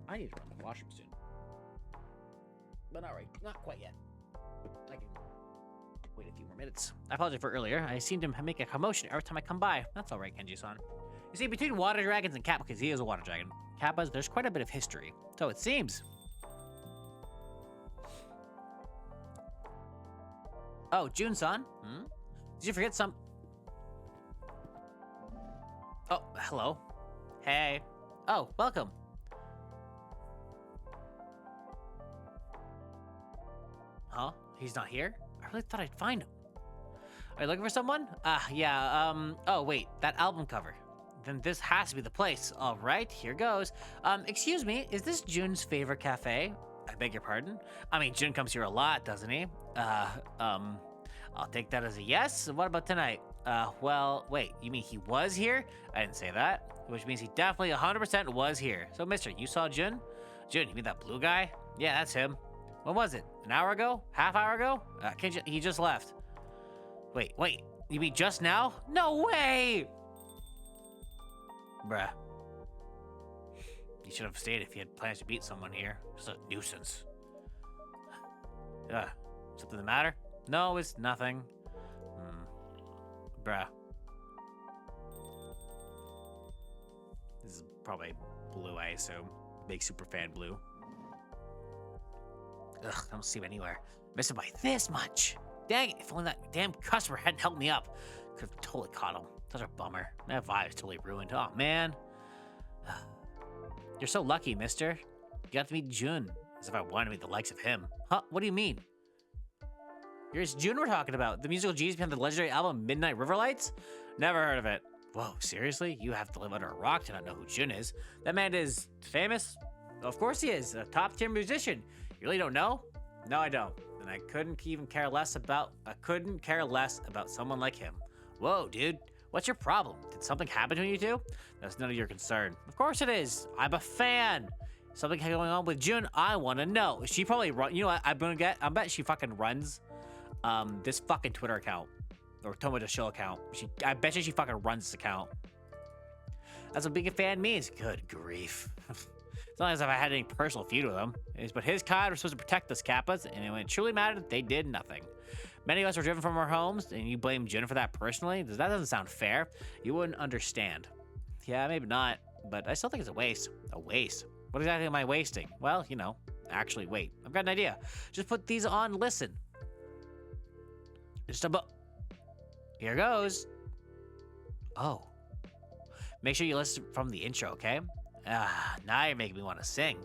[SPEAKER 2] I need to run the washroom soon. But not quite yet. I can wait a few more minutes. I apologize for earlier. I seem to make a commotion every time I come by. That's all right, Kenji-san. You see, between water dragons and Kappa, because he is a water dragon, Kappas, there's quite a bit of history. So it seems. Oh, Jun-san? Did you forget some... Oh, hello. Hey. Oh, welcome. Huh? He's not here? I really thought I'd find him. Are you looking for someone? Yeah, oh, wait, that album cover. Then this has to be the place. All right, here goes. Excuse me, is this Jun's favorite cafe? I beg your pardon? I mean, Jun comes here a lot, doesn't he? I'll take that as a yes. What about tonight? Well, wait, you mean he was here? I didn't say that, which means he definitely 100% was here. So, mister, you saw Jun? Jun, you mean that blue guy? Yeah, that's him. When was it? An hour ago? Half hour ago? He just left. Wait, you mean just now? No way! Bruh. You should have stayed if you had plans to beat someone here. It's a nuisance. Something the matter? No, it's nothing. Bruh. This is probably blue, I assume. Big super fan blue. Ugh, I don't see him anywhere. Missed him by this much. Dang it, if only that damn customer hadn't helped me up. Could have totally caught him. Such a bummer. That vibe is totally ruined. Oh, man. You're so lucky, mister. You got to meet Jun. As if I wanted to meet the likes of him. Huh? What do you mean? Here's Jun we're talking about. The musical genius behind the legendary album Midnight Riverlights? Never heard of it. Whoa, seriously? You have to live under a rock to not know who Jun is. That man is famous? Of course he is. A top-tier musician. You really don't know? No, I don't. And I couldn't care less about someone like him. Whoa, dude. What's your problem? Did something happen to you two? That's none of your concern. Of course it is. I'm a fan. Something going on with Jun, I want to know. She probably you know what I bet she fucking runs this fucking Twitter account. Or Tomoda's show account. I bet you she fucking runs this account. That's what being a fan means. Good grief. It's not as if I had any personal feud with him. But his kind were supposed to protect us Kappas, and when it truly mattered, they did nothing. Many of us were driven from our homes, and you blame Jun for that personally? That doesn't sound fair. You wouldn't understand. Yeah, maybe not, but I still think it's a waste. A waste? What exactly am I wasting? Well, you know, actually, wait. I've got an idea. Just put these on, listen. Just here goes. Oh. Make sure you listen from the intro, okay? Now you're making me want to sing.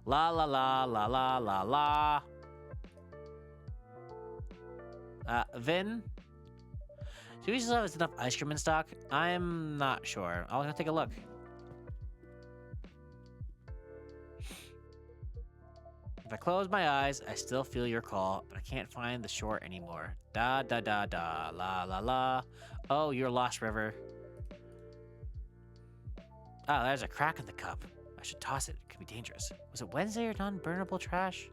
[SPEAKER 2] La la la la la la la. Vin? Do we still have enough ice cream in stock? I'm not sure. I'll go take a look. If I close my eyes, I still feel your call, but I can't find the shore anymore. Da da da da, la la la. Oh, you're lost, river. Oh, there's a crack in the cup. I should toss it. It could be dangerous. Was it Wednesday or non-burnable trash?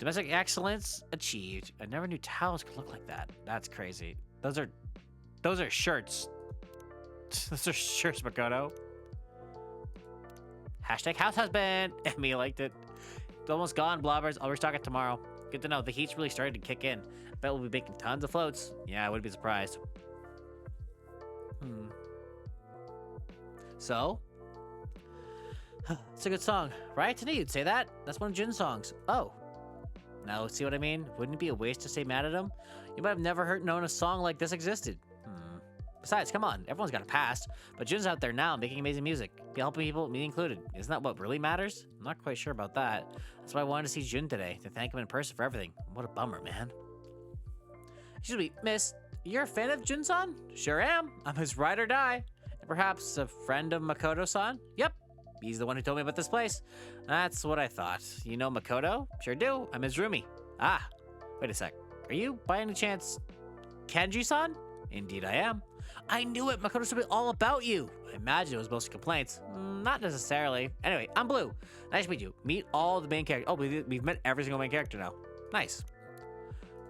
[SPEAKER 2] Domestic excellence achieved. I never knew towels could look like that. That's crazy. Those are shirts. Those are shirts, Makoto. Hashtag house husband. Emmy liked it. It's almost gone, blobbers. I'll restock it tomorrow. Good to know. The heat's really starting to kick in. Bet we'll be making tons of floats. Yeah, I wouldn't be surprised. So? It's a good song. Right? Today you'd say that? That's one of Jun's songs. Oh. Now, see what I mean? Wouldn't it be a waste to stay mad at him? You might have never known a song like this existed. Besides, come on, everyone's got a past. But Jun's out there now making amazing music. Helping people, me included. Isn't that what really matters? I'm not quite sure about that. That's why I wanted to see Jun today, to thank him in person for everything. What a bummer, man. Excuse me, miss, you're a fan of Jun-san? Sure am. I'm his ride or die. And perhaps a friend of Makoto-san? Yep. He's the one who told me about this place. That's what I thought. You know Makoto? Sure do. I'm his roomie. Ah, wait a sec. Are you, by any chance, Kenji-san? Indeed I am. I knew it. Makoto told me all about you. I imagine it was mostly complaints. Not necessarily. Anyway, I'm Blue. Nice to meet you. Meet all the main characters. Oh, we've met every single main character now. Nice.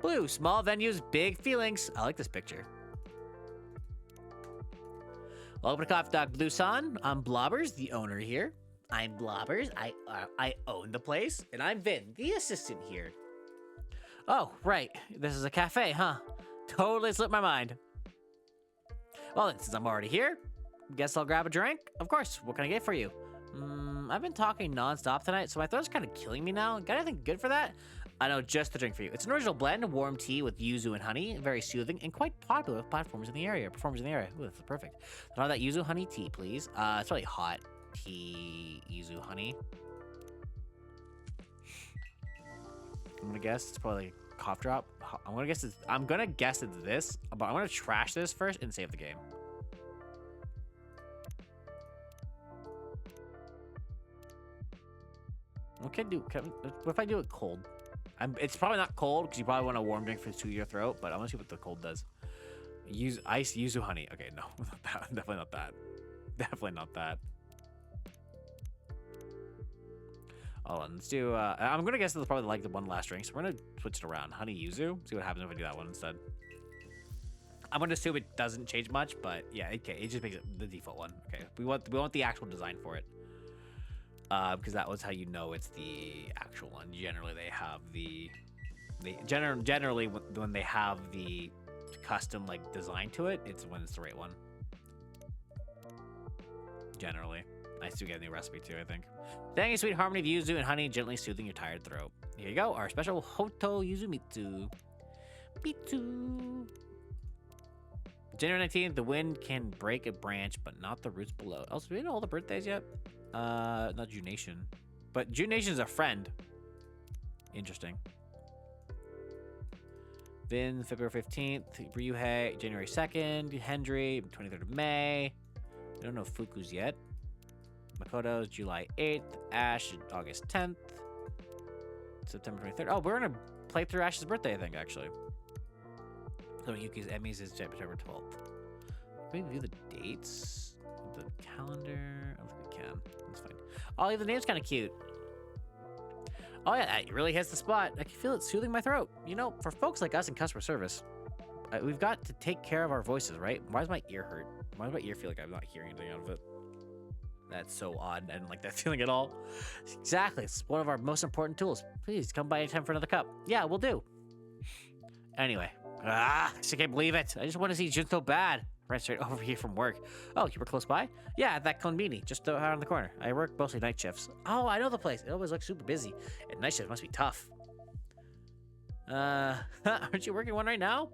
[SPEAKER 2] Blue, small venues, big feelings. I like this picture. Welcome to Coffee Talk, Blue-san. I'm Blobbers, the owner here. I'm Blobbers. I own the place. And I'm Vin, the assistant here. Oh, right. This is a cafe, huh? Totally slipped my mind. Well, then, since I'm already here, guess I'll grab a drink. Of course. What can I get for you? I've been talking non-stop tonight, so my throat's kind of killing me now. Got anything good for that? I know just the drink for you. It's an original blend of warm tea with yuzu and honey, very soothing and quite popular with performers in the area. Ooh, that's perfect. I'll have that yuzu honey tea, please. It's really hot tea, yuzu honey. I'm gonna guess it's probably like a cough drop. I'm gonna guess it's this, but I'm gonna trash this first and save the game. What if I do it cold? It's probably not cold because you probably want a warm drink to your throat, but I want to see what the cold does. Use ice, yuzu honey. Okay, no, not that. Definitely not that. Definitely not that. Hold on, let's do. I'm gonna guess it's probably like the one last drink, so we're gonna switch it around. Honey yuzu. See what happens if I do that one instead. I'm gonna assume it doesn't change much, but yeah, okay, it just makes it the default one. Okay, we want the actual design for it. Because that was how you know it's the actual one. Generally, they have generally when they have the custom like design to it, it's when it's the right one. Generally, nice to get a new recipe too. I think. Thank you, sweet harmony of yuzu and honey, gently soothing your tired throat. Here you go, our special Hoto Yuzu Mitsu. January 19th, the wind can break a branch, but not the roots below. Also, do we know all the birthdays yet? Not Junation. But Junation's a friend. Interesting. Vin, February 15th. Ryuhei, January 2nd. Hendry, 23rd of May. We don't know Fuku's yet. Makoto's July 8th. Ash, August 10th. September 23rd. Oh, we're gonna play through Ash's birthday, I think, actually. So Yuki's Emmy's is September 12th. Can we view the dates? The calendar? I don't think we can. That's fine. Oh, the name's kind of cute. Oh yeah, that really hits the spot. I can feel it soothing my throat. You know, for folks like us in customer service, we've got to take care of our voices, right? Why does my ear hurt? Why does my ear feel like I'm not hearing anything out of it? That's so odd. I didn't like that feeling at all. Exactly. It's one of our most important tools. Please come by anytime for another cup. Yeah, we'll do. Anyway. I still can't believe it. I just want to see Jun so bad. Ran straight over here from work. Oh, you were close by? Yeah, at that konbini, just around the corner. I work mostly night shifts. Oh, I know the place. It always looks super busy. And night shifts must be tough. Aren't you working one right now?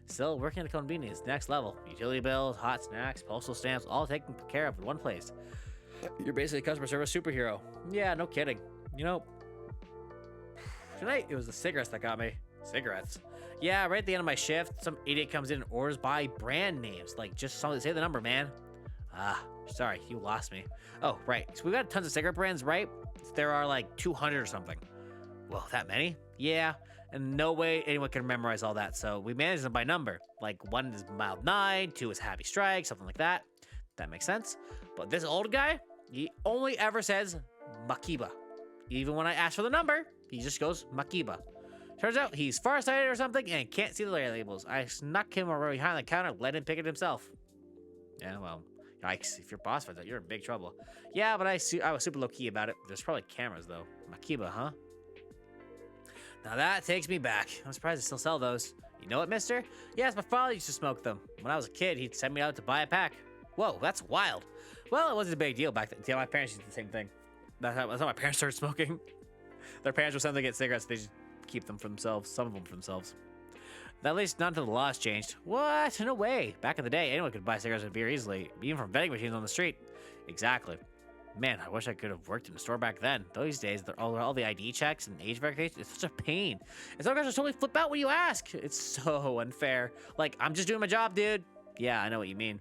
[SPEAKER 2] Still working at the konbini. It's the next level. Utility bills, hot snacks, postal stamps, all taken care of in one place. You're basically a customer service superhero. Yeah, no kidding. You know, tonight it was the cigarettes that got me. Cigarettes? Yeah, right at the end of my shift, some idiot comes in and orders by brand names. Like, just say the number, man. Sorry, you lost me. Oh, right. So we got tons of cigarette brands, right? There are like 200 or something. Whoa, that many? Yeah, and no way anyone can memorize all that, so we manage them by number. Like 1 is Mild 9, 2 is Happy Strike, something like that. That makes sense. But this old guy, he only ever says Makiba. Even when I ask for the number, he just goes Makiba. Turns out he's farsighted or something and can't see the labels. I snuck him over behind the counter, let him pick it himself. Yeah, well, yikes. If your boss finds out, you're in big trouble. Yeah, but I was super low-key about it. There's probably cameras, though. Makiba, huh? Now that takes me back. I'm surprised they still sell those. You know what, mister? Yes, my father used to smoke them. When I was a kid, he'd send me out to buy a pack. Whoa, that's wild. Well, it wasn't a big deal back then. Yeah, my parents used the same thing. That's how my parents started smoking. Their parents would send them to get cigarettes. They just keep them for themselves. Some of them for themselves. At least not until the laws changed. What? No way. Back in the day, anyone could buy cigarettes and beer easily, even from vending machines on the street. Exactly. Man, I wish I could have worked in a store back then. Those days, all the ID checks and age verification, it's such a pain. And some guys just totally flip out when you ask. It's so unfair. Like, I'm just doing my job, dude. Yeah, I know what you mean.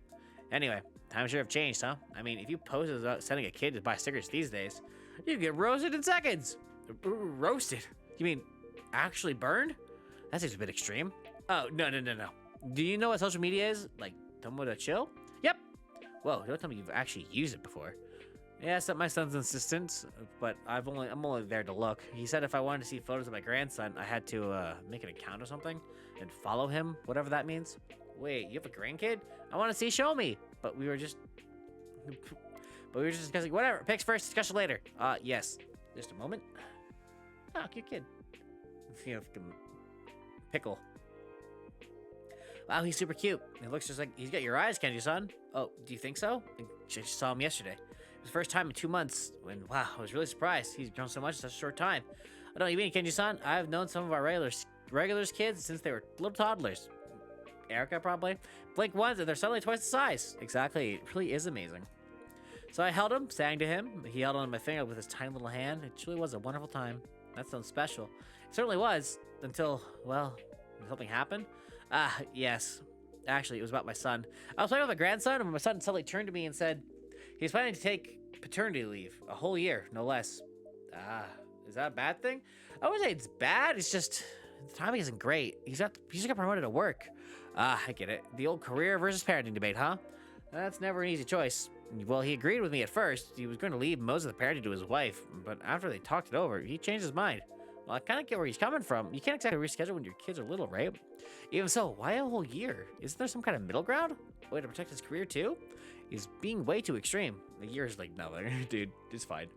[SPEAKER 2] Anyway, times sure have changed, huh? I mean, if you posted about sending a kid to buy cigarettes these days, you'd get roasted in seconds. Roasted? You mean actually burned? That seems a bit extreme. Oh, no. Do you know what social media is? Like, Tomo to chill? Yep. Whoa, don't tell me you've actually used it before. Yeah, it's not my son's insistence, but I'm only there to look. He said if I wanted to see photos of my grandson, I had to make an account or something and follow him, whatever that means. Wait, you have a grandkid? I want to see, show me. But we were just discussing, whatever. Pics first, discussion later. Yes. Just a moment. Oh, cute kid. You know, pickle. Wow, he's super cute. He looks just like, he's got your eyes, Kenji-san. Oh, do you think so? I just saw him yesterday. It was the first time in 2 months when, wow, I was really surprised. He's grown so much in such a short time. I don't even, Kenji-san. I've known some of our regulars kids since they were little toddlers. Erica, probably. Blink once and they're suddenly twice the size. Exactly. It really is amazing. So I held him, sang to him. He held on my finger with his tiny little hand. It truly was a wonderful time. That sounds special. It certainly was, until, well, something happened. Yes. Actually, it was about my son. I was playing with my grandson, and my son suddenly turned to me and said he was planning to take paternity leave. A whole year, no less. Is that a bad thing? I wouldn't say it's bad. It's just, the timing isn't great. He just got promoted at work. I get it. The old career versus parenting debate, huh? That's never an easy choice. Well, he agreed with me at first. He was going to leave most of the parenting to his wife, but after they talked it over, he changed his mind. Well, I kind of get where he's coming from. You can't exactly reschedule when your kids are little, right? Even so, why a whole year? Isn't there some kind of middle ground? A way to protect his career, too? He's being way too extreme. A year is like nothing. Dude, it's fine.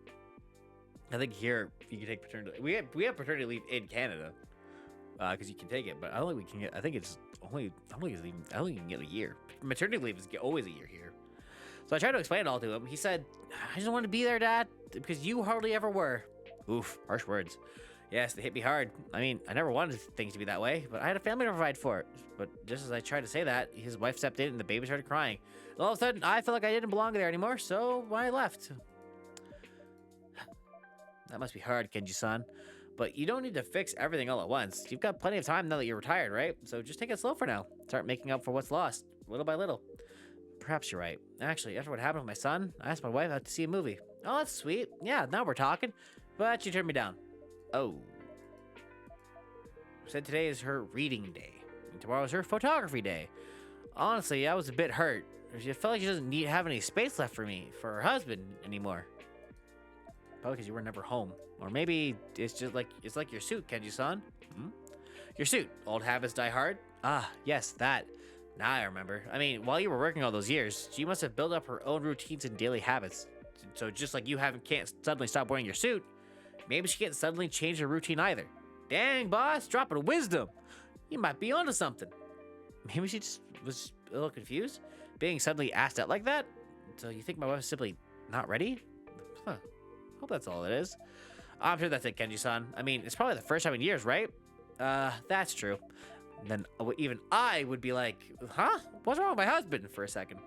[SPEAKER 2] I think here, you can take paternity leave. We have paternity leave in Canada. Because you can take it, but I don't think we can get, I think you can get a year. Maternity leave is always a year here. So I tried to explain it all to him. He said, I just want to be there, Dad, because you hardly ever were. Oof, harsh words. Yes, they hit me hard. I mean, I never wanted things to be that way, but I had a family to provide for. But just as I tried to say that, his wife stepped in and the baby started crying. And all of a sudden, I felt like I didn't belong there anymore, so I left. That must be hard, Kenji-san. But you don't need to fix everything all at once. You've got plenty of time now that you're retired, right? So just take it slow for now. Start making up for what's lost, little by little. Perhaps you're right. Actually, after what happened with my son, I asked my wife out to see a movie. Oh, that's sweet. Yeah, now we're talking. But she turned me down. Oh. Said today is her reading day. And tomorrow is her photography day. Honestly, I was a bit hurt. She felt like she doesn't have any space left for me, for her husband anymore. Probably because you were never home. Or maybe it's just like, it's like your suit, Kenji-san. Your suit. Old habits die hard? Ah, yes, that. Now I remember. I mean, while you were working all those years, she must have built up her own routines and daily habits. So just like you can't suddenly stop wearing your suit, maybe she can't suddenly change her routine either. Dang, boss, dropping wisdom. You might be onto something. Maybe she just was a little confused, being suddenly asked out like that. So you think my wife is simply not ready? Huh. Hope that's all it is. I'm sure that's it, Kenji-san. I mean, it's probably the first time in years, right? That's true. Then even I would be like, huh? What's wrong with my husband for a second?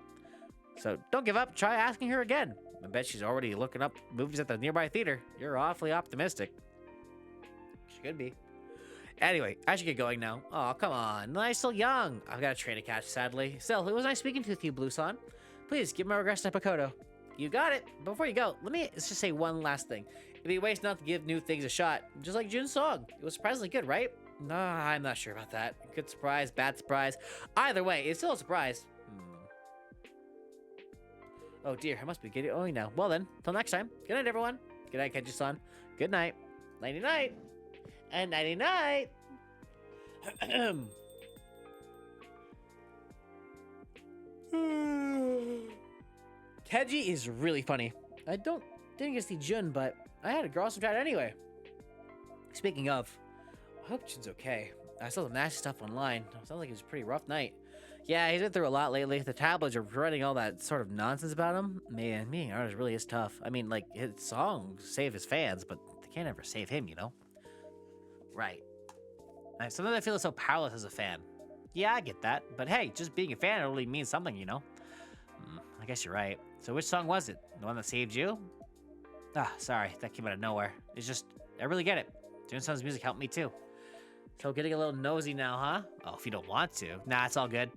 [SPEAKER 2] So don't give up. Try asking her again. I bet she's already looking up movies at the nearby theater. You're awfully optimistic. She could be. Anyway, I should get going now. Oh, come on. I'm still young. I've got a train to catch, sadly. Still, it was nice speaking to you, Blue-san. Please, give my regrets to Pakoto. You got it. Before you go, let me just say one last thing. It'd be waste not to give new things a shot. Just like Jun's song. It was surprisingly good, right? Nah, I'm not sure about that. Good surprise, bad surprise. Either way, it's still a surprise. Oh dear, I must be getting now. Well then, till next time. Good night, everyone. Good night, Kenji-san. Good night. Nighty night. And nighty night. Kenji is really funny. Didn't get to see Jun, but I had a girl some chat anyway. Speaking of, I hope Jun's okay. I saw some nasty stuff online. It sounds like it was a pretty rough night. Yeah, he's been through a lot lately. The tabloids are writing all that sort of nonsense about him. Man, being an artist really is tough. I mean, like, his songs save his fans, but they can't ever save him, you know? Right. Sometimes I feel so powerless as a fan. Yeah, I get that. But hey, just being a fan really means something, you know? I guess you're right. So which song was it? The one that saved you? Ah, sorry. That came out of nowhere. It's just, I really get it. Junsun's music helped me too. So getting a little nosy now, huh? Oh, if you don't want to. Nah, it's all good.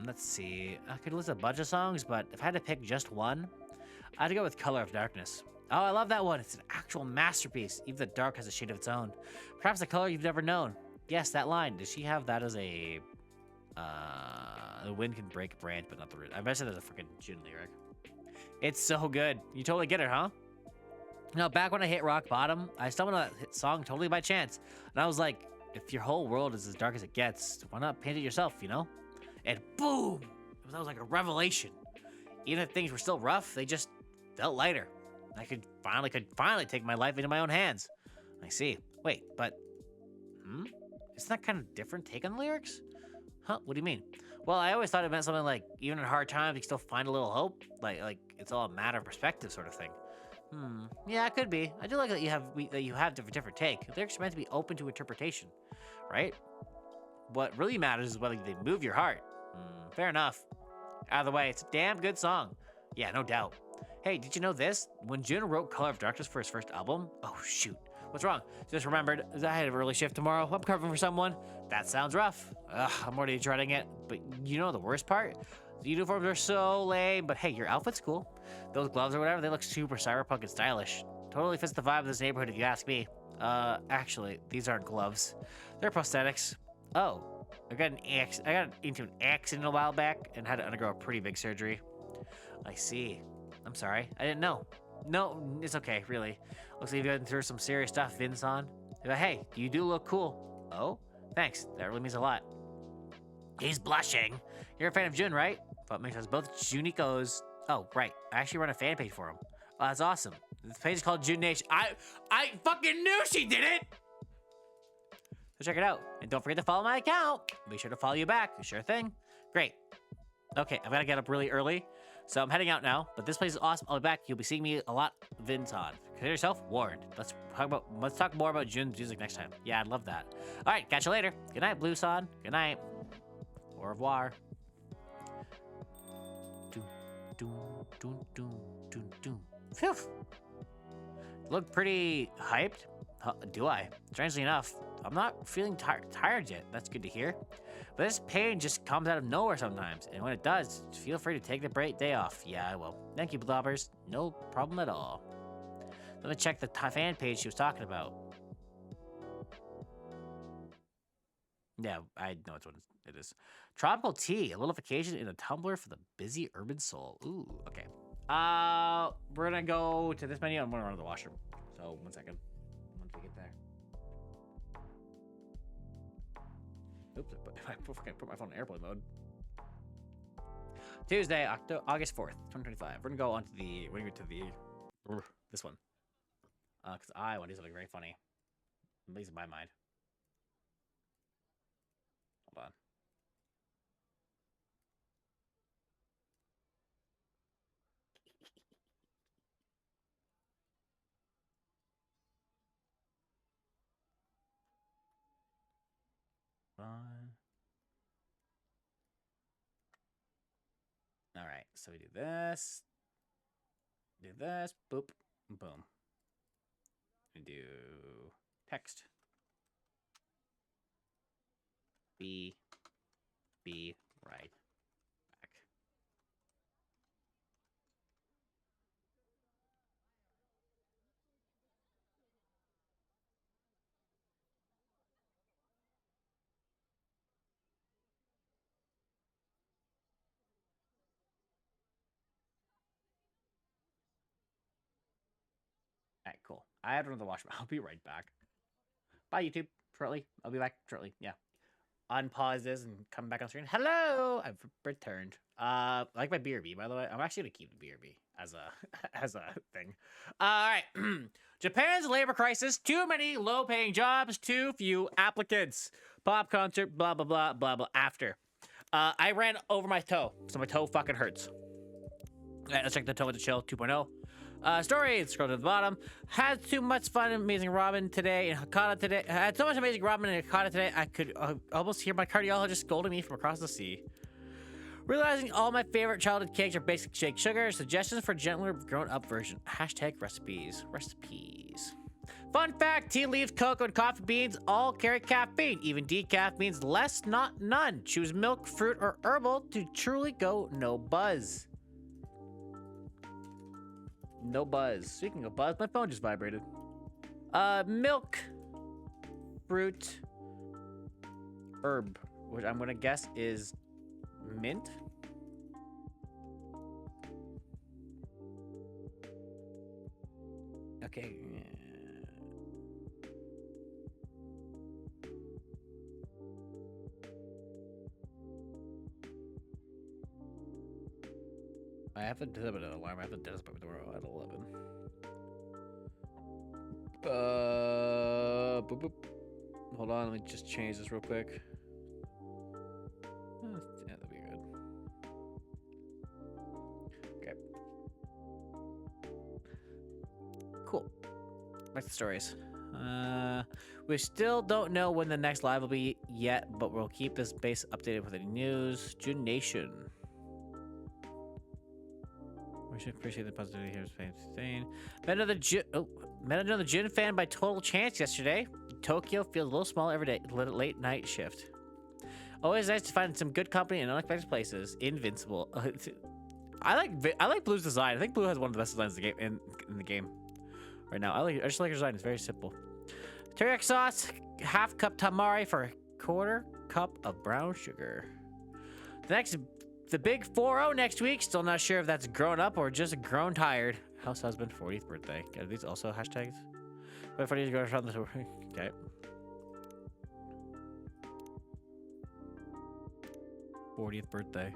[SPEAKER 2] Let's see. I could list a bunch of songs, but if I had to pick just one, I'd go with Color of Darkness. Oh, I love that one. It's an actual masterpiece. Even the dark has a shade of its own. Perhaps a color you've never known. Yes, that line. Does she have that as a... the wind can break a branch, but not the root. I bet there's a freaking June lyric. It's so good. You totally get it, huh? You know, back when I hit rock bottom, I stumbled on that song totally by chance. And I was like, if your whole world is as dark as it gets, why not paint it yourself, you know? And boom! That was like a revelation. Even if things were still rough, they just felt lighter. I could finally take my life into my own hands. I see. Wait, but... Isn't that kind of different take on the lyrics? Huh? What do you mean? Well, I always thought it meant something like, even in hard times, you can still find a little hope. Like it's all a matter of perspective sort of thing. Yeah, it could be. I do like that you have different take. Lyrics are meant to be open to interpretation, right? What really matters is whether they move your heart. Fair enough. Either way, it's a damn good song. Yeah, no doubt. Hey, did you know this? When Jun wrote Color of Darkness for his first album, oh shoot, what's wrong? Just remembered, I had an early shift tomorrow. I'm covering for someone. That sounds rough. I'm already dreading it. But you know the worst part? The uniforms are so lame, but hey, your outfit's cool. Those gloves or whatever, they look super cyberpunk and stylish. Totally fits the vibe of this neighborhood if you ask me. Actually, these aren't gloves. They're prosthetics. Oh, I got into an accident a while back and had to undergo a pretty big surgery. I see. I'm sorry. I didn't know. No, it's okay, really. Looks like you've been through some serious stuff, Vin-san. But hey, you do look cool. Oh, thanks. That really means a lot. He's blushing. You're a fan of Jun, right? What makes us both Junikos. Oh, right. I actually run a fan page for him. Oh, that's awesome. This page is called Jun Nation. I fucking knew she did it! So check it out. And don't forget to follow my account. Be sure to follow you back. Sure thing. Great. Okay, I've got to get up really early. So I'm heading out now, but this place is awesome. I'll be back. You'll be seeing me a lot, Vinton. Consider yourself warned. Let's talk more about Jun's music next time. Yeah, I'd love that. All right, catch you later. Good night, Blue-san. Good night. Au revoir. Phew. Look pretty hyped. Do I? Strangely enough, I'm not feeling tired yet. That's good to hear. But this pain just comes out of nowhere sometimes. And when it does, feel free to take the day off. Yeah, I will. Thank you, Blobbers. No problem at all. Let me check the fan page she was talking about. Yeah, I know which one it is. Tropical tea, a little vacation in a tumbler for the busy urban soul. Ooh, okay. We're gonna go to this menu. I'm gonna run to the washroom. So, 1 second. Once we get there. Oops, I put my phone in airplane mode. Tuesday, August 4th, 2025. We're gonna go on to this one. Because I want to do something very funny. At least in my mind. Hold on. All right, so we do this, boop, boom. We do text, be right back.
[SPEAKER 1] cool. I have to run the washroom. I'll be right back. Bye, YouTube. Shortly. I'll be back shortly. Yeah. Unpause this and come back on screen. Hello, I've returned. I like my BRB, by the way. I'm actually gonna keep the BRB as a as a thing. All right. Japan's labor crisis. Too many low-paying jobs. Too few applicants. Pop concert. Blah blah blah blah blah. After. I ran over my toe, so my toe fucking hurts. All right, let's check the toe with the chill 2.0. Stories, scroll to the bottom. Had too much fun in Amazing Robin today in Hakata today. Had so much Amazing Robin in Hakata today, I could almost hear my cardiologist scolding me from across the sea. Realizing all my favorite childhood cakes are basic shake sugar. Suggestions for gentler grown-up version. Hashtag recipes. Recipes. Fun fact, tea leaves, cocoa, and coffee beans all carry caffeine. Even decaf means less, not none. Choose milk, fruit, or herbal to truly go no buzz. No buzz. Speaking of buzz, my phone just vibrated. Milk, fruit, herb, which I'm gonna guess is mint. Okay. I have to set an alarm. I have to set up tomorrow at 11. Boop, boop. Hold on, let me just change this real quick. Yeah, that'll be good. Okay. Cool. Back to stories. We still don't know when the next live will be yet, but we'll keep this base updated with any news. June Nation. We should appreciate the positivity here. Met another Jin fan by total chance yesterday. Tokyo feels a little smaller every day. Late night shift. Always nice to find some good company in unexpected places. Invincible. I like Blue's design. I think Blue has one of the best designs in the game right now. I just like her design. It's very simple. Teriyaki sauce, half cup tamari for a quarter cup of brown sugar. The big 4-0 next week. Still not sure if that's grown up or just grown tired. House husband 40th birthday. Are these also hashtags? Wait for these to go around this. Okay. '40th birthday.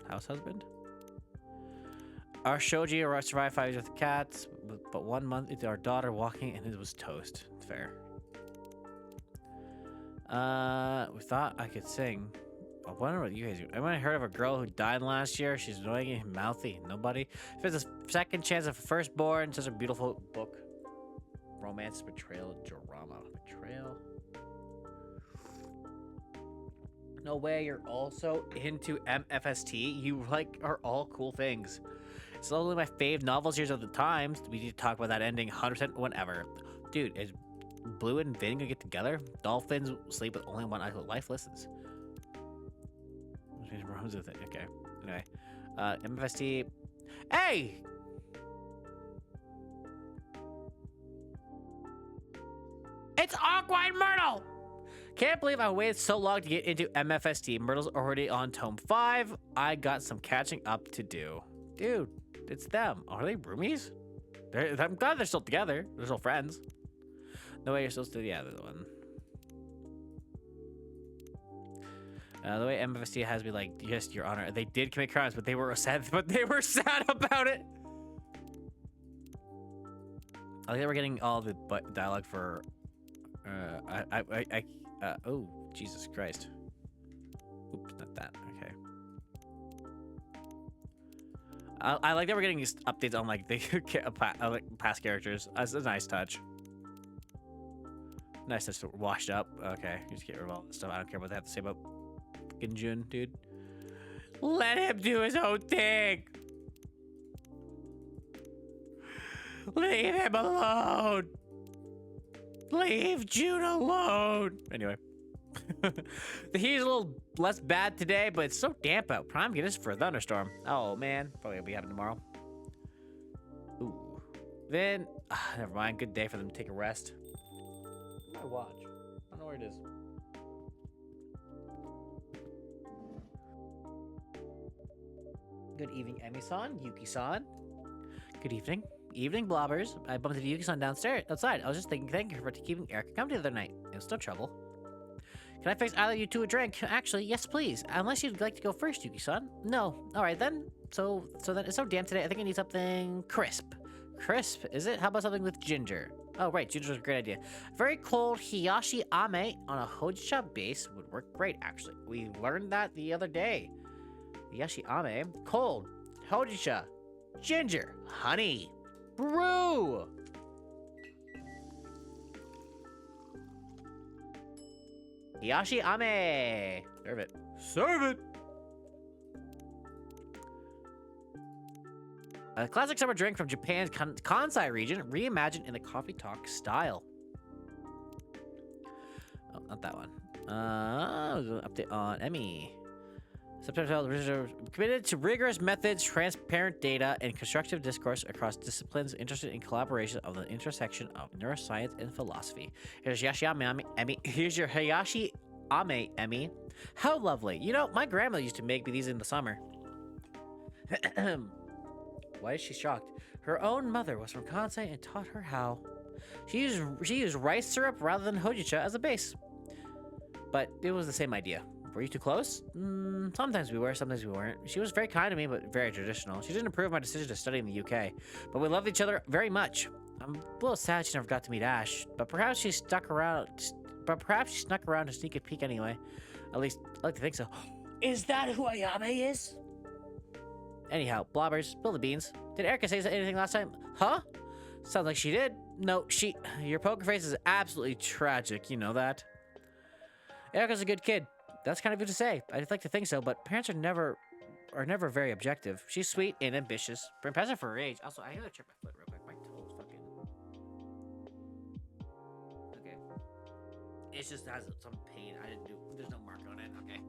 [SPEAKER 1] House husband. Our Shoji survived 5 years with cats, but 1 month into our daughter walking and it was toast. Fair. We thought I could sing. I wonder what you guys do. I might have heard of a girl who died last year. She's annoying and mouthy. Nobody. If it's a second chance of a firstborn, such a beautiful book. Romance, betrayal, drama. Betrayal. No way, you're also into MFST. You are all cool things. It's only my fave novel series of the times. We need to talk about that ending 100% whenever. Dude, is Blue and Vin gonna get together? Dolphins sleep with only one eye. Life listens. Okay. Anyway, MFST. Hey! It's Aqua and Myrtle! Can't believe I waited so long to get into MFST. Myrtle's already on Tome 5. I got some catching up to do. Dude, it's them. Are they roomies? I'm glad they're still together. They're still friends. No way you're still yeah, they're the one. The way MFST has me like, yes, Your Honor, they did commit crimes, but they were sad. But they were sad about it. I think we're getting all the dialogue for. Oh, Jesus Christ. Oops, not that. Okay. I like that we're getting these updates on like the past characters. That's a nice touch. Nice touch. Washed up. Okay, just get rid of all this stuff. I don't care what they have to say about Jun, dude. Let him do his own thing. Leave him alone. Leave June alone. Anyway. The heat's a little less bad today, but it's so damp out. Prime goodness for a thunderstorm. Oh man, probably gonna be happening tomorrow. Ooh. Then, never mind. Good day for them to take a rest. My watch. I don't know where it is. Good evening, Emi-san, Yuki-san. Good evening.
[SPEAKER 2] Evening, blobbers. I bumped into Yuki-san downstairs, outside. I was just thinking, thank you for keeping Erica company the other night. It was no trouble. Can I fix either of you two a drink? Actually, yes, please. Unless you'd like to go first, Yuki-san. No. All right, then. So then it's so damn today. I think I need something crisp. Crisp, is it? How about something with ginger? Oh, right. Ginger's a great idea. Very cold hiyashi ame on a hojicha base would work great, actually. We learned that the other day. Hiyashi ame. Cold. Hojicha. Ginger. Honey. Brew. Hiyashi ame. Serve it. Serve it. A classic summer drink from Japan's Kansai region, reimagined in the coffee talk style. Oh, not that one. Update on Emmy. September committed to rigorous methods, transparent data, and constructive discourse across disciplines interested in collaboration of the intersection of neuroscience and philosophy. Here's Yashi Ame, Emmy. Here's your Hayashi Ame, Emmy. How lovely. You know, my grandma used to make me these in the summer. Why is she shocked? Her own mother was from Kansai and taught her how. She used rice syrup rather than hojicha as a base. But it was the same idea. Were you too close? Sometimes we were, sometimes we weren't. She was very kind to me, but very traditional. She didn't approve of my decision to study in the UK. But we loved each other very much. I'm a little sad she never got to meet Ash. But perhaps she snuck around to sneak a peek anyway. At least, I like to think so. Is that who Ayame is? Anyhow, blobbers, spill the beans. Did Erica say anything last time? Huh? Sounds like she did. No, your poker face is absolutely tragic, you know that. Erica's a good kid. That's kind of good to say. I'd like to think so, but parents are never very objective. She's sweet and ambitious. But impressive for her age. Also, I gotta check my foot real quick. My toe's fucking... Okay. It just has some pain. There's no mark on it. Okay.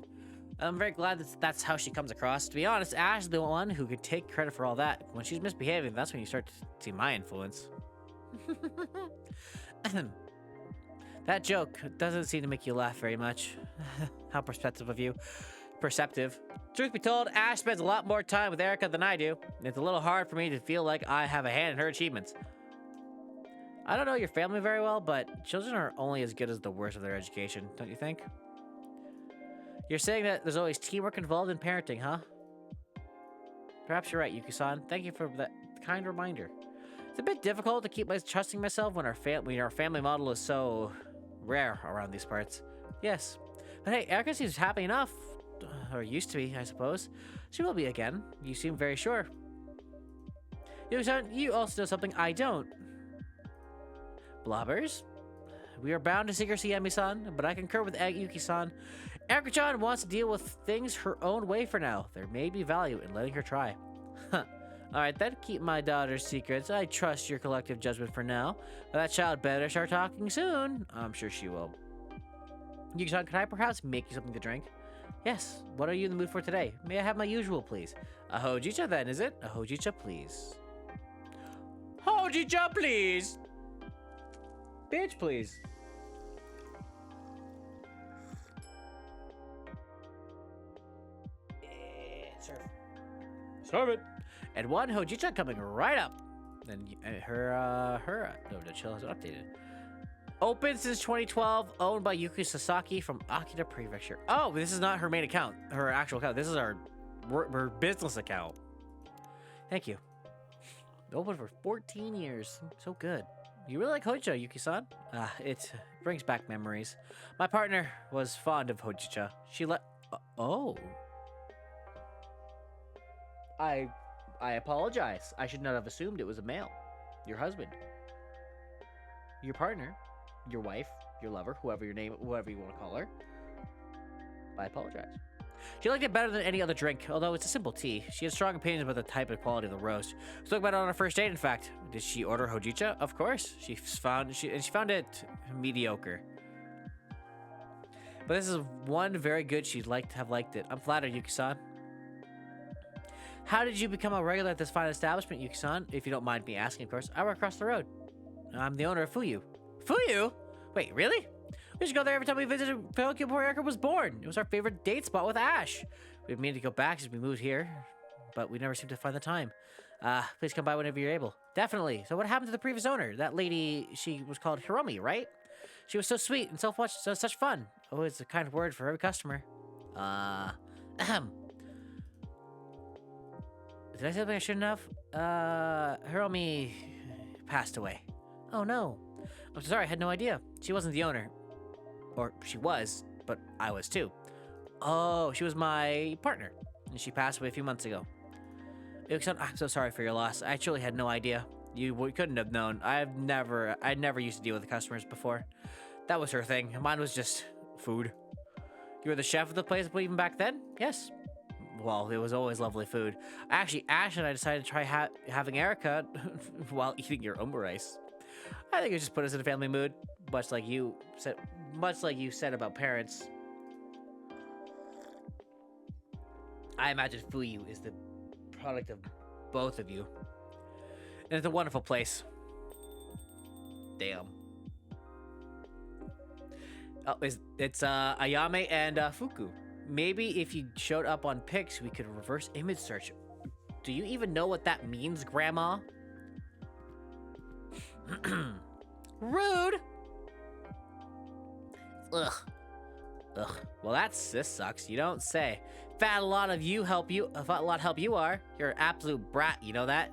[SPEAKER 2] I'm very glad that's how she comes across. To be honest, Ash is the one who could take credit for all that. When she's misbehaving, that's when you start to see my influence. That joke doesn't seem to make you laugh very much. How perceptive of you. Perceptive. Truth be told, Ash spends a lot more time with Erica than I do. It's a little hard for me to feel like I have a hand in her achievements. I don't know your family very well, but children are only as good as the worst of their education, don't you think? You're saying that there's always teamwork involved in parenting, huh? Perhaps you're right, Yuki-san. Thank you for that kind reminder. It's a bit difficult to keep trusting myself when our family model is so rare around these parts. Yes. But hey, Erica seems happy enough. Or used to be, I suppose. She will be again. You seem very sure. Yuki-san, you also know something I don't. Blobbers? We are bound to secrecy, Emi-san, but I concur with Yuki-san. Erica-chan wants to deal with things her own way for now. There may be value in letting her try. Huh. Alright then, keep my daughter's secrets. I trust your collective judgment for now. But that child better start talking soon. I'm sure she will. Yuki-san, can I perhaps make you something to drink? Yes. What are you in the mood for today? May I have my usual, please? A hojicha then, is it? A hojicha, please. Hojicha, please! Bitch, please. Serve. Serve it. And one hojicha coming right up. And no, chill hasn't updated. Open since 2012, owned by Yuki Sasaki from Akita Prefecture. Oh, this is not her main account, her actual account. This is her business account. Thank you. Open for 14 years. So good. You really like hojicha, Yuki-san? It brings back memories. My partner was fond of hojicha. She oh. I apologize. I should not have assumed it was a male. Your husband. Your partner. Your wife. Your lover. Whoever you want to call her. I apologize. She liked it better than any other drink, although it's a simple tea. She had strong opinions about the type and quality of the roast. We spoke about it on our first date, in fact. Did she order hojicha? Of course. She found it mediocre. But this is one very good she'd like to have liked it. I'm flattered, Yuki-san. How did you become a regular at this fine establishment, Yuki-san? If you don't mind me asking, of course. I work across the road. I'm the owner of Fuyu. Fuyu? Wait, really? We should go there every time we visited Tokyo before Erica was born. It was our favorite date spot with Ash. We've been meaning to go back since we moved here, but we never seem to find the time. Please come by whenever you're able. Definitely. So what happened to the previous owner? That lady, she was called Hiromi, right? She was so sweet and such fun. Always a kind word for every customer. Ahem. Did I say something I shouldn't have? Hiromi passed away. Oh no. I'm sorry, I had no idea. She wasn't the owner. Or she was, but I was too. Oh, she was my partner. And she passed away a few months ago. I'm so sorry for your loss. I truly had no idea. You couldn't have known. I never used to deal with the customers before. That was her thing. Mine was just food. You were the chef of the place even back then? Yes. Well, it was always lovely food. Actually, Ash and I decided to try having Erica while eating your omurice. I think it just put us in a family mood, much like you said about parents. I imagine Fuyu is the product of both of you. And it's a wonderful place. Damn. Oh, it's Ayame and Fuku. Maybe if you showed up on pics, we could reverse image search. Do you even know what that means, Grandma? Rude! Ugh. Well, this sucks. You don't say. Fat a lot help you are. You're an absolute brat, you know that?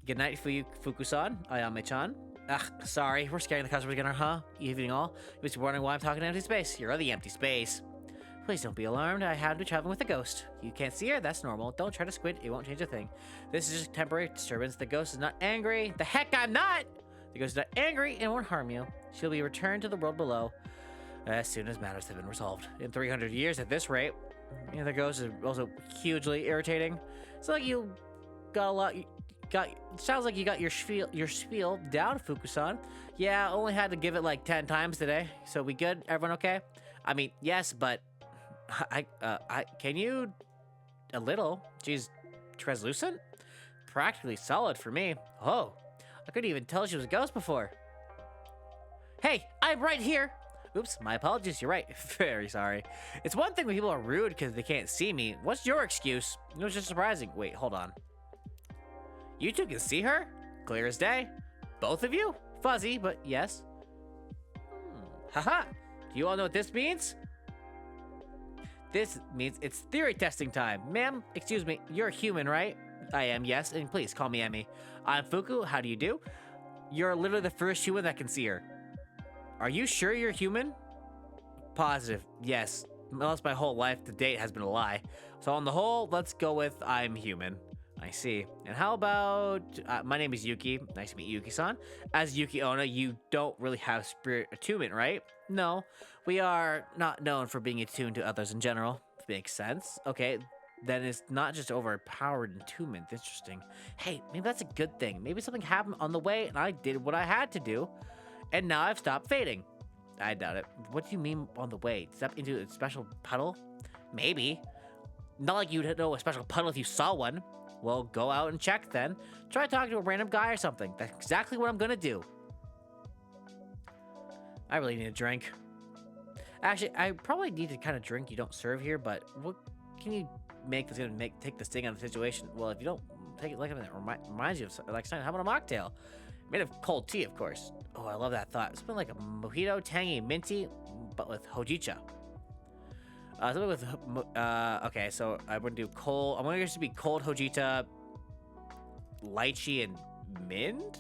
[SPEAKER 2] Good night, Fuku-san, Ayame-chan. Ugh, sorry, we're scaring the customers again, huh? Evening all. You must be wondering why I'm talking to empty space. You're the empty space. Please don't be alarmed. I have to be traveling with a ghost. You can't see her, that's normal. Don't try to squint, it won't change a thing. This is just a temporary disturbance. The ghost is not angry. The heck I'm not! The ghost is not angry and won't harm you. She'll be returned to the world below as soon as matters have been resolved. In 300 years at this rate. The ghost is also hugely irritating. It's like you got a lot. Sounds like you got your spiel down, Fuku-san. Yeah, only had to give it like 10 times today. So we good? Everyone okay? I mean, yes, but can you a little? She's translucent, practically solid for me. Oh, I couldn't even tell she was a ghost before. Hey, I'm right here. Oops, my apologies, you're right. Very sorry. It's one thing when people are rude because they can't see me. What's your excuse? It was just surprising. Wait, hold on. You two can see her? Clear as day. Both of you? Fuzzy, but yes. Haha. Do you all know what this means? This means it's theory testing time. Ma'am, excuse me, you're a human, right? I am, yes, and please call me Emmy. I'm Fuku, how do you do? You're literally the first human that can see her. Are you sure you're human? Positive, yes. Unless my whole life to date has been a lie. So on the whole, let's go with I'm human. I see. And how about, my name is Yuki. Nice to meet you, Yuki-san. As Yuki Onna, you don't really have spirit attunement, right? No, we are not known for being attuned to others in general. Makes sense. Okay, then it's not just overpowered attunement. Interesting. Hey, maybe that's a good thing. Maybe something happened on the way and I did what I had to do. And now I've stopped fading. I doubt it. What do you mean on the way? Step into a special puddle? Maybe. Not like you'd know a special puddle if you saw one. Well, go out and check then. Try talking to a random guy or something. That's exactly what I'm gonna do. I really need a drink. Actually, I probably need to kind of drink you don't serve here, but what can you make that's gonna take the sting out of the situation? Well, if you don't take it like that reminds you of something, like how about a mocktail? Made of cold tea, of course. Oh, I love that thought. Something like a mojito, tangy, minty, but with hojicha. Something with, okay, so I'm gonna do cold, I'm gonna just be cold hojita, lychee, and mint?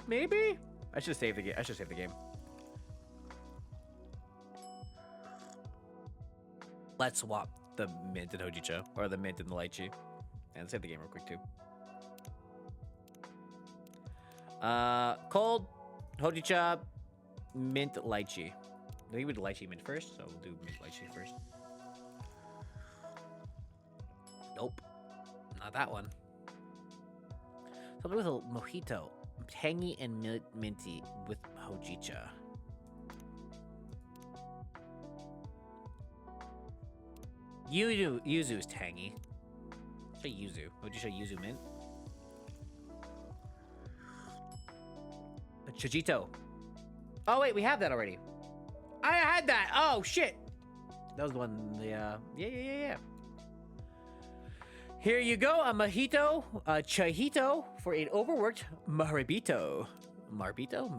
[SPEAKER 2] Maybe? I should save the game. Let's swap the mint and hojicha, or the mint and the lychee. And save the game real quick, too. Cold, hojicha, mint, lychee. I think we do lychee mint first, so we'll do mint lychee first. Nope, not that one. Something with a mojito, tangy and minty with hojicha. Yuzu is tangy. Say yuzu. Would you say yuzu mint? Chojito. Oh wait, we have that already. I had that. Oh shit. That was the one. Yeah. Here you go, a mojito, a chajito for an overworked maribito. Marbito.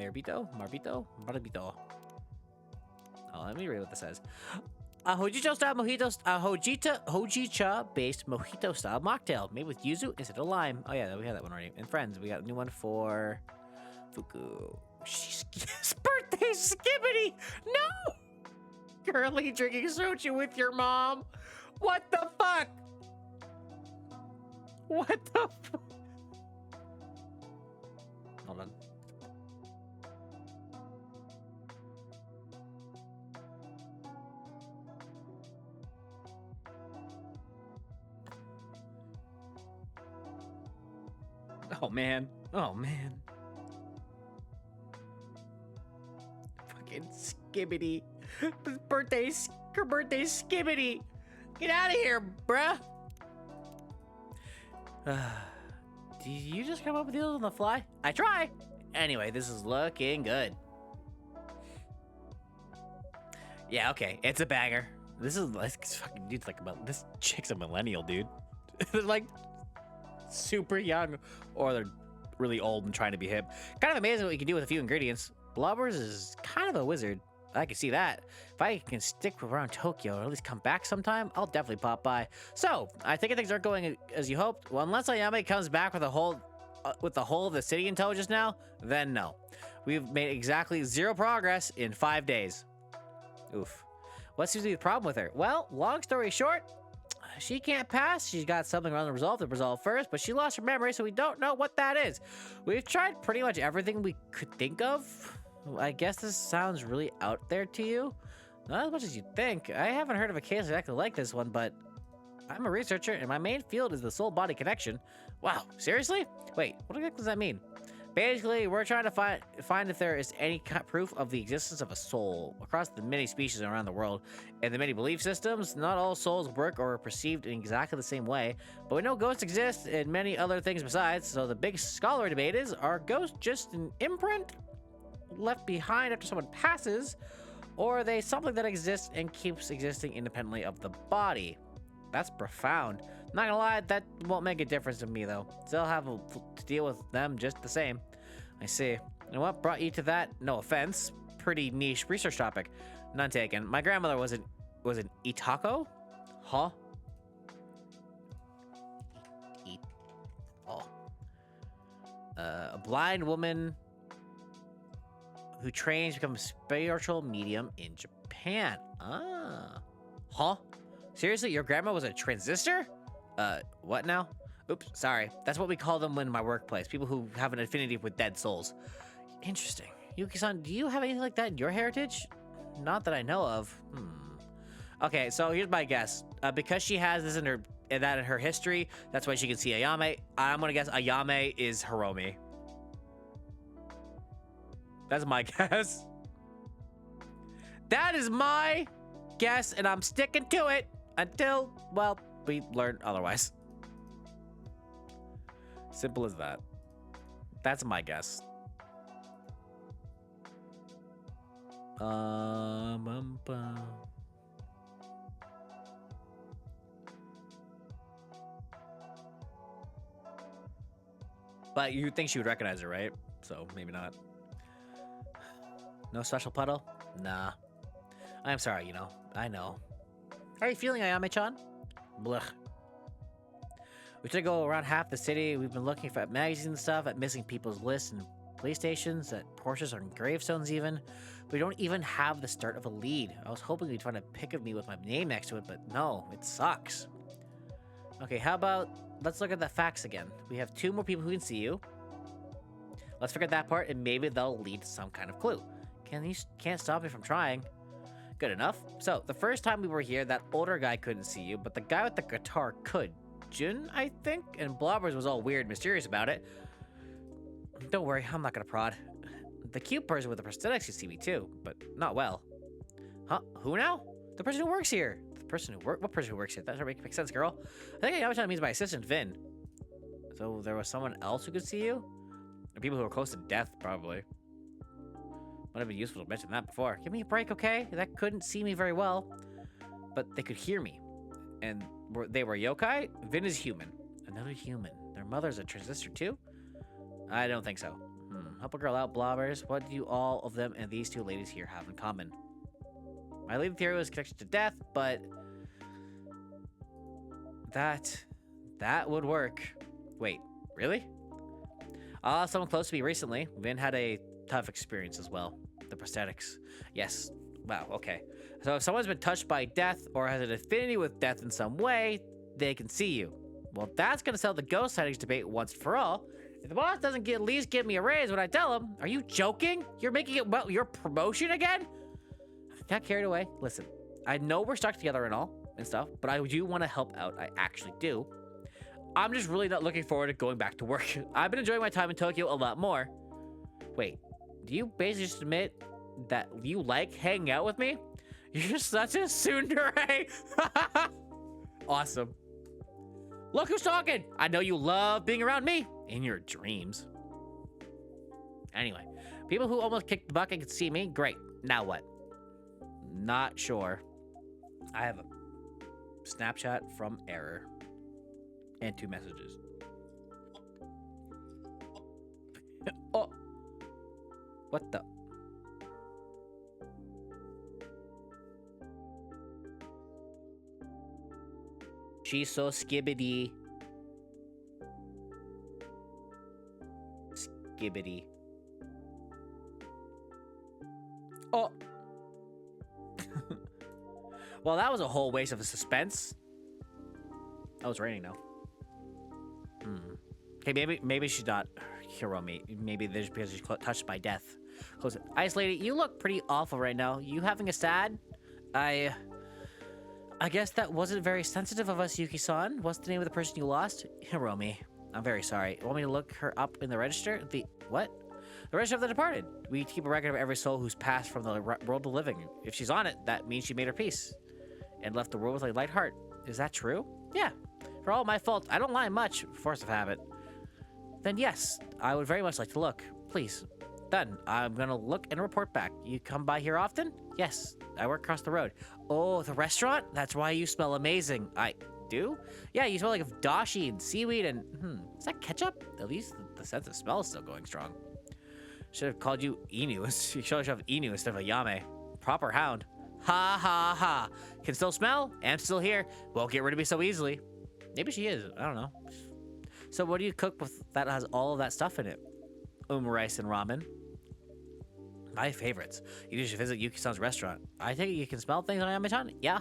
[SPEAKER 2] Oh, let me read what this says. A hojicha style mojito, a hojicha based mojito style mocktail made with yuzu instead of lime. Oh yeah, we had that one already. And friends, we got a new one for Fuku. She's birthday skibbity. No, currently drinking soju with your mom. What the fuck? What the fuck? Hold on. Oh man. Oh man. Fucking skibbity. Birthday skibbity. Get out of here, bruh. Do you just come up with deals on the fly? I try. Anyway, this is looking good. Yeah, okay. It's a banger. This is like fucking dude's like about this chick's a millennial, dude. They're like super young, or they're really old and trying to be hip. Kind of amazing what you can do with a few ingredients. Blobbers is kind of a wizard. I can see that. If I can stick around Tokyo or at least come back sometime, I'll definitely pop by. So, I think things aren't going as you hoped. Well, unless Ayame comes back with the whole of the city in tow just now, then no. We've made exactly 0 progress in 5 days. Oof. What seems to be the problem with her? Well, long story short, she can't pass. She's got something wrong to resolve first, but she lost her memory, so we don't know what that is. We've tried pretty much everything we could think of. I guess this sounds really out there to you. Not as much as you'd think. I haven't heard of a case exactly like this one, but I'm a researcher, and my main field is the soul-body connection. Wow, seriously? Wait, what exactly does that mean? Basically, we're trying to find if there is any proof of the existence of a soul across the many species around the world. In the many belief systems, not all souls work or are perceived in exactly the same way, but we know ghosts exist and many other things besides, so the big scholar debate is, are ghosts just an imprint left behind after someone passes, or are they something that exists and keeps existing independently of the body? That's profound. Not gonna lie, that won't make a difference to me though. Still have to deal with them just the same. I see. And what brought you to that? No offense. Pretty niche research topic. None taken. My grandmother was an Itako? Huh? A blind woman who trains to become a spiritual medium in Japan. Ah. Huh? Seriously, your grandma was a transistor? What now? Oops, sorry. That's what we call them in my workplace. People who have an affinity with dead souls. Interesting. Yuki-san, do you have anything like that in your heritage? Not that I know of. Okay, so here's my guess. Because she has this in her history, that's why she can see Ayame. I'm gonna guess Ayame is Hiromi. That's my guess. That is my guess, and I'm sticking to it until, well, we learn otherwise. Simple as that. That's my guess. But you think she would recognize her, right? So maybe not. No special puddle? Nah. I'm sorry, you know. I know. How are you feeling, Ayame-chan? Blech. We should go around half the city. We've been looking for magazines and stuff, at missing people's lists and police stations, at Porsches or gravestones even. We don't even have the start of a lead. I was hoping we'd find a pic of me with my name next to it, but no, it sucks. Okay, how about, let's look at the facts again. We have 2 more people who can see you. Let's forget that part, and maybe they'll lead to some kind of clue. Can't stop me from trying. Good enough. So, the first time we were here, that older guy couldn't see you, but the guy with the guitar could. Jun, I think? And Blobbers was all weird and mysterious about it. Don't worry, I'm not gonna prod. The cute person with the prosthetics can see me too, but not well. Huh? Who now? The person who works here. What person who works here? That doesn't make sense, girl. I think Yamachan means my assistant, Vin. So there was someone else who could see you? Or people who were close to death, probably. Might have been useful to mention that before. Give me a break, okay? That couldn't see me very well. But they could hear me. And they were yokai? Vin is human. Another human. Their mother's a transistor too? I don't think so. Help a girl out, blobbers. What do all of them and these two ladies here have in common? My leading theory was connection to death, but that would work. Wait, really? Someone close to me recently. Vin had a tough experience as well. The prosthetics. Yes. Wow, okay. So if someone's been touched by death or has an affinity with death in some way, they can see you. Well, that's gonna settle the ghost sightings debate once for all. If the boss doesn't at least give me a raise when I tell him, are you joking? You're making it about your promotion again? I got carried away. Listen, I know we're stuck together and all and stuff, but I do want to help out. I actually do. I'm just really not looking forward to going back to work. I've been enjoying my time in Tokyo a lot more. Wait, do you basically just admit that you like hanging out with me? You're such a tsundere. Awesome. Look who's talking. I know you love being around me in your dreams. Anyway, people who almost kicked the bucket can see me. Great. Now what? Not sure. I have a Snapchat from error and 2 messages. Oh. What the? She's so skibbity. Skibbity. Oh. Well, that was a whole waste of a suspense. Oh, it's raining now. Okay, maybe she's not Hiromi. Maybe there's because she's touched by death. Close it. Ice Lady, you look pretty awful right now. You having a sad? I guess that wasn't very sensitive of us, Yuki-san. What's the name of the person you lost? Hiromi. I'm very sorry. Want me to look her up in the register? The what? The register of the departed. We keep a record of every soul who's passed from the world of living. If she's on it, that means she made her peace and left the world with a light heart. Is that true? Yeah. For all my fault, I don't lie much. Force of habit. Then yes, I would very much like to look. Please. Done. I'm gonna look and report back. You come by here often? Yes. I work across the road. Oh, the restaurant? That's why you smell amazing. I do? Yeah, you smell like dashi and seaweed and... is that ketchup? At least the sense of smell is still going strong. Should have called you Inu. You should have Inu instead of a Yame. Proper hound. Ha ha ha. Can still smell? Am still here. Won't get rid of me so easily. Maybe she is. I don't know. So what do you cook with that has all of that stuff in it? Rice and ramen. My favorites. You should visit Yuki-san's restaurant. I think you can smell things on Yame-chan. Yeah.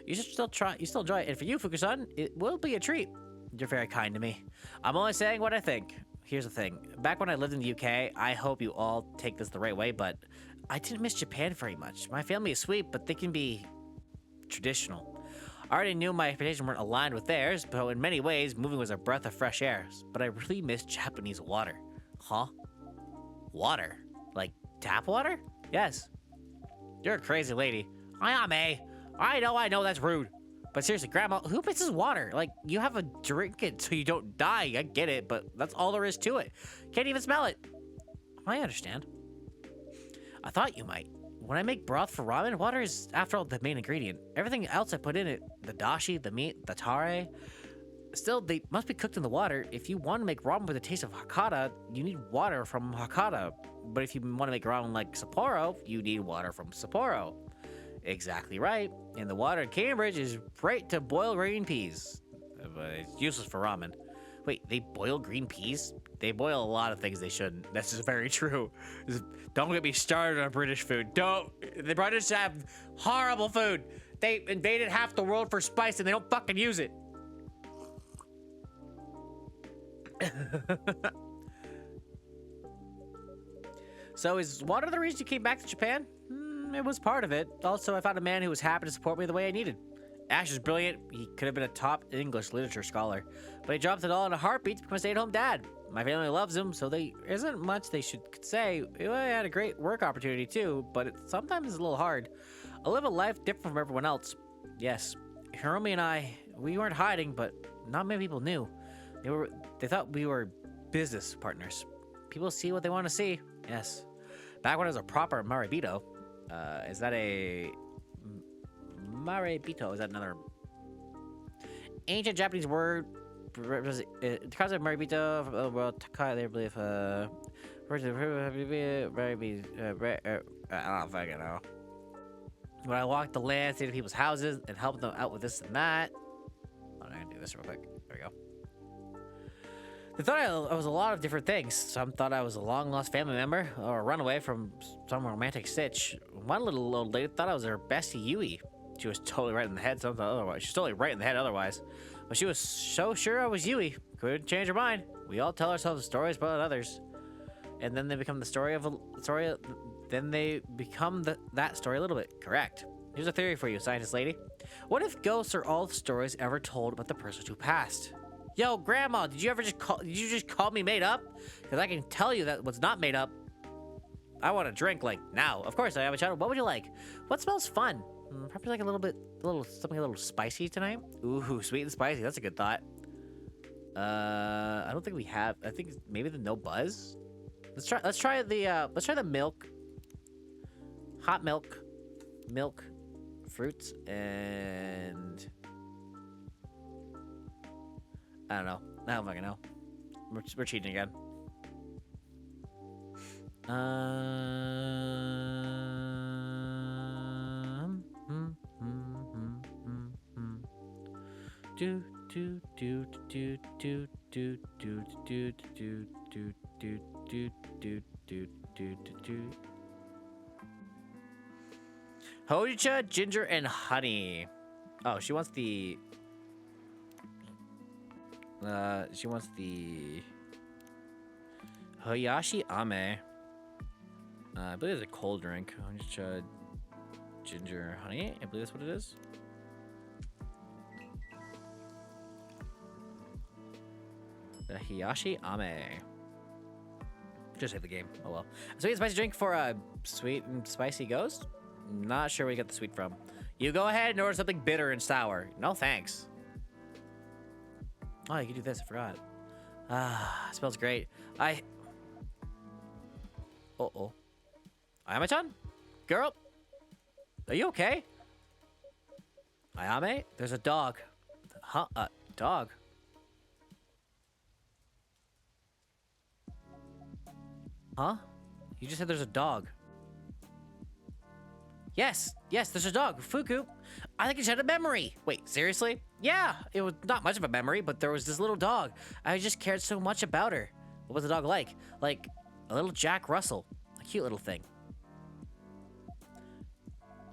[SPEAKER 2] You should still try. You still enjoy it. And for you, Fuku-san, it will be a treat. You're very kind to me. I'm only saying what I think. Here's the thing. Back when I lived in the UK, I hope you all take this the right way, but I didn't miss Japan very much. My family is sweet, but they can be traditional. I already knew my expectations weren't aligned with theirs, but in many ways, moving was a breath of fresh air. But I really miss Japanese water. Huh? Water? Like tap water? Yes. You're a crazy lady. I am, eh? I know that's rude. But seriously, Grandma, who misses water? Like, you have a drink it so you don't die. I get it, but that's all there is to it. Can't even smell it. I understand. I thought you might. When I make broth for ramen, water is, after all, the main ingredient. Everything else I put in it, the dashi, the meat, the tare, still, they must be cooked in the water. If you want to make ramen with the taste of Hakata, you need water from Hakata. But if you want to make ramen like Sapporo, you need water from Sapporo. Exactly right. And the water in Cambridge is great to boil green peas. But it's useless for ramen. Wait, they boil green peas? They boil a lot of things they shouldn't. That's just very true. Don't get me started on British food. Don't. The British have horrible food. They invaded half the world for spice and they don't fucking use it. So is water the reason you came back to Japan? It was part of it. Also, I found a man who was happy to support me the way I needed. Ash is brilliant. He could have been a top English literature scholar, but he dropped it all in a heartbeat to become a stay-at-home dad. My family loves him, so there isn't much they should say. I had a great work opportunity too, but it sometimes is a little hard. I live a life different from everyone else. Yes, Hiromi and I, we weren't hiding, but not many people knew. They thought we were business partners. People see what they want to see. Yes. Back when I was a proper Maribito. Is that a Maribito? Is that another ancient Japanese word the concept of Maribito from the world, Takai, they believe, I don't fucking know. When I walked the land, stayed at people's houses, and helped them out with this and that. I'm gonna do this real quick. There we go. They thought I was a lot of different things. Some thought I was a long-lost family member or a runaway from some romantic stitch. One little old lady thought I was her bestie Yui. She was totally right in the head. Some thought otherwise. She's totally right in the head otherwise. But she was so sure I was Yui. Couldn't change her mind. We all tell ourselves stories about others, and then they become the story of a story. Then they become that story a little bit. Correct. Here's a theory for you, scientist lady. What if ghosts are all the stories ever told about the person who passed? Yo, Grandma, did you just call me made up? Because I can tell you that what's not made up. I want a drink, like, now. Of course, I have a child. What would you like? What smells fun? Probably like something a little spicy tonight. Ooh, sweet and spicy. That's a good thought. I don't think we have. I think maybe the no buzz. Let's try the milk. Hot milk, fruits, and I don't know. I don't fucking know. We're cheating again. Hojicha, ginger, and honey. Oh, she wants the Hayashi Ame. I believe it's a cold drink. Hojicha, ginger, honey. I believe that's what it is. The Hayashi Ame. Just hit the game. Oh well. Sweet and spicy drink for a sweet and spicy ghost? Not sure where you got the sweet from. You go ahead and order something bitter and sour. No thanks. Oh, you can do this. I forgot. Ah, smells great. Uh-oh. Ayame-chan? Girl? Are you okay? Ayame? There's a dog. Huh? Dog? Huh? You just said there's a dog. Yes, there's a dog. Fuku. I think it's had a memory. Wait, seriously? Yeah, it was not much of a memory, but there was this little dog. I just cared so much about her. What was the dog like? Like a little Jack Russell. A cute little thing.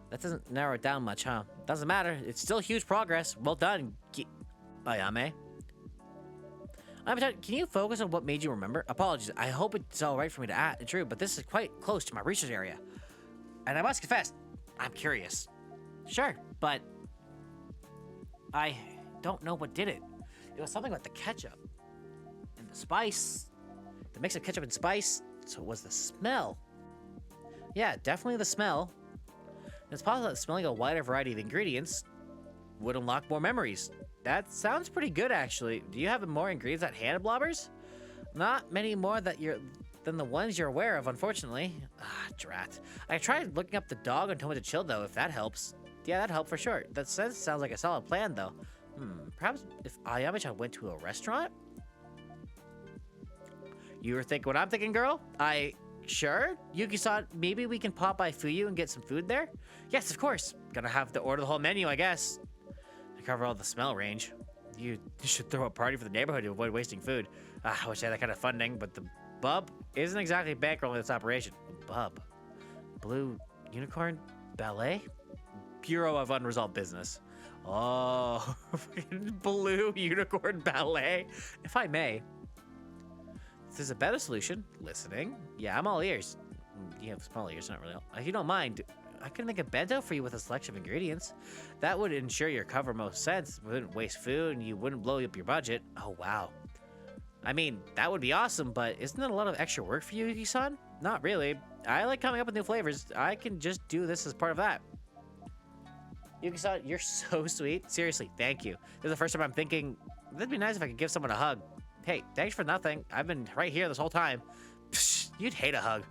[SPEAKER 2] That doesn't narrow it down much, huh? Doesn't matter. It's still huge progress. Well done, Ayame. Can you focus on what made you remember? Apologies. I hope it's all right for me to add. True, but this is quite close to my research area. And I must confess, I'm curious. Sure, but I don't know what did it. It was something about the ketchup and the spice. The mix of ketchup and spice. So it was the smell. Yeah, definitely the smell. It's possible that smelling a wider variety of ingredients would unlock more memories. That sounds pretty good, actually. Do you have more ingredients at hand, Blobbers? Not many more than the ones you're aware of, unfortunately. Ah, drat. I tried looking up the dog and told me to chill, though, if that helps. Yeah, that helped for sure. That sounds like a solid plan, though. Perhaps if Ayame-chan went to a restaurant? You were thinking what I'm thinking, girl? Sure? Yuki-san, maybe we can pop by Fuyu and get some food there? Yes, of course. Gonna have to order the whole menu, I guess. To cover all the smell range. You should throw a party for the neighborhood to avoid wasting food. I wish I had that kind of funding, but the Bub isn't exactly bankrolling this operation. Bub. Blue Unicorn Ballet? Bureau of Unresolved Business. Oh, Blue Unicorn Ballet. If I may, if there's a better solution, listening. Yeah, I'm all ears. You have small ears, not really. If you don't mind, I can make a bento for you with a selection of ingredients. That would ensure your cover most sense. We wouldn't waste food and you wouldn't blow up your budget. Oh, wow. I mean, that would be awesome, but isn't that a lot of extra work for you, Yuki-san? Not really. I like coming up with new flavors. I can just do this as part of that. Yuki-san, you're so sweet. Seriously, thank you. This is the first time I'm thinking, that'd be nice if I could give someone a hug. Hey, thanks for nothing. I've been right here this whole time. Psh, you'd hate a hug.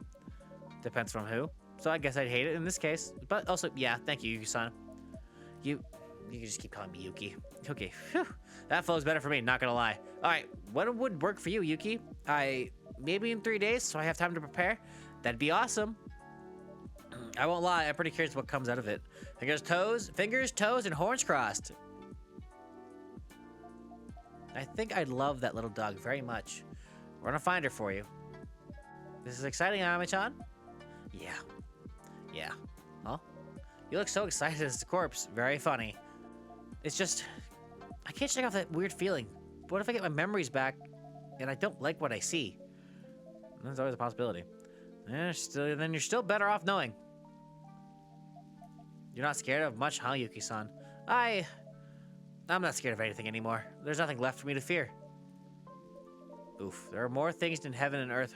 [SPEAKER 2] Depends from who. So I guess I'd hate it in this case. But also, yeah, thank you, Yuki-san. You can just keep calling me Yuki. Okay, phew. That flows better for me, not gonna lie. All right, what would work for you, Yuki? Maybe in 3 days, so I have time to prepare. That'd be awesome. I won't lie, I'm pretty curious what comes out of it. Fingers, toes, and horns crossed. I think I'd love that little dog very much. We're gonna find her for you. This is exciting, Ami-chan. Yeah. Huh? You look so excited as a corpse. Very funny. It's just, I can't shake off that weird feeling. What if I get my memories back and I don't like what I see? That's always a possibility. Then you're still better off knowing. You're not scared of much, huh, Yuki-san? I'm not scared of anything anymore. There's nothing left for me to fear. Oof. There are more things in heaven and earth.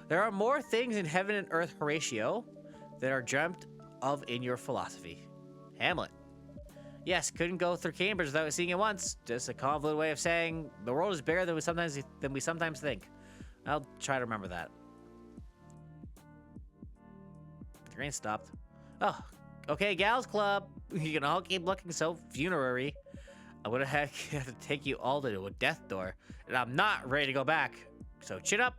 [SPEAKER 2] There are more things in heaven and earth, Horatio, that are dreamt of in your philosophy. Hamlet. Yes, couldn't go through Cambridge without seeing it once. Just a convoluted way of saying the world is bigger than we sometimes think. I'll try to remember that. The rain stopped. Oh, okay, gals club. You can all keep looking so funerary. I would have had to take you all to a death door, and I'm not ready to go back. So cheer up.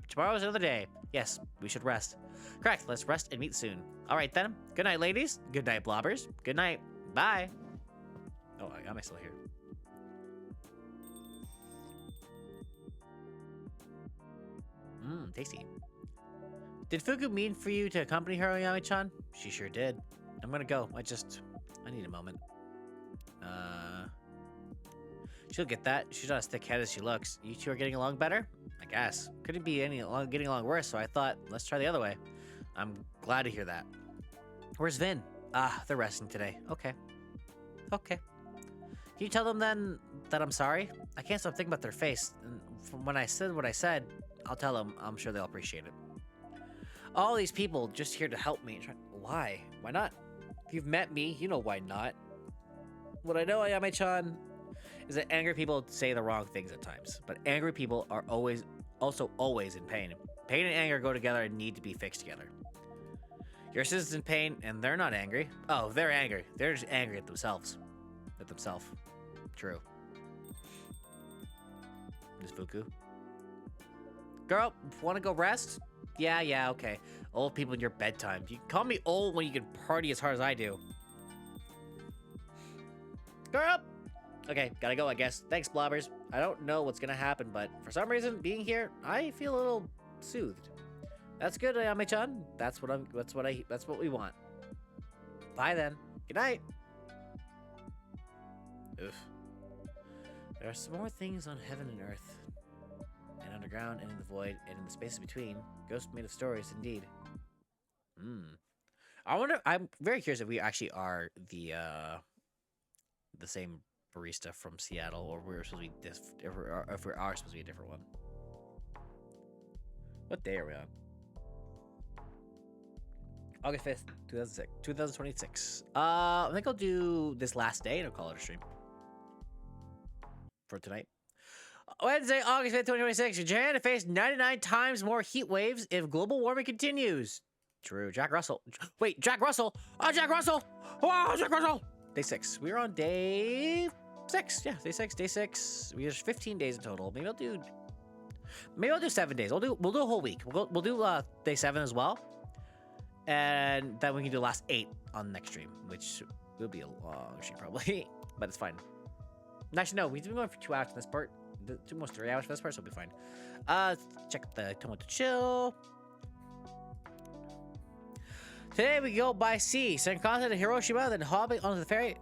[SPEAKER 2] Tomorrow's another day. Yes, we should rest. Correct. Let's rest and meet soon. All right then. Good night, ladies. Good night, blobbers. Good night. Bye. Oh, I got myself here. Tasty. Did Fuku mean for you to accompany her, Yami-chan? She sure did. I'm gonna go. I need a moment. She'll get that. She's not as thick-headed as she looks. You two are getting along better? I guess. Couldn't be getting along worse, so I thought, let's try the other way. I'm glad to hear that. Where's Vin? They're resting today. Okay. Can you tell them then that I'm sorry? I can't stop thinking about their face. And from when I said what I said, I'll tell them. I'm sure they'll appreciate it. All these people just here to help me. Why? Why not? If you've met me, you know why not. What I know, Ayame-chan, is that angry people say the wrong things at times. But angry people are always in pain. Pain and anger go together and need to be fixed together. Your sister's in pain, and they're not angry. Oh, they're angry. They're just angry at themselves. True. Miss Fuku. Girl, want to go rest? Yeah, okay. Old people in your bedtime. You can call me old when you can party as hard as I do. Girl! Okay, gotta go, I guess. Thanks, blobbers. I don't know what's gonna happen, but for some reason, being here, I feel a little soothed. That's good, Ayame-chan. That's what we want. Bye then. Good night. Oof. There are some more things on heaven and earth, and underground, and in the void, and in the spaces between. Ghosts made of stories, indeed. I wonder. I'm very curious if we actually are the same barista from Seattle, or we're supposed to be if we are supposed to be a different one. What day are we on? August 5th, 2026. I think I'll do this last day and I'll call it a stream for tonight. Wednesday, August 5th, 2026. Japan to face 99 times more heat waves if global warming continues. True. Jack Russell. Wait, Jack Russell. Oh, Jack Russell. Oh, Jack Russell. Day 6. We're on day 6. Yeah, day 6. Day 6. We have 15 days in total. Maybe I'll do 7 days. We'll do a whole week. We'll do day 7 as well. And then we can do the last 8 on the next stream, which will be a long stream probably, but it's fine. Actually, no, we've been going for 2 hours in this part. Almost 3 hours for this part, so it'll be fine. Check the Tomato Chill. Today we go by sea, Senkaku to Hiroshima, then hopping onto the ferry.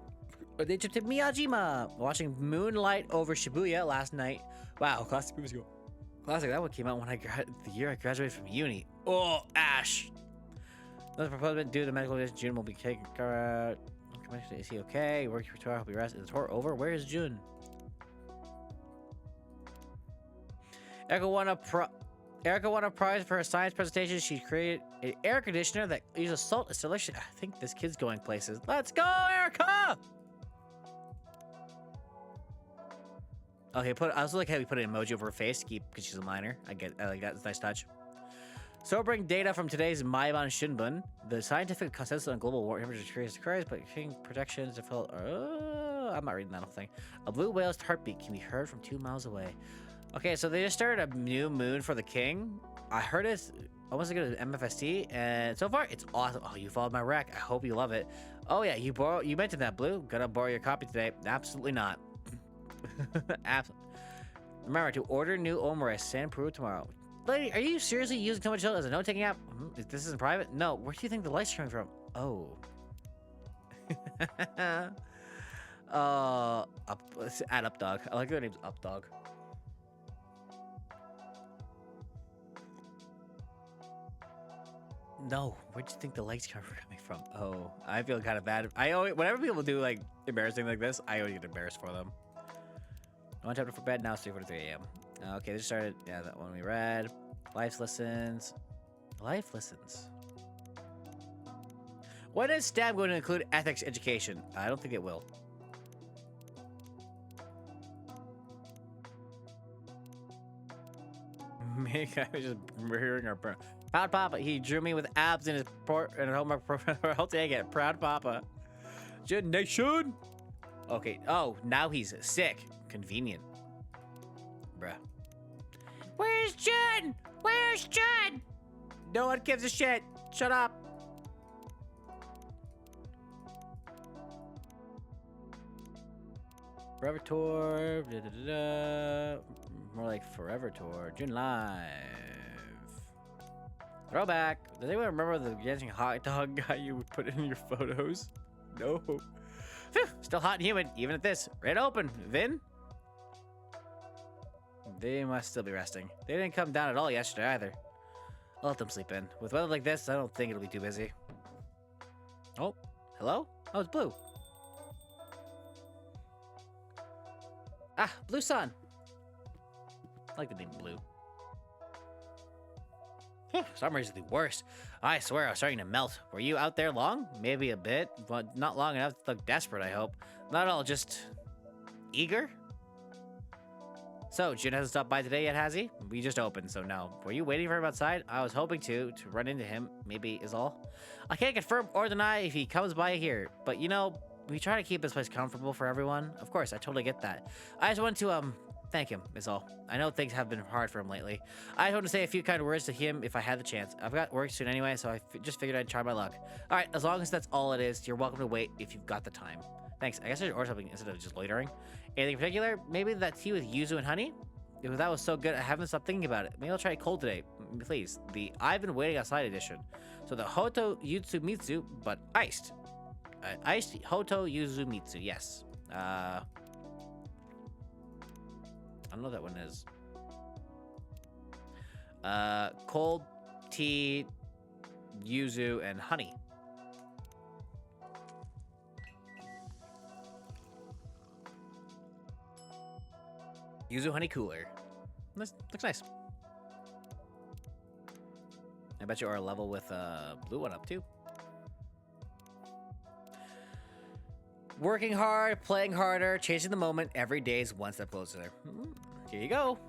[SPEAKER 2] They trip to Miyajima, watching moonlight over Shibuya last night. Wow, classic movies go. Classic, that one came out when the year I graduated from uni. Oh, Ash. Another proposal due to medical condition. June will be taken out. Is he okay? Working for 2 hours, will be rested. Is the tour over? Where is June? Erica won a prize for her science presentation. She created an air conditioner that uses salt installation. I think this kid's going places. Let's go, Erica! Okay, I also like how we put an emoji over her face to keep because she's a minor. I like that. It's a nice touch. Sobering data from today's Maiban Shinbun. The scientific consensus on global war temperature is occurs, but king projections have felt. I'm not reading that whole thing. A blue whale's heartbeat can be heard from 2 miles away. Okay, so they just started a new moon for the king. I heard it's almost as good as MFST, and so far it's awesome. Oh, you followed my rec. I hope you love it. Oh yeah, you mentioned that, Blue. Gonna borrow your copy today? Absolutely not. Remember to order new Omeris San Peru tomorrow. Lady, are you seriously using so much as a note-taking app? This isn't private? No. Where do you think the light's coming from? Oh. Let's add Up Dog. I like their name's Up Dog. No, where do you think the light's coming from? Oh, I feel kind of bad. Whenever people do like embarrassing like this, I always get embarrassed for them. One chapter for bed now, it's 3:43 a.m. Okay, this started. Yeah, that one we read. Life lessons. Life lessons. When is STEM going to include ethics education? I don't think it will. Me, I was just murdering our Proud Papa. He drew me with abs in his homework profile. I'll take it. Proud Papa. Jin Nation. Okay. Oh, now he's sick. Convenient. Bruh. Where's Jin? Where's Jin? No one gives a shit. Shut up. Forever Tour. Da, da, da, da. More like Forever Tour. June Live. Throwback. Does anyone remember the dancing hot dog guy you would put in your photos? No. Phew, still hot and humid, even at this. Red open. Vin? They must still be resting. They didn't come down at all yesterday either. I'll let them sleep in. With weather like this, I don't think it'll be too busy. Oh, hello? Oh, it's Blue. Ah, Blue Sun. I like the name Blue. Summer is the worst. I swear I was starting to melt. Were you out there long? Maybe a bit, but not long enough to look desperate, I hope. Not all, just eager? So, Jin hasn't stopped by today yet, has he? We just opened, so no. Were you waiting for him outside? I was hoping to run into him, maybe is all. I can't confirm or deny if he comes by here, but you know, we try to keep this place comfortable for everyone. Of course, I totally get that. I just wanted to, thank him, is all. I know things have been hard for him lately. I just want to say a few kind words to him if I had the chance. I've got work soon anyway, so I just figured I'd try my luck. All right, as long as that's all it is, you're welcome to wait if you've got the time. Thanks. I guess I should order something instead of just loitering. Anything in particular? Maybe that tea with yuzu and honey? If that was so good, I haven't stopped thinking about it. Maybe I'll try it cold today. Please. The I've been waiting outside edition. So the Hoto Yutsu Mitsu, but iced. Iced Hoto Yuzu Mitsu, yes. I don't know what that one is. Cold tea, yuzu, and honey. Yuzu honey cooler. This looks nice. I bet you are level with blue one up too. Working hard, playing harder, chasing the moment. Every day is one step closer. Here you go.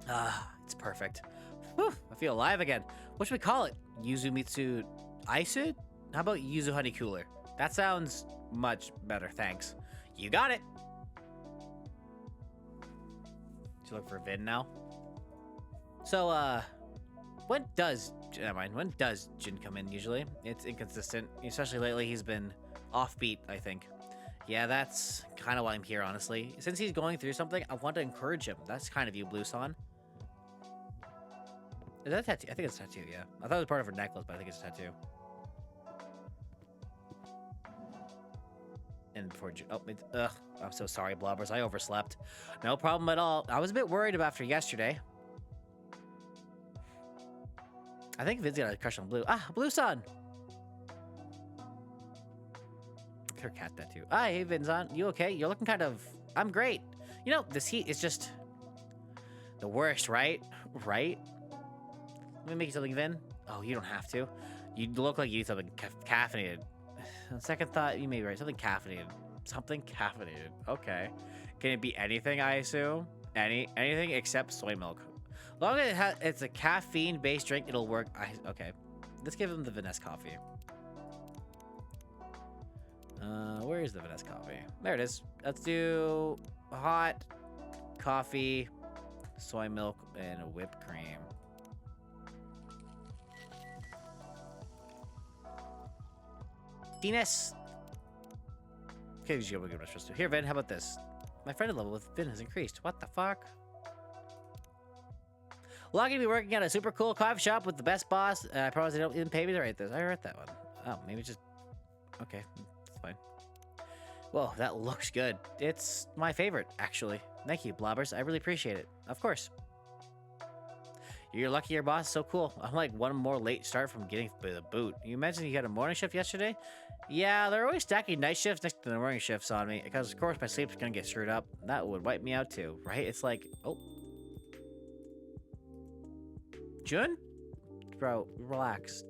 [SPEAKER 2] Ah, it's perfect. Whew, I feel alive again. What should we call it? Yuzu Mitsu Isu? How about Yuzu Honey Cooler? That sounds much better, thanks. You got it. Should look for Vin now. So, when does Jin come in usually? It's inconsistent, especially lately. He's been offbeat, I think. Yeah, that's kind of why I'm here, honestly. Since he's going through something, I want to encourage him. That's kind of you, Blue San. Is that a tattoo? I think it's a tattoo, yeah. I thought it was part of her necklace, but I think it's a tattoo. And before I'm so sorry, Blobbers. I overslept. No problem at all. I was a bit worried after yesterday. I think Vin's got a crush on Blue. Ah, Blue San. Her cat tattoo. Ah, hey, Vinzon. You okay? You're looking kind of... I'm great. You know, this heat is just... the worst, right? Right? Let me make you something, Vin. Oh, you don't have to. You look like you need something caffeinated. On second thought, you may be right. Something caffeinated. Something caffeinated. Okay. Can it be anything, I assume? Anything except soy milk. long as it's a caffeine-based drink, it'll work. Okay. Let's give him the Vanessa coffee. Where is the Vanessa coffee? There it is. Let's do hot coffee, soy milk, and whipped cream. Venus. Okay, you go give it a Here, Vin, how about this? My friend level with Vin has increased. What the fuck? Lucky to be working at a super cool coffee shop with the best boss. I promise they don't even pay me to write this. I read that one. Oh, maybe just... Okay, it's fine. Whoa, that looks good. It's my favorite, actually. Thank you, Blobbers. I really appreciate it. Of course. You're lucky your boss is so cool. I'm like one more late start from getting the boot. You mentioned you had a morning shift yesterday? Yeah, they're always stacking night shifts next to the morning shifts on me. Because, of course, my sleep's gonna get screwed up. That would wipe me out, too, right? It's like... Oh. Jun? Bro, relax.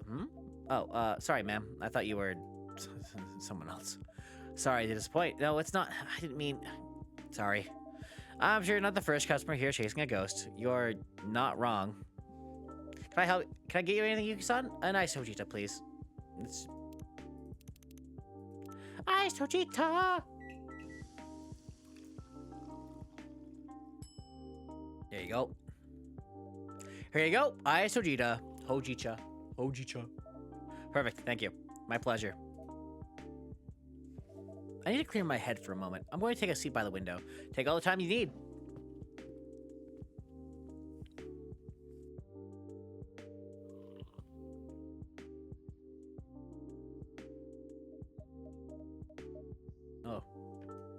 [SPEAKER 2] Hmm? Oh, sorry, ma'am. I thought you were someone else. Sorry to disappoint. No, it's not. I didn't mean... Sorry. I'm sure you're not the first customer here chasing a ghost. You're not wrong. Can I help? Can I get you anything, Yuki-san? A nice Hojita, please. It's... Ice Hojita! There you go. Here you go. Ice Hojita. Hojicha. Hojicha. Perfect. Thank you. My pleasure. I need to clear my head for a moment. I'm going to take a seat by the window. Take all the time you need. Oh.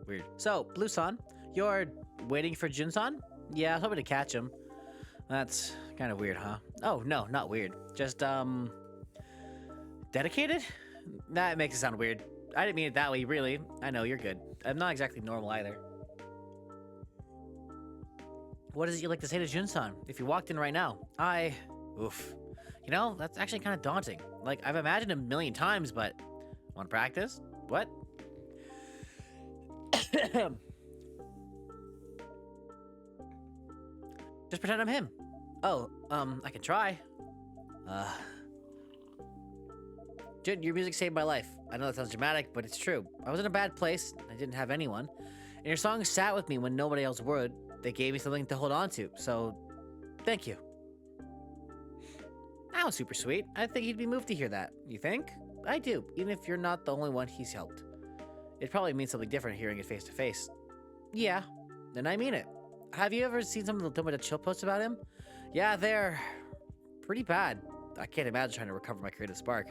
[SPEAKER 2] Weird. So, Blue-san, you're waiting for Jun-san? Yeah, I was hoping to catch him. That's kind of weird, huh? Oh, no, not weird. Just, dedicated? That makes it sound weird. I didn't mean it that way, really. I know, you're good. I'm not exactly normal either. What is it you'd like to say to Jun-san? If you walked in right now, Oof. You know, that's actually kind of daunting. Like, I've imagined a million times, but... Want to practice? What? Just pretend I'm him. Oh, I can try. Jun, your music saved my life. I know that sounds dramatic, but it's true. I was in a bad place. I didn't have anyone. And your song sat with me when nobody else would. They gave me something to hold on to. So, thank you. That was super sweet. I think he'd be moved to hear that. You think? I do, even if you're not the only one he's helped. It probably means something different hearing it face to face. Yeah, and I mean it. Have you ever seen some of the Chill posts about him? Yeah, they're pretty bad. I can't imagine trying to recover my creative spark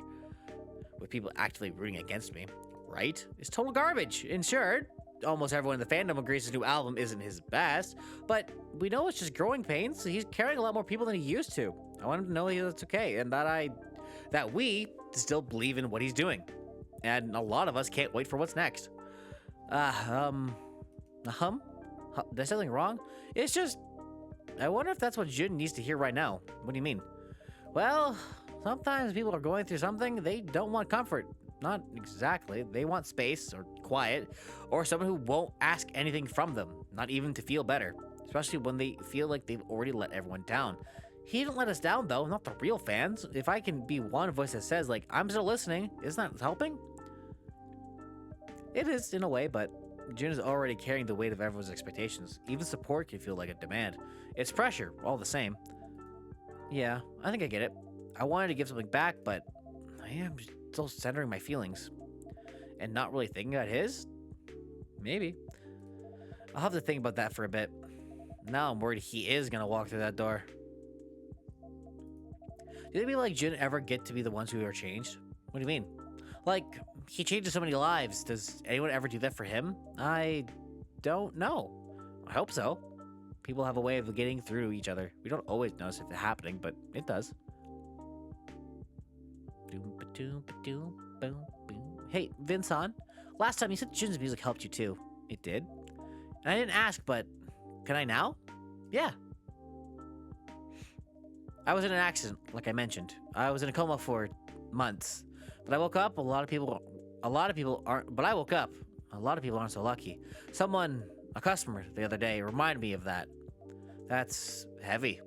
[SPEAKER 2] with people actively rooting against me, right? It's total garbage. And sure, almost everyone in the fandom agrees his new album isn't his best, but we know it's just growing pains. So he's carrying a lot more people than he used to. I want him to know that's okay, and that we still believe in what he's doing. And a lot of us can't wait for what's next. Did I say something wrong? It's just, I wonder if that's what Jun needs to hear right now. What do you mean? Well, sometimes people are going through something, they don't want comfort. Not exactly. They want space or quiet, or someone who won't ask anything from them, not even to feel better, especially when they feel like they've already let everyone down. He didn't let us down, though, not the real fans. If I can be one voice that says, like, I'm still listening, isn't that helping? It is, in a way, but Jun is already carrying the weight of everyone's expectations. Even support can feel like a demand. It's pressure, all the same. Yeah, I think I get it. I wanted to give something back, but I am still centering my feelings. And not really thinking about his? Maybe. I'll have to think about that for a bit. Now I'm worried he is gonna walk through that door. Do people like Jun ever get to be the ones who are changed? What do you mean? Like, he changes so many lives. Does anyone ever do that for him? I don't know. I hope so. People have a way of getting through each other. We don't always notice it happening, but it does. Hey, Vincent. Last time you said Jun's music helped you too. It did. And I didn't ask, but can I now? Yeah. I was in an accident, like I mentioned. I was in a coma for months. But I woke up, a lot of people aren't, but I woke up. A lot of people aren't so lucky. Someone A customer the other day reminded me of that. That's heavy.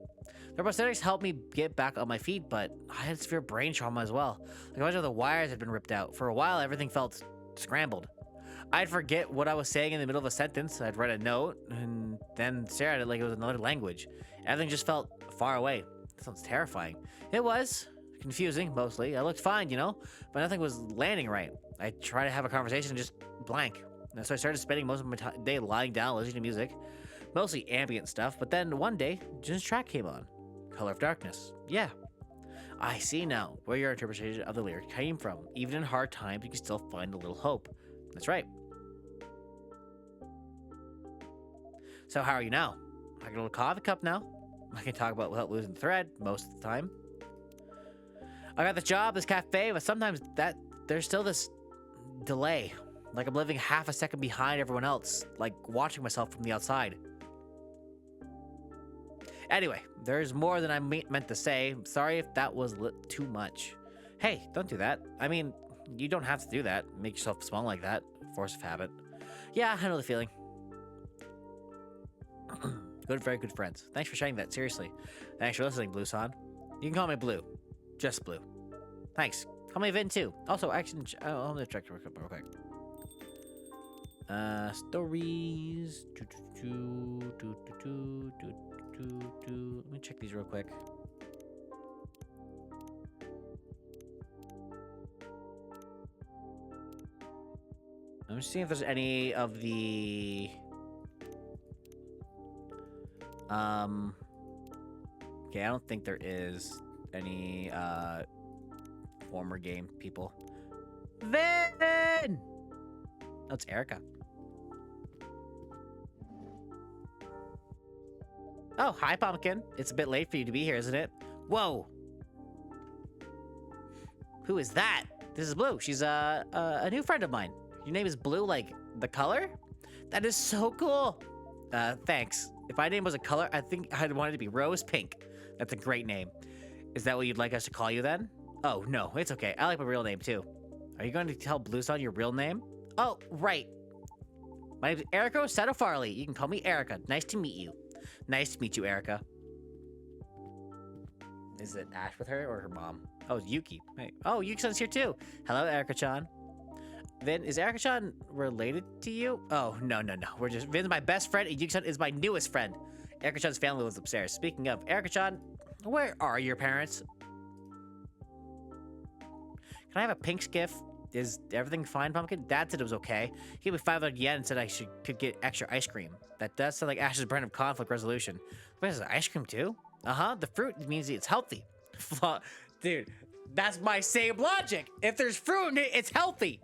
[SPEAKER 2] The prosthetics helped me get back on my feet, but I had severe brain trauma as well. Like a bunch of the wires had been ripped out. For a while, everything felt scrambled. I'd forget what I was saying in the middle of a sentence. I'd write a note and then stare at it like it was another language. Everything just felt far away. That sounds terrifying. It was. Confusing, mostly. I looked fine, you know, but nothing was landing right. I tried to have a conversation and just blank. And so I started spending most of my day lying down, listening to music, mostly ambient stuff. But then one day, Jin's track came on. Color of Darkness. Yeah. I see now where your interpretation of the lyric came from. Even in hard times, you can still find a little hope. That's right. So how are you now? I got a little coffee cup now. I can talk about without losing the thread most of the time. I got the job, this cafe, but sometimes there's still this delay. Like I'm living half a second behind everyone else, like watching myself from the outside. Anyway, there's more than I meant to say. Sorry if that was too much. Hey, don't do that. I mean, you don't have to do that. Make yourself small like that. Force of habit. Yeah, I know the feeling. Good, very good friends. Thanks for sharing that, seriously. Thanks for listening, Blue San. You can call me Blue. Just Blue. Thanks. Call me Vin, too. Also, action... I'm gonna check real quick. Stories. Let me check these real quick. I'm just seeing if there's any of the... Okay, I don't think there is any, former game people. Vin! Oh, it's Erica. Oh, hi, Pumpkin. It's a bit late for you to be here, isn't it? Whoa! Who is that? This is Blue. She's, a new friend of mine. Your name is Blue, like, the color? That is so cool! Thanks. If my name was a color, I think I'd want it to be Rose Pink. That's a great name. Is that what you'd like us to call you then? Oh, no, it's okay. I like my real name, too. Are you going to tell Blue Sun your real name? Oh, right. My name's Erica Seto Farley. You can call me Erica. Nice to meet you. Nice to meet you, Erica. Is it Ash with her or her mom? Oh, it's Yuki. Hey. Oh, Yuki-san's here, too. Hello, Erica-chan. Vin, is Erica-chan related to you? Oh, no. Vin's my best friend, and Yuki-san is my newest friend. Erica-chan's family lives upstairs. Speaking of, Erica-chan, where are your parents? Can I have a pink skiff? Is everything fine, Pumpkin? Dad said it was okay. He gave me 500 yen and said I could get extra ice cream. That does sound like Ash's brand of conflict resolution. Wait, is it ice cream too? Uh-huh, the fruit means it's healthy. Dude, that's my same logic. If there's fruit in it, it's healthy.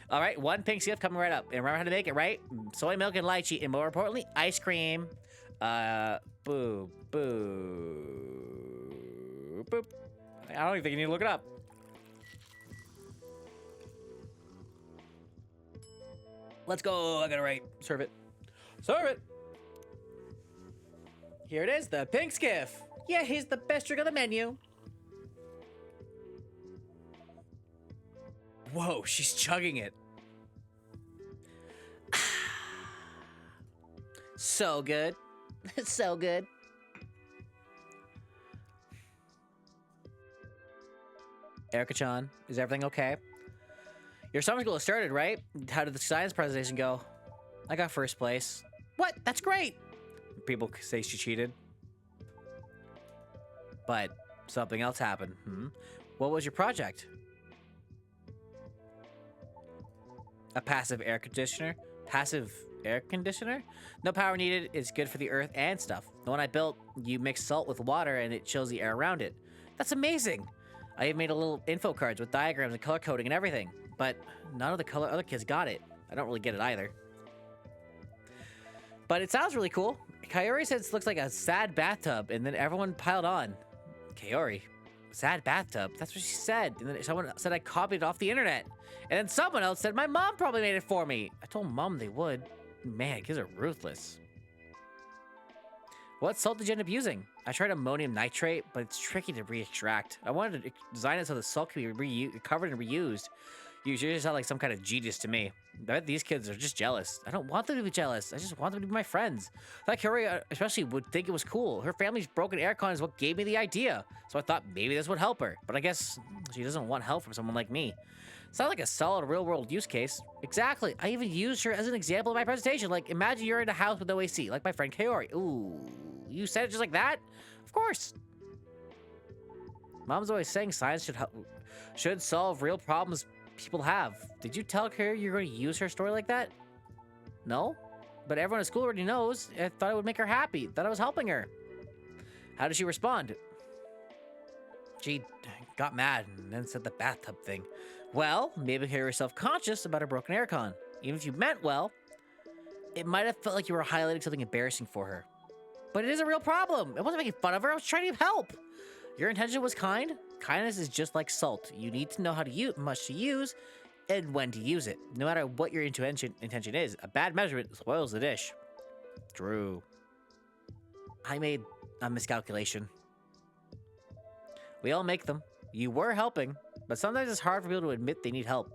[SPEAKER 2] All right, one pink skiff coming right up. And remember how to make it, right? Soy milk and lychee, and more importantly, ice cream. Boo, boo, boop. I don't even think you need to look it up. Let's go. I gotta write. Serve it. Serve it. Here it is, the pink skiff. Yeah, here's the best drink on the menu. Whoa, she's chugging it. So good. So good. Erica-chan, is everything okay? Your summer school has started, right? How did the science presentation go? I got first place. What? That's great! People say she cheated. But something else happened. What was your project? A passive air conditioner? Passive air conditioner? No power needed. It's good for the earth and stuff. The one I built, you mix salt with water and it chills the air around it. That's amazing! I even made a little info cards with diagrams and color coding and everything. But none of the other kids got it. I don't really get it either. But it sounds really cool. Kaori said it looks like a sad bathtub, and then everyone piled on. Kaori? Sad bathtub? That's what she said. And then someone said I copied it off the internet. And then someone else said my mom probably made it for me. I told Mom they would. Man, kids are ruthless. What salt did you end up using? I tried ammonium nitrate, but it's tricky to re-extract. I wanted to design it so the salt can be covered and reused. You sure sound like some kind of genius to me. I bet these kids are just jealous. I don't want them to be jealous. I just want them to be my friends. That Kyori especially would think it was cool. Her family's broken aircon is what gave me the idea. So I thought maybe this would help her. But I guess she doesn't want help from someone like me. Sounds like a solid real-world use case. Exactly. I even used her as an example in my presentation. Like, imagine you're in a house with no AC, like my friend Kaori. Ooh, you said it just like that? Of course. Mom's always saying science should solve real problems people have. Did you tell her you're going to use her story like that? No? But everyone at school already knows. I thought it would make her happy. Thought I was helping her. How did she respond? She got mad and then said the bathtub thing. Well, maybe you were self-conscious about her broken aircon. Even if you meant well, it might have felt like you were highlighting something embarrassing for her. But it is a real problem. I wasn't making fun of her. I was trying to help. Your intention was kind. Kindness is just like salt. You need to know how to much to use and when to use it. No matter what your intention is, a bad measurement spoils the dish. True. I made a miscalculation. We all make them. You were helping, but sometimes it's hard for people to admit they need help.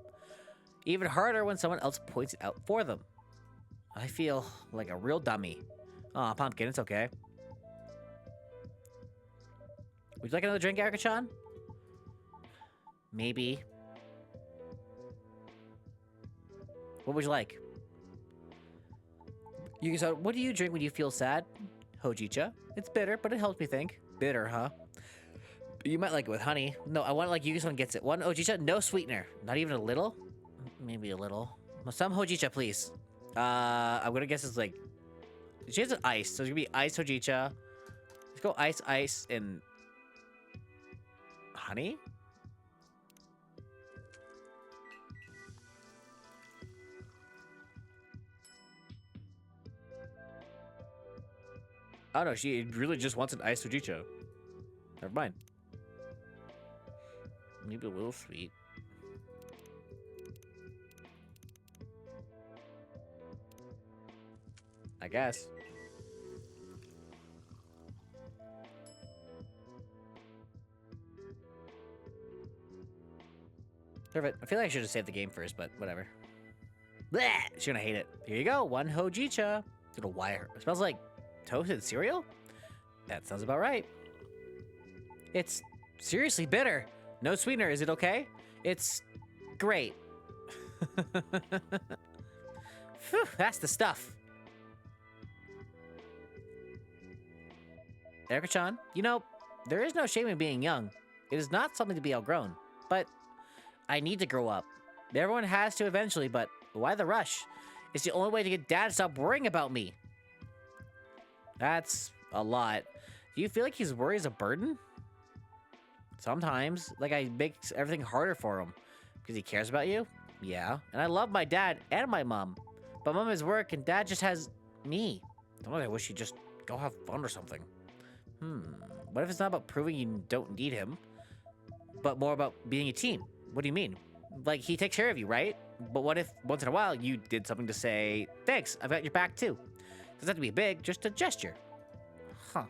[SPEAKER 2] Even harder when someone else points it out for them. I feel like a real dummy. Aw, Pumpkin, it's okay. Would you like another drink, Erika-chan? Maybe. What would you like? Yuki-san, what do you drink when you feel sad? Hojicha. It's bitter, but it helps me think. Bitter, huh? You might like it with honey. No, I want like Yuki-san gets it. One Hojicha, no sweetener. Not even a little? Maybe a little. Well, some Hojicha, please. I'm gonna guess it's like... She has an ice, so it's gonna be ice Hojicha. Let's go ice, and... honey? Oh no, she really just wants an iced Hojicha. Never mind. Maybe a little sweet. I guess. Perfect. I feel like I should have saved the game first, but whatever. Blech! She's gonna hate it. Here you go, one Hojicha. It's gonna wire her. It smells like toasted cereal? That sounds about right. It's seriously bitter. No sweetener, is it okay? It's great. Phew, that's the stuff. Erika-chan, you know, there is no shame in being young. It is not something to be outgrown. But I need to grow up. Everyone has to eventually, but why the rush? It's the only way to get Dad to stop worrying about me. That's a lot. Do you feel like his worry is a burden? Sometimes. Like I make everything harder for him. Because he cares about you? Yeah. And I love my dad and my mom. But mom has work and dad just has me. Sometimes I wish he'd just go have fun or something. What if it's not about proving you don't need him, but more about being a team? What do you mean? Like, he takes care of you, right? But what if once in a while you did something to say, thanks, I've got your back too? Doesn't have to be big, just a gesture. Huh.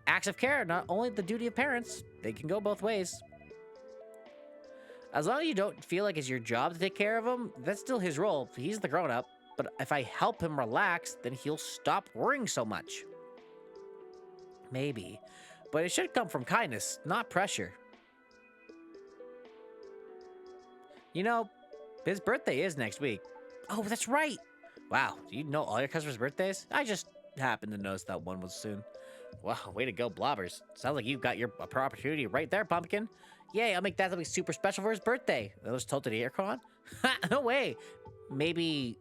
[SPEAKER 2] Acts of care, not only the duty of parents, they can go both ways. As long as you don't feel like it's your job to take care of him, that's still his role. He's the grown-up. But if I help him relax, then he'll stop worrying so much. Maybe. But it should come from kindness, not pressure. You know, his birthday is next week. Oh, that's right. Wow, do you know all your customers' birthdays? I just happened to notice that one was soon. Wow, way to go, Blobbers. Sounds like you've got your opportunity right there, Pumpkin. Yay, I'll make that something super special for his birthday. That was told to the aircon? Ha, no way. Maybe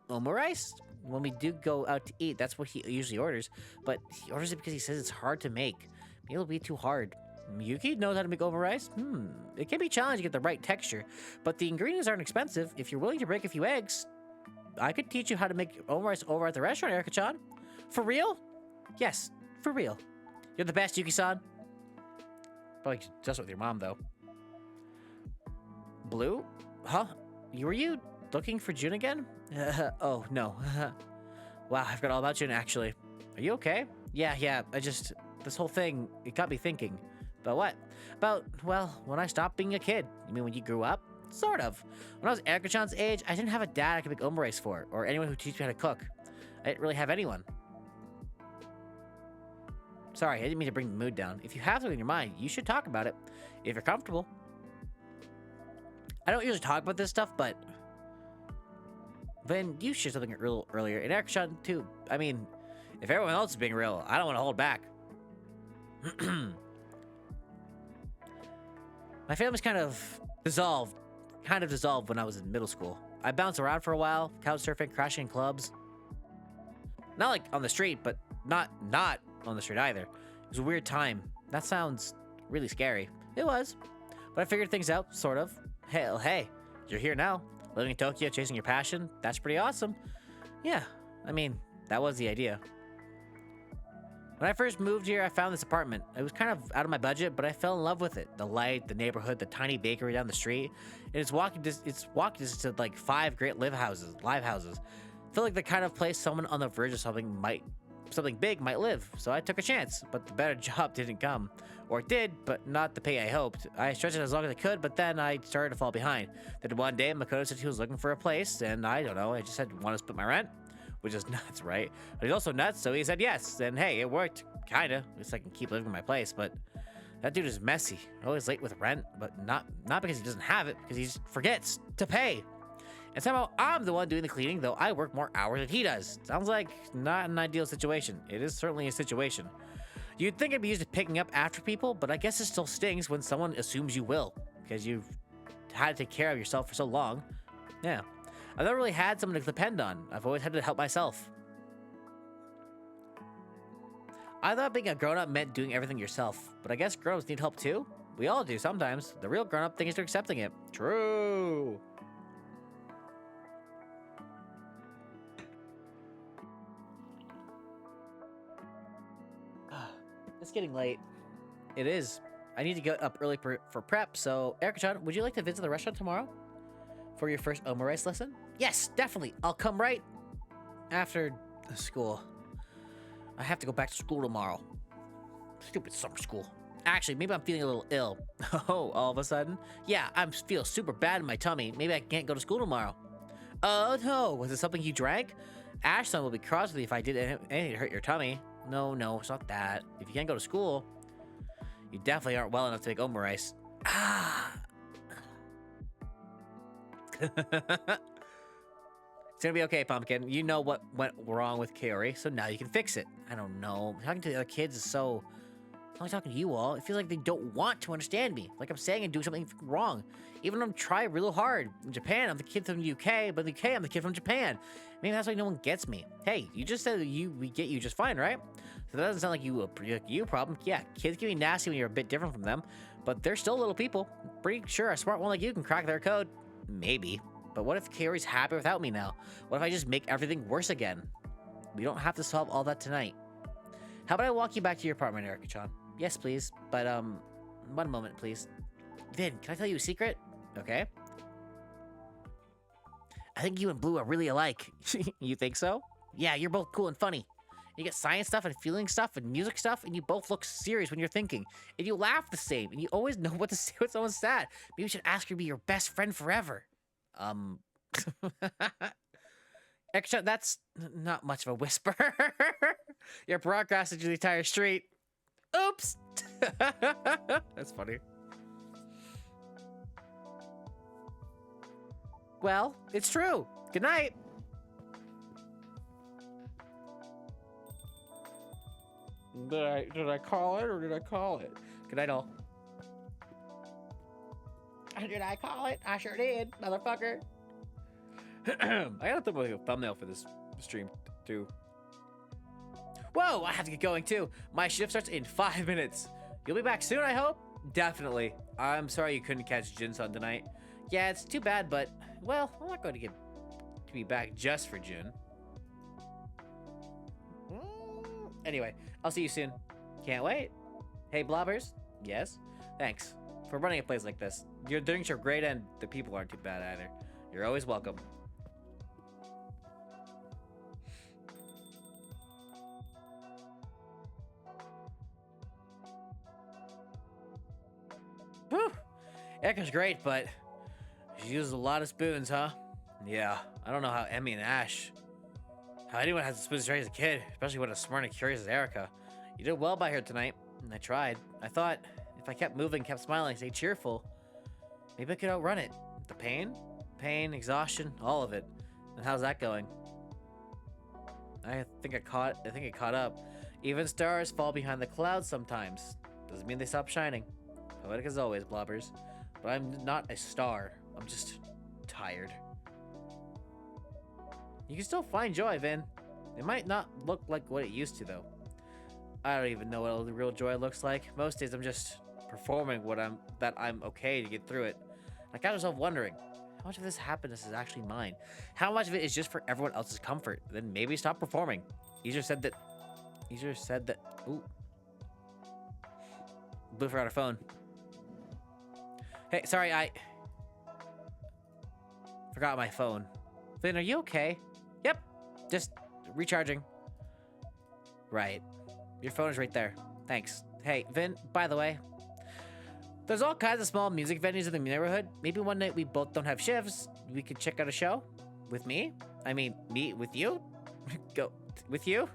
[SPEAKER 2] omurice? When we do go out to eat, that's what he usually orders. But he orders it because he says it's hard to make. Maybe it'll be too hard. Yuki knows how to make omurice. It can be challenging to get the right texture, but the ingredients aren't expensive. If you're willing to break a few eggs, I could teach you how to make omurice over at the restaurant, Erika-chan. For real? Yes, for real. You're the best, Yuki-san. Probably just with your mom, though. Blue? Huh? Were you looking for June again? Oh, no. Wow, I forgot all about June, actually. Are you okay? Yeah, this whole thing, it got me thinking. About what? About, well, when I stopped being a kid. You mean when you grew up? Sort of. When I was Erika-chan's age, I didn't have a dad I could make omurice for, or anyone who teach me how to cook. I didn't really have anyone. Sorry, I didn't mean to bring the mood down. If you have something in your mind, you should talk about it, if you're comfortable. I don't usually talk about this stuff, but Vin, you shared something earlier, and Erika-chan too. I mean, if everyone else is being real, I don't want to hold back. My family's kind of dissolved when I was in middle school. I bounced around for a while, couch surfing, crashing in clubs. Not like on the street, but not on the street either. It was a weird time. That sounds really scary. It was. But I figured things out, sort of. Hey, you're here now. Living in Tokyo, chasing your passion. That's pretty awesome. Yeah, I mean, that was the idea. When I first moved here, I found this apartment. It was kind of out of my budget, but I fell in love with it. The light, the neighborhood, the tiny bakery down the street. And it's walking distance to like 5 great live houses. I feel like the kind of place someone on the verge of something big might live. So I took a chance, but the better job didn't come. Or it did, but not the pay I hoped. I stretched it as long as I could, but then I started to fall behind. Then one day, Makoto said he was looking for a place, and I don't know, I just said, want to split my rent? Which is nuts, right? But he's also nuts, so he said yes. And hey, it worked, kinda. At least I can keep living in my place, but that dude is messy. Always late with rent, but not because he doesn't have it, because he just forgets to pay. And somehow I'm the one doing the cleaning, though I work more hours than he does. Sounds like not an ideal situation. It is certainly a situation. You'd think it'd be used to picking up after people, but I guess it still stings when someone assumes you will, because you've had to take care of yourself for so long. Yeah. I've never really had someone to depend on. I've always had to help myself. I thought being a grown-up meant doing everything yourself, but I guess grown-ups need help too? We all do sometimes. The real grown-up thing is to accepting it. True. It's getting late. It is. I need to get up early for prep, so Erika-chan, would you like to visit the restaurant tomorrow? For your first omurice lesson? Yes, definitely. I'll come right after school. I have to go back to school tomorrow. Stupid summer school. Actually, maybe I'm feeling a little ill. Oh, all of a sudden? Yeah, I feel super bad in my tummy. Maybe I can't go to school tomorrow. Oh, no. Was it something you drank? Ashton will be cross with you if I did anything to hurt your tummy. No, it's not that. If you can't go to school, you definitely aren't well enough to make omurice. Ah. It's gonna be okay, Pumpkin. You know what went wrong with Kaori, so now you can fix it. I don't know. Talking to the other kids is so... I'm only talking to you all. It feels like they don't want to understand me. Like I'm saying and doing something wrong. Even though I'm trying real hard. In Japan, I'm the kid from the UK, but in the UK, I'm the kid from Japan. Maybe that's why no one gets me. Hey, you just said we get you just fine, right? So that doesn't sound like you problem. Yeah, kids can be nasty when you're a bit different from them, but they're still little people. Pretty sure a smart one like you can crack their code. Maybe. But what if Kaori's happy without me now? What if I just make everything worse again? We don't have to solve all that tonight. How about I walk you back to your apartment, Erika-chan? Yes, please. But, one moment, please. Vin, can I tell you a secret? Okay. I think you and Blue are really alike. You think so? Yeah, you're both cool and funny. You get science stuff and feeling stuff and music stuff, and you both look serious when you're thinking. And you laugh the same, and you always know what to say when someone's sad. Maybe you should ask her to be your best friend forever. Extra, that's not much of a whisper. You're broadcasting to the entire street. Oops. That's funny. Well, it's true. Good night. Did I call it or did I call it? Good night, all. Did I call it? I sure did, motherfucker. I gotta put like a thumbnail for this stream too. Whoa, I have to get going too. My shift starts in 5 minutes. You'll be back soon, I hope? Definitely. I'm sorry you couldn't catch Jun-san tonight. Yeah, it's too bad, but, well, I'm not going to be back just for Jun. Anyway, I'll see you soon. Can't wait. Hey, Blobbers. Yes? Thanks for running a place like this. Your drinks are great and the people aren't too bad either. You're always welcome. Whew. Erika's great, but She uses a lot of spoons, huh? Yeah, I don't know how Emmy and Ash, how anyone has a spoon to raise a kid, especially when as smart and curious as Erica. You did well by her tonight, and I tried. I thought if I kept moving, kept smiling, stayed cheerful, maybe I could outrun it. The pain, exhaustion, all of it. And how's that going? I think it caught up. Even stars fall behind the clouds sometimes. Doesn't mean they stop shining. Poetic as always, blobbers. But I'm not a star. I'm just tired. You can still find joy, Vin. It might not look like what it used to, though. I don't even know what real joy looks like. Most days I'm just performing that I'm okay to get through it. I got myself wondering, how much of this happiness is actually mine? How much of it is just for everyone else's comfort? Then maybe stop performing. Easier said that. Ooh. Blue forgot her phone. Hey, sorry, I forgot my phone. Vin, are you okay? Yep, just recharging. Right. Your phone is right there. Thanks. Hey, Vin, by the way, there's all kinds of small music venues in the neighborhood. Maybe one night we both don't have shifts. We could check out a show with me. I mean, me with you? Go with you?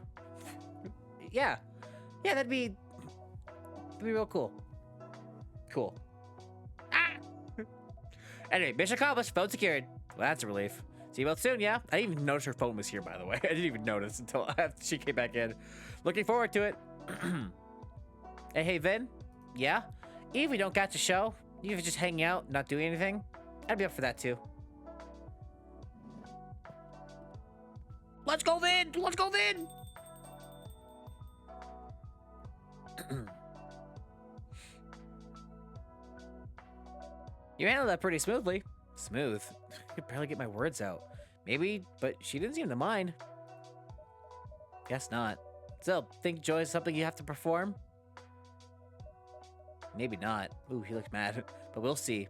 [SPEAKER 2] Yeah. Yeah, that'd be real cool. Cool. Ah! Anyway, mission accomplished. Phone secured. Well, that's a relief. See you both soon, yeah? I didn't even notice her phone was here, by the way. I didn't even notice until after she came back in. Looking forward to it. Hey, Vin? Yeah? Even if we don't catch a show, even if just hanging out, not doing anything, I'd be up for that too. Let's go, Vin! Let's go, Vin! You handled that pretty smoothly. Smooth? I could barely get my words out. Maybe, but she didn't seem to mind. Guess not. Still, think joy is something you have to perform? Maybe not. Ooh, he looks mad. But we'll see.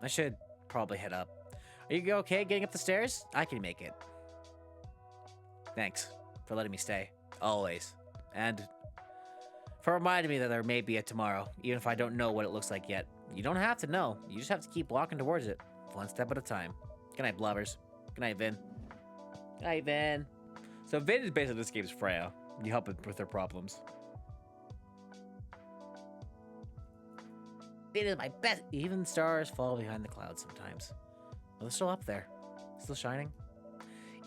[SPEAKER 2] I should probably head up. Are you okay getting up the stairs? I can make it. Thanks for letting me stay. Always. And for reminding me that there may be a tomorrow, even if I don't know what it looks like yet. You don't have to know. You just have to keep walking towards it. One step at a time. Good night, blobbers. Good night, Vin. Good night, Vin. So Vin is basically this game's Freya. You help with her problems. Vin is my best. Even stars fall behind the clouds sometimes. Well, they're still up there. Still shining.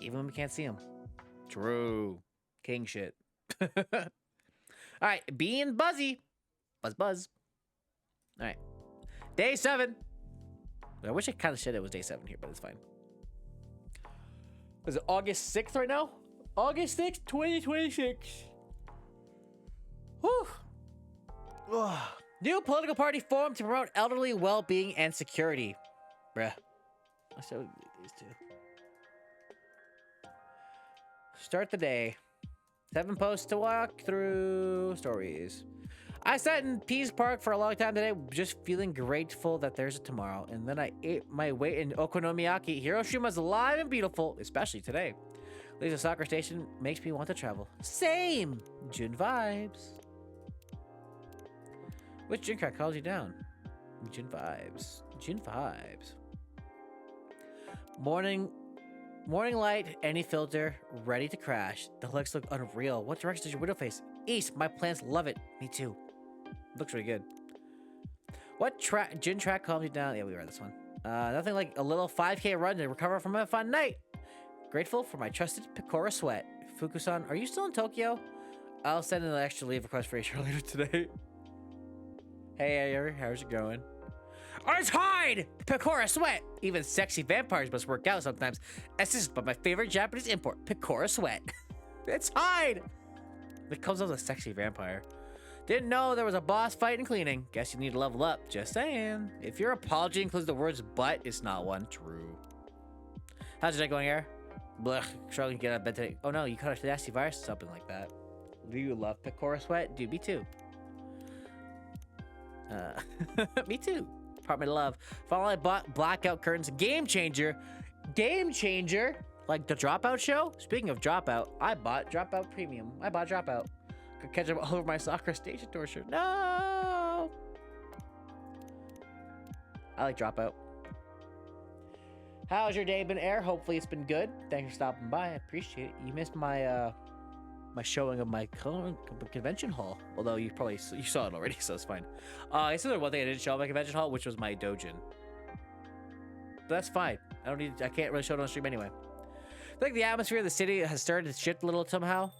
[SPEAKER 2] Even when we can't see them. True. King shit. Alright, being buzzy. Buzz, buzz. Alright. Day 7. I wish I kind of said it was day 7 here, but it's fine. Is it August 6th right now? August 6th, 2026. Whew. Ugh. New political party formed to promote elderly well-being and security. Bruh. I showed you these two. Start the day. 7 posts to walk through. Stories. I sat in Peace Park for a long time today, just feeling grateful that there's a tomorrow. And then I ate my weight in okonomiyaki. Hiroshima's alive and beautiful, especially today. Leaves a soccer station makes me want to travel. Same! June vibes. Which gym crack calls you down? June vibes. June vibes. Morning light, any filter, ready to crash. The legs look unreal. What direction does your window face? East. My plants love it. Me too. Looks really good. What gym track calms you down? Yeah, we read this one. Nothing like a little 5K run to recover from a fun night. Grateful for my trusted Picora sweat. Fukusan, are you still in Tokyo? I'll send an extra leave request for HR later today. Hey, Ayer, how's it going? Let's hide! Picora sweat! Even sexy vampires must work out sometimes. Assisted by my favorite Japanese import, Picora sweat. Let's hide! It comes as a sexy vampire. Didn't know there was a boss fight and cleaning. Guess you need to level up. Just saying. If your apology includes the words but, it's not one. True. How's your day going, Air? Blech, struggling to get out of bed today. Oh no, you caught a nasty virus? Something like that. Do you love Picora sweat? Dude, me too. Me too. Apartment of Love. Finally, I bought Blackout Curtains. Game changer. Game changer. Like the Dropout show? Speaking of Dropout, I bought Dropout Premium. I bought Dropout. Could catch up all over my soccer station tour shirt. No! I like Dropout. How's your day been, Air? Hopefully it's been good. Thanks for stopping by. I appreciate it. You missed my my showing of my convention hall. Although you saw it already, so it's fine. I said there one thing I didn't show at my convention hall, which was my dojin. But that's fine. I can't really show it on stream anyway. I think the atmosphere of the city has started to shift a little somehow.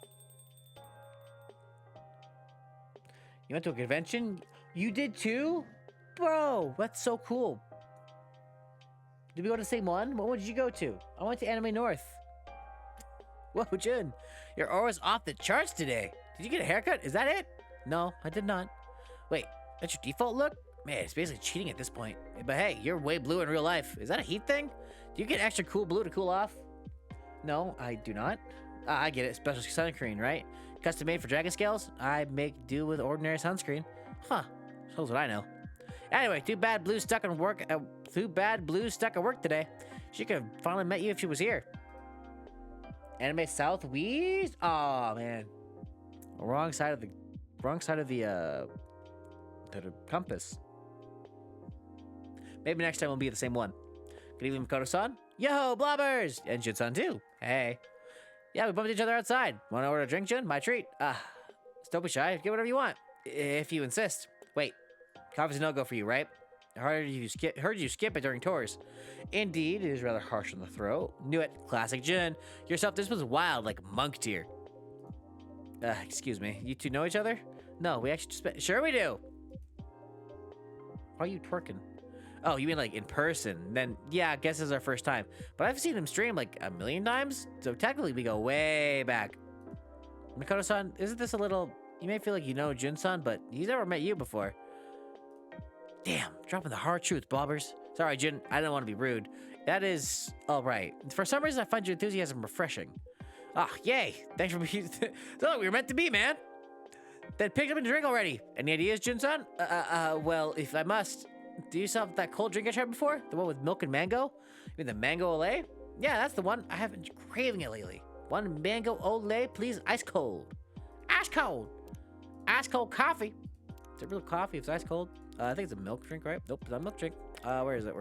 [SPEAKER 2] You went to a convention? You did too? Bro, that's so cool. Did we go to the same one? What did you go to? I went to Anime North. Whoa, Jin, you're always off the charts today. Did you get a haircut? Is that it? No, I did not. Wait, that's your default look? Man, it's basically cheating at this point. But hey, you're way blue in real life. Is that a heat thing? Do you get extra cool blue to cool off? No, I do not. I get it. Special sunscreen, right? Custom made for dragon scales? I make do with ordinary sunscreen. Huh. Shows what I know. Anyway, too bad Blue's stuck at work today. She could have finally met you if she was here. Anime Southwest? Aw, man. Wrong side of the compass. Maybe next time we'll be at the same one. Good evening, Makoto-san. Yo, blobbers! And Jun-san too. Hey. Yeah, we bumped each other outside. Want to order a drink, Jun? My treat. Don't be shy. Get whatever you want. If you insist. Wait. Coffee's a no-go for you, right? Heard you skip it during tours. Indeed, it is rather harsh on the throat. Knew it. Classic Jun. Your self-discipline's wild like monk tier. Excuse me. You two know each other? No, we actually just met. Sure we do. Why are you twerking? Oh, you mean like in person? Then, yeah, I guess this is our first time. But I've seen him stream like a million times, so technically we go way back. Makoto-san, isn't this a little... You may feel like you know Jun-san, but he's never met you before. Damn, dropping the hard truth, blobbers. Sorry, Jun, I didn't want to be rude. That is all right. For some reason, I find your enthusiasm refreshing. Ah, yay. Thanks for being... So, we were meant to be, man. Then picked up a drink already. Any ideas, Jun-san? Well, if I must... Do you still have that cold drink I tried before? The one with milk and mango? You mean the mango ole? Yeah, that's the one. I have been craving it lately. One mango ole, please, ice cold. Ice cold. Ice cold coffee. Is it real coffee if it's ice cold? I think it's a milk drink, right? Nope, it's not a milk drink. Where is it?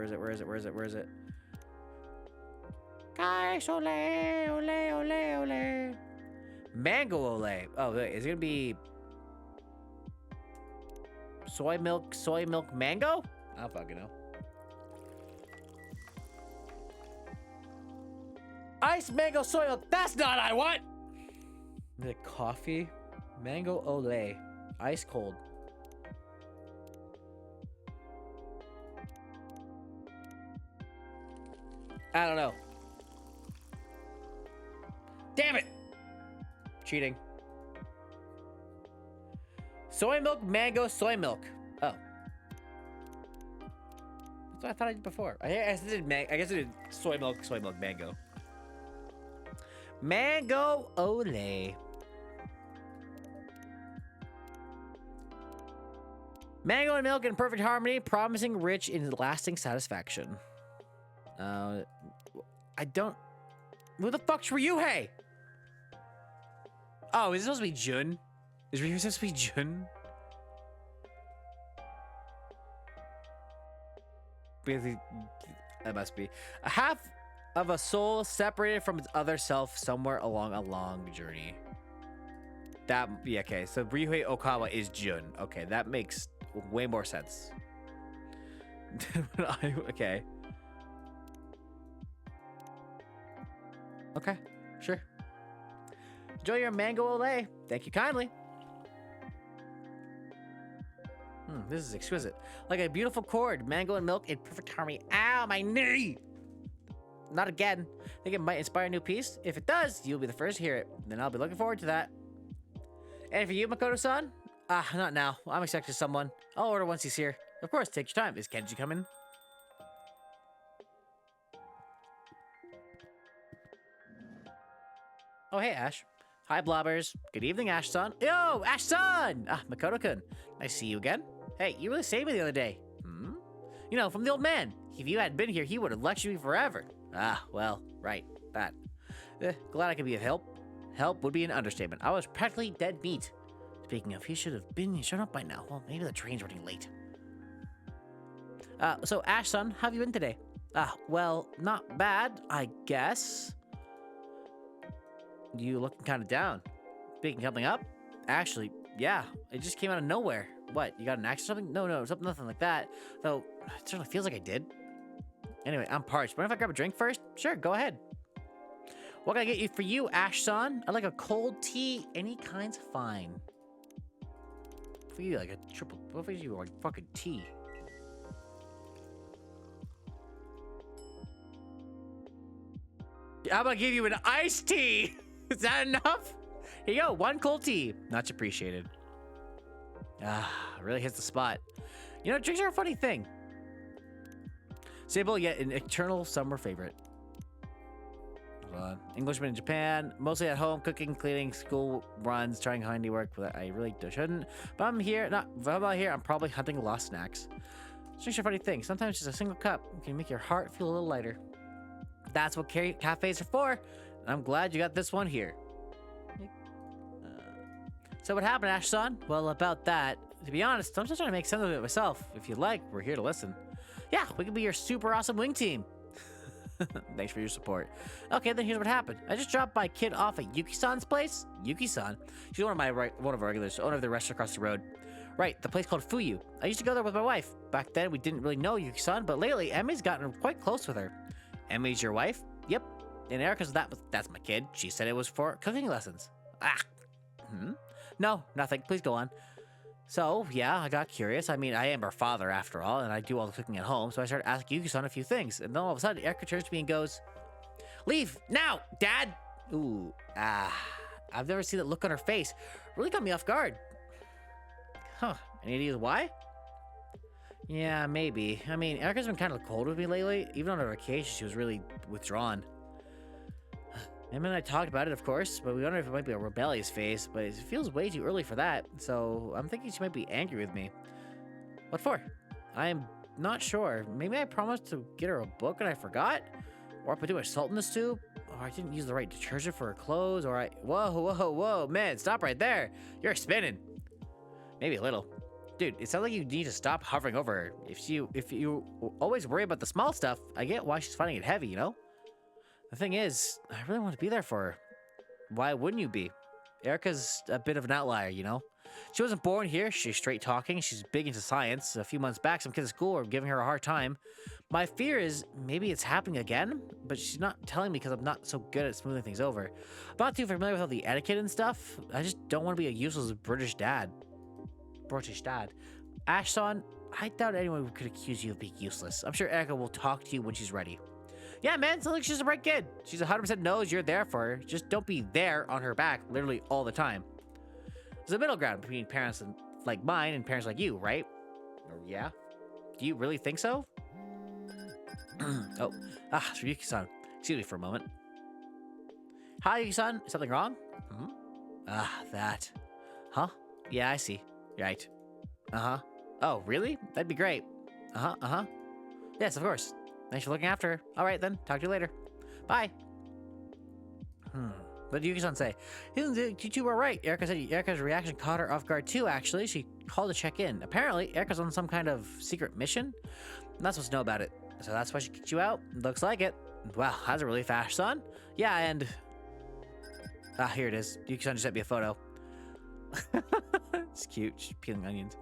[SPEAKER 2] Ice ole, ole. Mango ole. Oh, wait, is it gonna be... soy milk, mango? I don't fucking know. Ice mango soy milk. That's not what I want. The coffee, mango ole, ice cold. I don't know. Damn it. Cheating. Soy milk, mango, soy milk. Oh. That's what I thought I did before. I guess I did soy milk, mango. Mango ole. Mango and milk in perfect harmony, promising rich in lasting satisfaction. I don't... Who the fuck's Ryuhei? Oh, is it supposed to be Jun? Is Ryuhei supposed to be Jun? That must be. A half of a soul separated from its other self somewhere along a long journey. That, yeah, okay. So Ryuhei Okawa is Jun. Okay, that makes way more sense. Okay. Okay, sure. Enjoy your mango ole. Thank you kindly. This is exquisite. Like a beautiful chord, mango and milk in perfect harmony. Ow, my knee! Not again. Think it might inspire a new piece? If it does, you'll be the first to hear it. Then I'll be looking forward to that. And for you, Makoto-san? Not now. I'm expecting someone. I'll order once he's here. Of course, take your time. Is Kenji coming? Oh, hey, Ash. Hi, blobbers. Good evening, Ash-san. Yo, Ash-san! Makoto-kun. Nice to see you again. Hey, you really saved me the other day. You know, from the old man. If you hadn't been here, he would have lectured me forever. Well, right. That. Glad I could be of help. Help would be an understatement. I was practically dead meat. Speaking of, he should have been shown up by now. Well, maybe the train's running late. So Ash, son, how have you been today? Well, not bad, I guess. You looking kind of down. Picking something up? Actually, yeah, it just came out of nowhere. What, you got an axe or something? No, something, nothing like that. Though, it certainly feels like I did. Anyway, I'm parched. But if I grab a drink first? Sure, go ahead. What can I get you for you, Ash-san? I'd like a cold tea. Any kind's fine. For you, like a triple... What for you, like fucking tea? I'm gonna give you an iced tea. Is that enough? Here you go, one cold tea. Much appreciated. Really hits the spot. You know, drinks are a funny thing. Simple yet an eternal summer favorite. Hold on. Englishman in Japan, mostly at home, cooking, cleaning, school runs, trying handiwork. But I really shouldn't. But I'm here. If I'm not here, I'm probably hunting lost snacks. Drinks are a funny thing. Sometimes just a single cup can make your heart feel a little lighter. That's what cafes are for. And I'm glad you got this one here. So what happened, Ash-san? Well, about that, to be honest, I'm just trying to make sense of it myself. If you'd like, we're here to listen. Yeah, we can be your super awesome wing team. Thanks for your support. Okay, then here's what happened. I just dropped my kid off at Yuki-san's place. Yuki-san? She's one of our regulars, owner of the restaurant across the road. Right, the place called Fuyu. I used to go there with my wife. Back then, we didn't really know Yuki-san, but lately, Emmy's gotten quite close with her. Emmy's your wife? Yep. And Erica's that's my kid. She said it was for cooking lessons. No, nothing. Please go on. So, yeah, I got curious. I mean, I am her father after all, and I do all the cooking at home, so I started asking Yuki-san a few things. And then all of a sudden, Erica turns to me and goes, "Leave, now, Dad!" Ooh, I've never seen that look on her face. Really got me off guard. Huh, any ideas why? Yeah, maybe. I mean, Erica's been kind of cold with me lately. Even on her vacation, she was really withdrawn. Em and I talked about it, of course, but we wonder if it might be a rebellious phase, but it feels way too early for that, so I'm thinking she might be angry with me. What for? I'm not sure. Maybe I promised to get her a book and I forgot? Or I put too much salt in the soup? Or I didn't use the right detergent for her clothes? Or I... Whoa, man, stop right there. You're spinning. Maybe a little. Dude, it sounds like you need to stop hovering over her. If you always worry about the small stuff, I get why she's finding it heavy, you know? The thing is, I really want to be there for her. Why wouldn't you be? Erica's a bit of an outlier, you know? She wasn't born here, she's straight talking, she's big into science. A few months back, some kids at school were giving her a hard time. My fear is maybe it's happening again, but she's not telling me because I'm not so good at smoothing things over. I'm not too familiar with all the etiquette and stuff. I just don't want to be a useless British dad. Ash-san, I doubt anyone could accuse you of being useless. I'm sure Erica will talk to you when she's ready. Yeah, man, sounds like she's a bright kid. She's 100% knows you're there for her. Just don't be there on her back literally all the time. There's a middle ground between parents like mine and parents like you, right? Or yeah? Do you really think so? It's Yuki-san. Excuse me for a moment. Hi, Yuki-san. Is something wrong? That. Huh? Yeah, I see. Right. Uh-huh. Oh, really? That'd be great. Uh-huh. Yes, of course. Thanks for looking after her. All right, then. Talk to you later. Bye. What did Yuki-san say? You two were right. Erica said Erica's reaction caught her off guard too, actually. She called to check in. Apparently, Erica's on some kind of secret mission. I'm not supposed to know about it. So that's why she kicked you out? Looks like it. Wow, that's a really fast, son. Yeah, and... here it is. Yuki-san just sent me a photo. It's cute. She's peeling onions.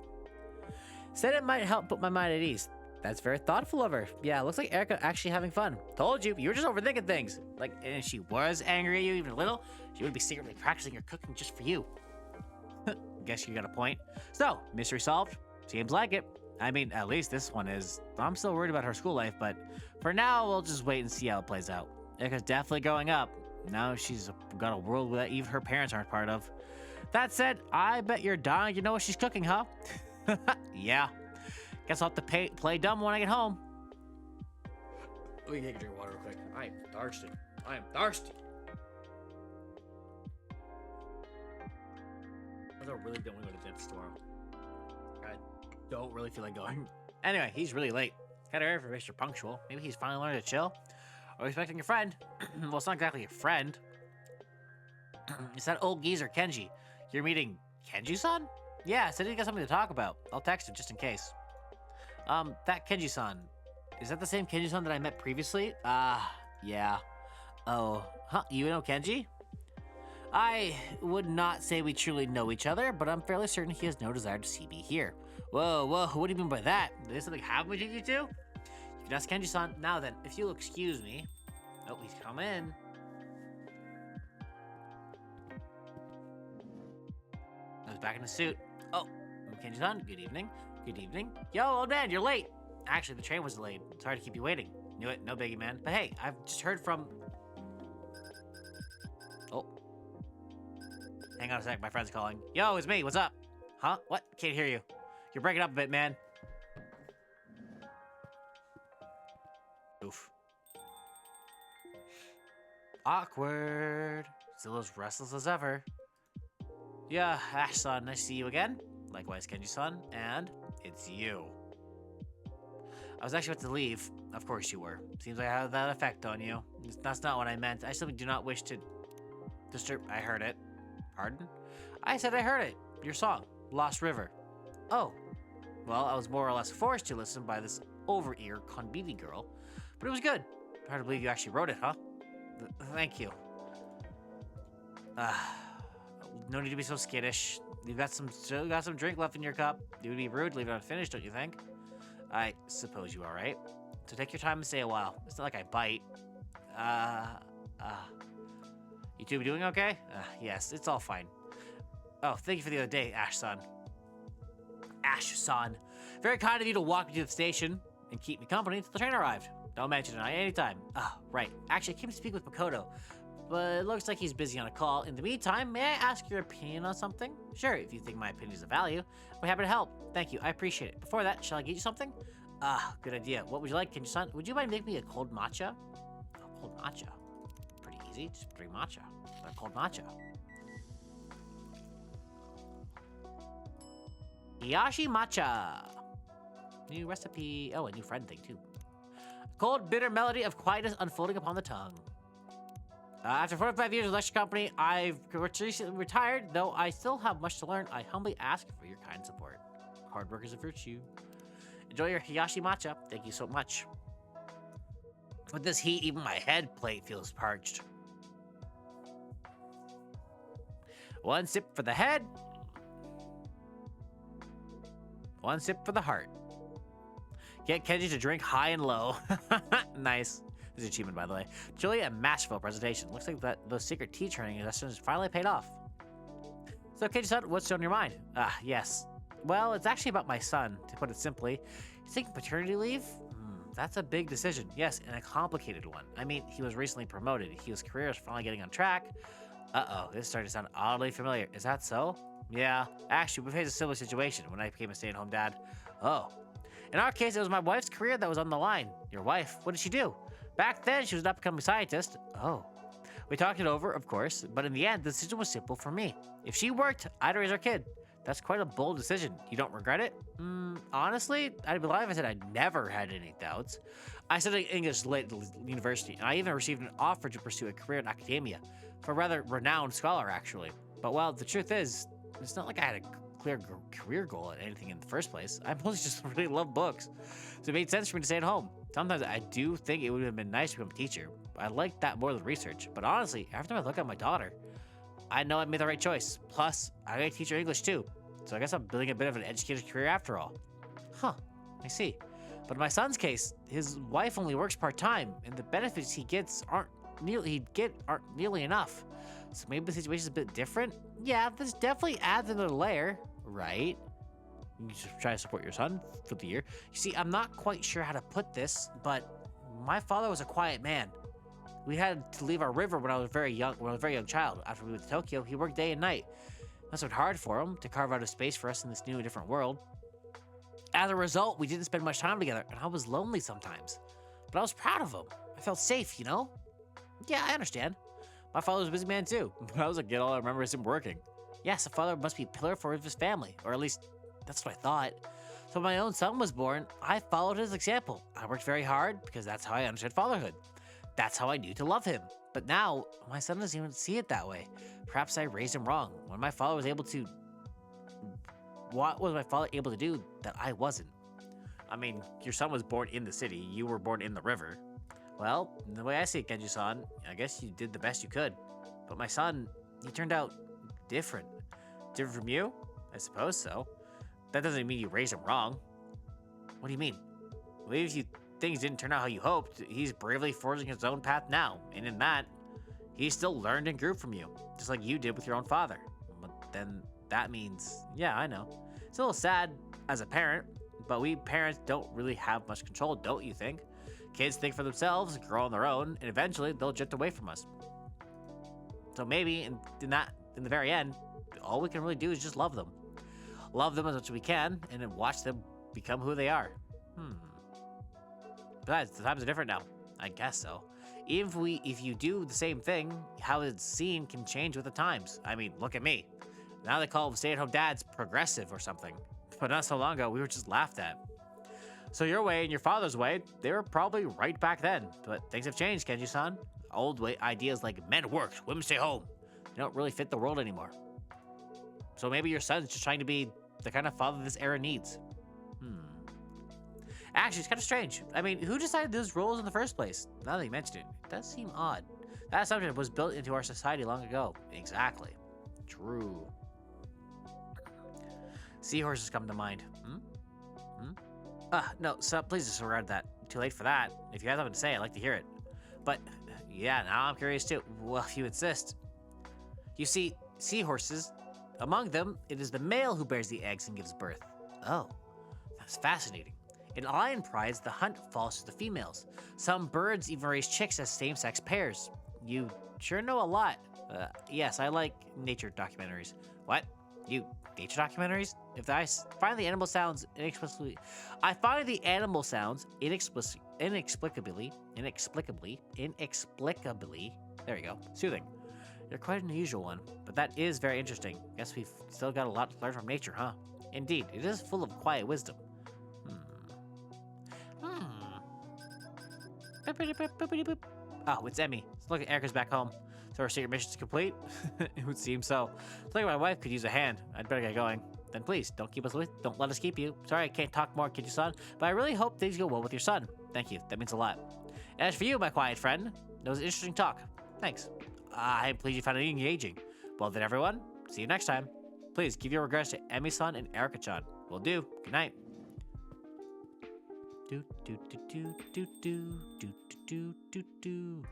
[SPEAKER 2] Said it might help put my mind at ease. That's very thoughtful of her. Yeah, looks like Erica actually having fun. Told you, you were just overthinking things. Like, and if she was angry at you even a little, she would be secretly practicing her cooking just for you. Guess you got a point. So, mystery solved? Seems like it. I mean, at least this one is. I'm still worried about her school life, but for now, we'll just wait and see how it plays out. Erica's definitely growing up. Now she's got a world that even her parents aren't part of. That said, I bet you're dying to know what she's cooking, huh? Yeah. Guess I'll have to play dumb when I get home. Let me take a drink of water real quick. I am thirsty. I really don't want to go to the dentist tomorrow. I don't really feel like going. Anyway, he's really late. Had her for Mr. Punctual. Maybe he's finally learned to chill. Or expecting a friend. Well, it's not exactly a friend. It's that old geezer, Kenji. You're meeting Kenji-san? Yeah, said he got something to talk about. I'll text him just in case. That Kenji-san. Is that the same Kenji-san that I met previously? Yeah. Oh, huh, you know Kenji? I would not say we truly know each other, but I'm fairly certain he has no desire to see me here. Whoa, what do you mean by that? Did something happen between you two? You can ask Kenji-san. Now then, if you'll excuse me. Oh, he's come in. I was back in the suit. Oh, Kenji-san, good evening. Good evening. Yo, old man, you're late. Actually, the train was delayed. Sorry to keep you waiting. Knew it, no biggie, man. But hey, I've just heard from... Oh. Hang on a sec, my friend's calling. Yo, it's me, what's up? Huh? What? Can't hear you. You're breaking up a bit, man. Oof. Awkward. Still as restless as ever. Yeah, Ash-san, nice to see you again. Likewise, Kenji-san. And it's you. I was actually about to leave. Of course you were. Seems like I had that effect on you. That's not what I meant. I simply do not wish to disturb... I heard it. Pardon? I said I heard it. Your song, Lost River. Oh. Well, I was more or less forced to listen by this over-ear Konbini girl. But it was good. Hard to believe you actually wrote it, huh? Thank you. No need to be so skittish. You've got some drink left in your cup. It would be rude to leave it unfinished, don't you think? I suppose you are right. So take your time and stay a while. It's not like I bite. You two doing okay? Yes, it's all fine. Oh, thank you for the other day, Ash-san. Ash-san. Very kind of you to walk me to the station and keep me company until the train arrived. Don't mention it anytime. Oh, right. Actually, I came to speak with Makoto, but it looks like he's busy on a call. In the meantime, may I ask your opinion on something? Sure, if you think my opinion is of value. I'll be happy to help. Thank you, I appreciate it. Before that, shall I get you something? Good idea. What would you like, Kenji-san? Would you mind making me a cold matcha? Oh, cold matcha. Pretty easy, just drink matcha. But cold matcha. Hiyashi matcha. New recipe. Oh, a new friend thing, too. A cold, bitter melody of quietness unfolding upon the tongue. After 45 years with the lecture company, I've recently retired. Though I still have much to learn, I humbly ask for your kind support. Hard work is a virtue. Enjoy your Hiyashi matcha. Thank you so much. With this heat, even my head plate feels parched. One sip for the head. One sip for the heart. Get Kenji to drink high and low. Nice. This is an achievement, by the way. Truly a masterful presentation. Looks like those secret tea training lessons finally paid off. So, Kenji-san, what's on your mind? Yes. Well, it's actually about my son, to put it simply. He's taking paternity leave? That's a big decision. Yes, and a complicated one. I mean, he was recently promoted. His career is finally getting on track. Uh-oh, this is starting to sound oddly familiar. Is that so? Yeah. Actually, we faced a similar situation when I became a stay-at-home dad. Oh. In our case, it was my wife's career that was on the line. Your wife, what did she do? Back then, she was not becoming a scientist. Oh. We talked it over, of course, but in the end, the decision was simple for me. If she worked, I'd raise our kid. That's quite a bold decision. You don't regret it? Honestly, I'd be lying if I said I never had any doubts. I studied English late at university, and I even received an offer to pursue a career in academia for a rather renowned scholar, actually. But well, the truth is, it's not like I had a clear career goal at anything in the first place. I mostly just really love books. So it made sense for me to stay at home. Sometimes I do think it would have been nice to become a teacher. I like that more than research. But honestly, every time I look at my daughter, I know I made the right choice. Plus, I gotta teach her English too. So I guess I'm building a bit of an educated career after all. Huh, I see. But in my son's case, his wife only works part-time, and the benefits he gets aren't nearly enough. So maybe the situation's a bit different? Yeah, this definitely adds another layer, right? You just try to support your son for the year. You see, I'm not quite sure how to put this, but my father was a quiet man. We had to leave our river when I was a very young child. After we moved to Tokyo, he worked day and night. That's been hard for him to carve out a space for us in this new and different world. As a result, we didn't spend much time together, and I was lonely sometimes. But I was proud of him. I felt safe, you know? Yeah, I understand. My father was a busy man too. When I was a kid, all I remember is him working. Yes, a father must be a pillar for his family, or at least that's what I thought. So when my own son was born, I followed his example. I worked very hard because that's how I understood fatherhood. That's how I knew to love him. But now, my son doesn't even see it that way. Perhaps I raised him wrong. What was my father able to do that I wasn't? I mean, your son was born in the city. You were born in the river. Well, the way I see it, Genji-san, I guess you did the best you could. But my son, he turned out different. Different from you? I suppose so. That doesn't mean you raised him wrong. What do you mean? Maybe if things didn't turn out how you hoped, he's bravely forging his own path now. And in that, he still learned and grew from you, just like you did with your own father. But then that means, yeah, I know. It's a little sad as a parent, but we parents don't really have much control, don't you think? Kids think for themselves, grow on their own, and eventually they'll drift away from us. So maybe in the very end, all we can really do is just love them. Love them as much as we can, and then watch them become who they are. Besides, the times are different now. I guess so. Even if you do the same thing, how it's seen can change with the times. I mean, look at me. Now they call stay-at-home dads progressive or something. But not so long ago, we were just laughed at. So your way and your father's way, they were probably right back then. But things have changed, Kenji-san. Old ideas like men work, women stay home, they don't really fit the world anymore. So maybe your son's just trying to be the kind of father this era needs. Actually, it's kind of strange. I mean, who decided those roles in the first place? Now that you mention it, it does seem odd. That assumption was built into our society long ago. Exactly. True. Seahorses come to mind. No, so please disregard that. Too late for that. If you have something to say, I'd like to hear it. But, yeah, now I'm curious too. Well, if you insist. You see, seahorses, among them, it is the male who bears the eggs and gives birth. Oh, that's fascinating. In lion prides, the hunt falls to the females. Some birds even raise chicks as same-sex pairs. You sure know a lot. Yes, I like nature documentaries. What? You nature documentaries? If I find the animal sounds inexplicably, there you go, soothing. You're quite an unusual one, but that is very interesting. Guess we've still got a lot to learn from nature, huh? Indeed, it is full of quiet wisdom. Oh, it's Emmy. Look at Erica's back home. So our secret mission's complete? It would seem so. It's like my wife could use a hand. I'd better get going. Then please, don't let us keep you. Sorry, I can't talk more, Kitty-san, but I really hope things go well with your son. Thank you. That means a lot. And as for you, my quiet friend, that was an interesting talk. Thanks. I'm pleased you found it engaging. Well then, everyone, see you next time. Please give your regrets to Emmy-san and Erica-chan. Will do. Good night. Do do do do do do do do do do.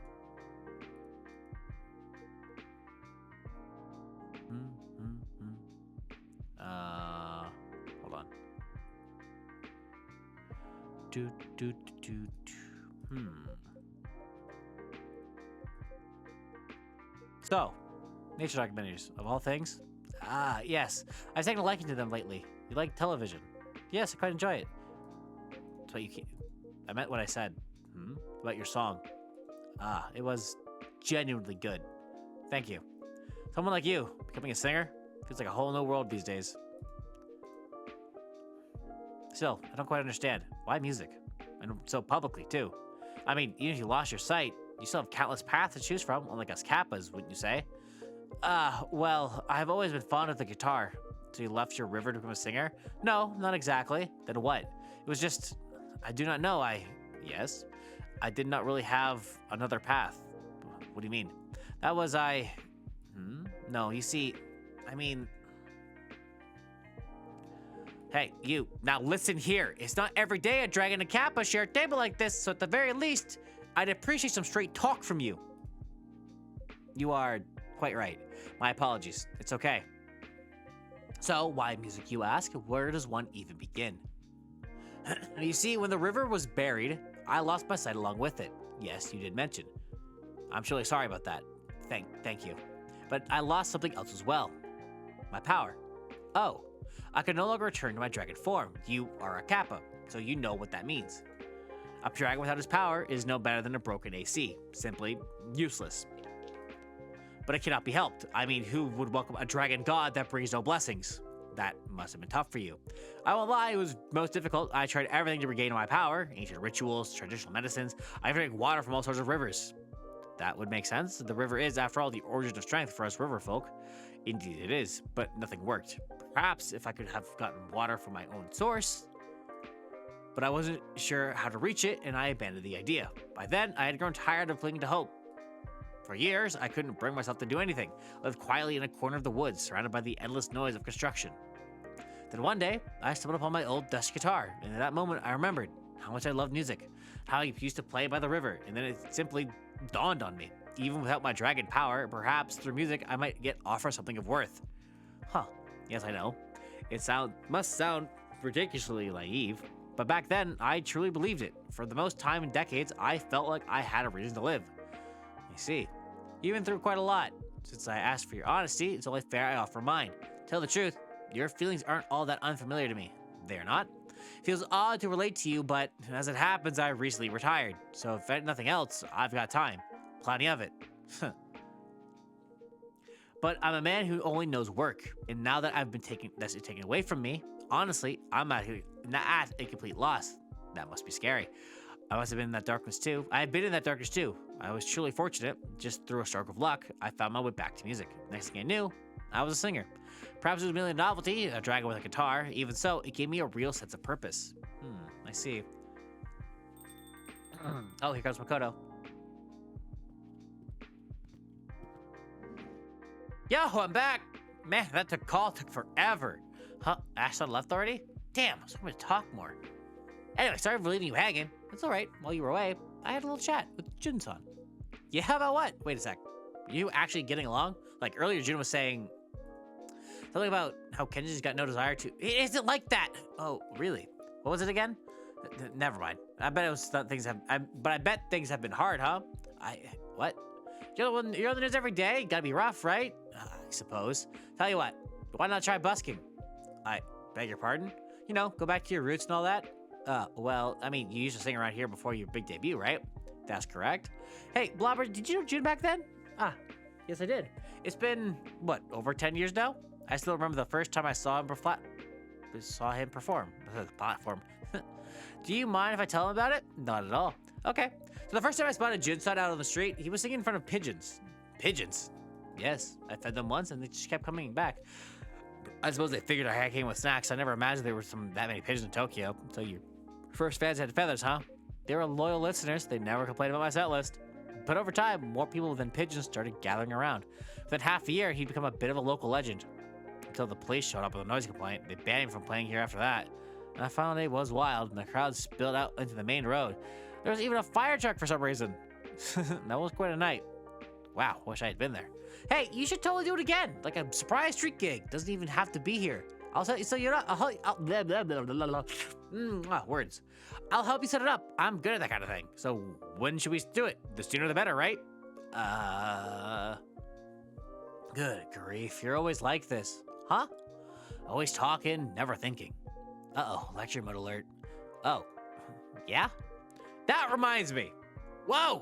[SPEAKER 2] Hold on. Do do do do. So, nature documentaries of all things. Yes, I've taken a liking to them lately. You like television? Yes, I quite enjoy it. But I meant what I said. About your song. It was genuinely good. Thank you. Someone like you, becoming a singer, feels like a whole new world these days. Still, I don't quite understand. Why music? And so publicly, too. I mean, even if you lost your sight, you still have countless paths to choose from, unlike us Kappas, wouldn't you say? Well, I've always been fond of the guitar. So you left your river to become a singer? No, not exactly. Then what? It was just... I do not know. Yes. I did not really have another path. What do you mean? That was No, you see, I mean... Hey, you, now listen here. It's not every day a dragon and Kappa share a table like this, so at the very least, I'd appreciate some straight talk from you. You are quite right. My apologies. It's okay. So, why music, you ask? Where does one even begin? You see, when the river was buried, I lost my sight along with it. Yes, you did mention. I'm truly sorry about that. Thank you. But I lost something else as well. My power. Oh, I can no longer return to my dragon form. You are a Kappa, so you know what that means. A dragon without his power is no better than a broken AC. Simply useless. But it cannot be helped. I mean, who would welcome a dragon god that brings no blessings? That must have been tough for you. I won't lie, it was most difficult. I tried everything to regain my power. Ancient rituals, traditional medicines. I drank water from all sorts of rivers. That would make sense. The river is, after all, the origin of strength for us river folk. Indeed it is, but nothing worked. Perhaps if I could have gotten water from my own source. but I wasn't sure how to reach it, and I abandoned the idea. By then, I had grown tired of clinging to hope. For years, I couldn't bring myself to do anything. I lived quietly in a corner of the woods, surrounded by the endless noise of construction. Then one day, I stumbled upon my old dust guitar, and at that moment, I remembered how much I loved music, how I used to play by the river, and then it simply dawned on me. Even without my dragon power, perhaps through music, I might get offered something of worth. Huh, yes, I know. Must sound ridiculously naive, but back then, I truly believed it. For the most time in decades, I felt like I had a reason to live. You see, you've been through quite a lot. Since I asked for your honesty, it's only fair I offer mine. Tell the truth, your feelings aren't all that unfamiliar to me. They're not. It feels odd to relate to you, but as it happens, I recently retired. So if nothing else, I've got time. Plenty of it. But I'm a man who only knows work, and now that that's taken away from me, honestly, I'm at a complete loss. That must be scary. I must have been in that darkness too. I have been in that darkness too. I was truly fortunate. Just through a stroke of luck, I found my way back to music. Next thing I knew, I was a singer. Perhaps it was merely a novelty, a dragon with a guitar. Even so, it gave me a real sense of purpose. I see. Oh, here comes Makoto. Yo, I'm back. Man, that took forever. Huh? Ashton left already? Damn, I was hoping to talk more. Anyway, sorry for leaving you hanging. It's alright. While you were away, I had a little chat with Jun-san. Yeah, how about what? Wait a sec. You actually getting along? Like earlier, Jun was saying something about how Kenji's got no desire to. It isn't like that. Oh, really? What was it again? Never mind. I bet it was but I bet things have been hard, huh? What? You're on the news every day. Gotta be rough, right? I suppose. Tell you what. Why not try busking? I beg your pardon? You know, go back to your roots and all that. Well, I mean, you used to sing around here before your big debut, right? That's correct. Hey, Blobber, did you know June back then? Yes, I did. It's been, what, over 10 years now? I still remember the first time I saw him perform. The platform. Do you mind if I tell him about it? Not at all. Okay. So the first time I spotted Jun-san out on the street, he was singing in front of pigeons. Pigeons? Yes. I fed them once and they just kept coming back. I suppose they figured I came with snacks. I never imagined there were that many pigeons in Tokyo. So your first fans had feathers, huh? They were loyal listeners. They never complained about my set list. But over time, more people than pigeons started gathering around. Within half a year, he'd become a bit of a local legend. Until the police showed up with a noise complaint. They banned him from playing here after that. And that final day was wild, and the crowd spilled out into the main road. There was even a fire truck for some reason. That was quite a night. Wow, wish I had been there. Hey, you should totally do it again. Like a surprise street gig. Doesn't even have to be here. I'll set you up. Blah, blah, blah, blah, blah. Words. I'll help you set it up. I'm good at that kind of thing. So when should we do it? The sooner the better, right? Good grief. You're always like this. Huh? Always talking, never thinking. Uh-oh, lecture mode alert. Oh, yeah? That reminds me. Whoa!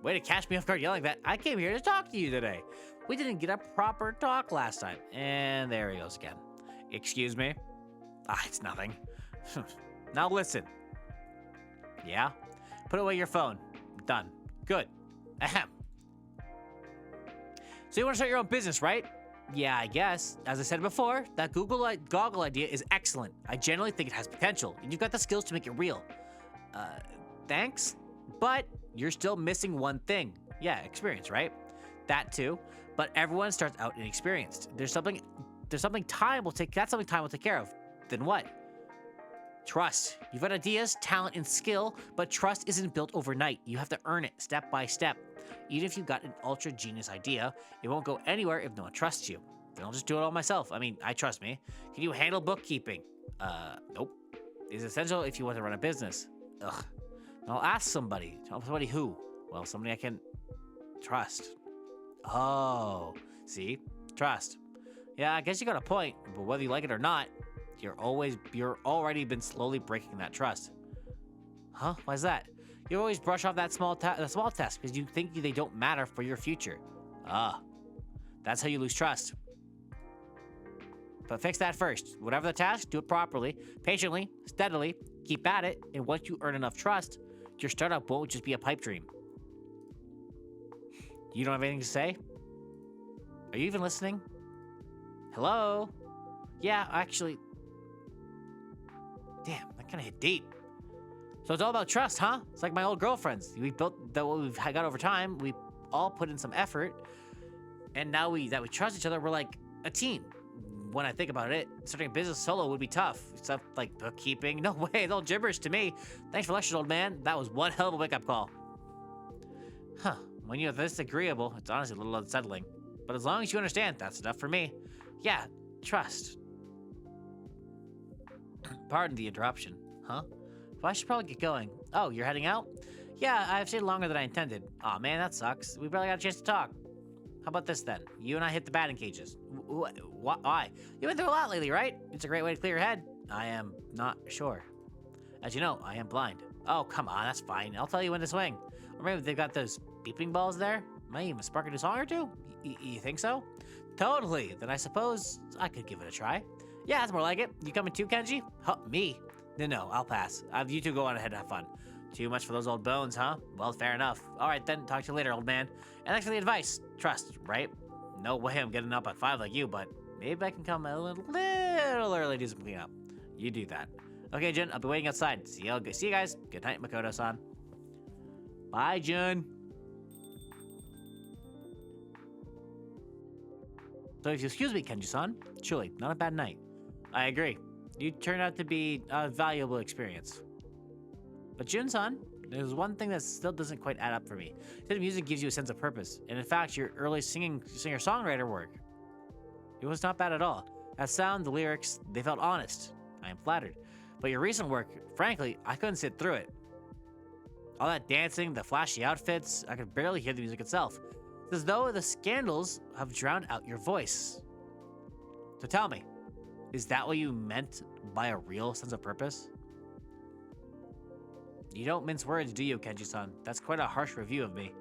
[SPEAKER 2] Way to catch me off guard yelling that. I came here to talk to you today. We didn't get a proper talk last time. And there he goes again. Excuse me? It's nothing. Now listen. Yeah? Put away your phone. Done. Good. Ahem. So you want to start your own business, right? Yeah, I guess. As I said before, that goggle idea is excellent. I genuinely think it has potential, and you've got the skills to make it real. Thanks? But you're still missing one thing. Yeah, experience, right? That too. But everyone starts out inexperienced. That's something time will take care of. Then what? Trust. You've got ideas, talent, and skill, but trust isn't built overnight. You have to earn it step by step. Even if you've got an ultra genius idea, it won't go anywhere if no one trusts you. Then I'll just do it all myself. I mean, I trust me. Can you handle bookkeeping? Nope. It's essential if you want to run a business. Ugh. I'll ask somebody. Somebody who? Well, somebody I can trust. Oh, see? Trust. Yeah, I guess you got a point, but whether you like it or not, you're already been slowly breaking that trust. Huh? Why's that? You always brush off that small test because you think they don't matter for your future. That's how you lose trust. But fix that first. Whatever the task, do it properly, patiently, steadily, keep at it, and once you earn enough trust, your startup won't just be a pipe dream. You don't have anything to say? Are you even listening? Hello? Yeah, actually... Damn, that kind of hit deep. So it's all about trust, huh? It's like my old girlfriends. We built that what we've got over time. We all put in some effort, and now we trust each other. We're like a team. When I think about it, starting a business solo would be tough. Stuff like bookkeeping. No way, it's all gibberish to me. Thanks for lectures, old man. That was one hell of a wake-up call. Huh. When you're this agreeable, it's honestly a little unsettling. But as long as you understand, that's enough for me. Yeah, trust. Pardon the interruption. Huh? Well, I should probably get going. Oh, you're heading out? Yeah, I've stayed longer than I intended. Aw, man, that sucks. We barely got a chance to talk. How about this, then? You and I hit the batting cages. Why? You've been through a lot lately, right? It's a great way to clear your head. I am not sure. As you know, I am blind. Oh, come on, that's fine. I'll tell you when to swing. Or maybe they've got those beeping balls there. Might even spark a new song or two. You think so? Totally. Then I suppose I could give it a try. Yeah, that's more like it. You coming too, Kenji? Huh, me? No, I'll pass. You two go on ahead and have fun. Too much for those old bones, huh? Well, fair enough. All right, then. Talk to you later, old man. And thanks for the advice. Trust, right? No way I'm getting up at 5 like you, but maybe I can come a little early to do some cleanup. You do that. Okay, Jun, I'll be waiting outside. See you guys. Good night, Makoto-san. Bye, Jun. So if you excuse me, Kenji-san, truly, not a bad night. I agree. You turned out to be a valuable experience. But Jun-san, there's one thing that still doesn't quite add up for me. Said music gives you a sense of purpose, and in fact, your early singer-songwriter work, it was not bad at all. That sound, the lyrics, they felt honest. I am flattered. But your recent work, frankly, I couldn't sit through it. All that dancing, the flashy outfits, I could barely hear the music itself. It's as though the scandals have drowned out your voice. So tell me, is that what you meant by a real sense of purpose? You don't mince words, do you, Kenji-san? That's quite a harsh review of me.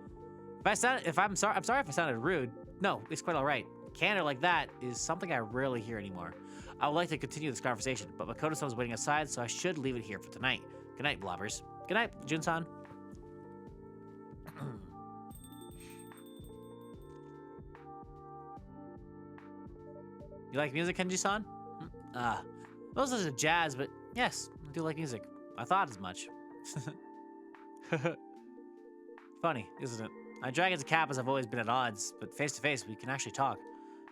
[SPEAKER 2] I'm sorry if I sounded rude. No, it's quite all right. Candor like that is something I rarely hear anymore. I would like to continue this conversation, but Makoto-san was waiting aside, so I should leave it here for tonight. Good night, blobbers. Good night, Jun-san. You like music, Kenji-san? Most of jazz, but yes, I do like music. I thought as much. Funny, isn't it? Dragons and Kappas have always been at odds, but face to face, we can actually talk.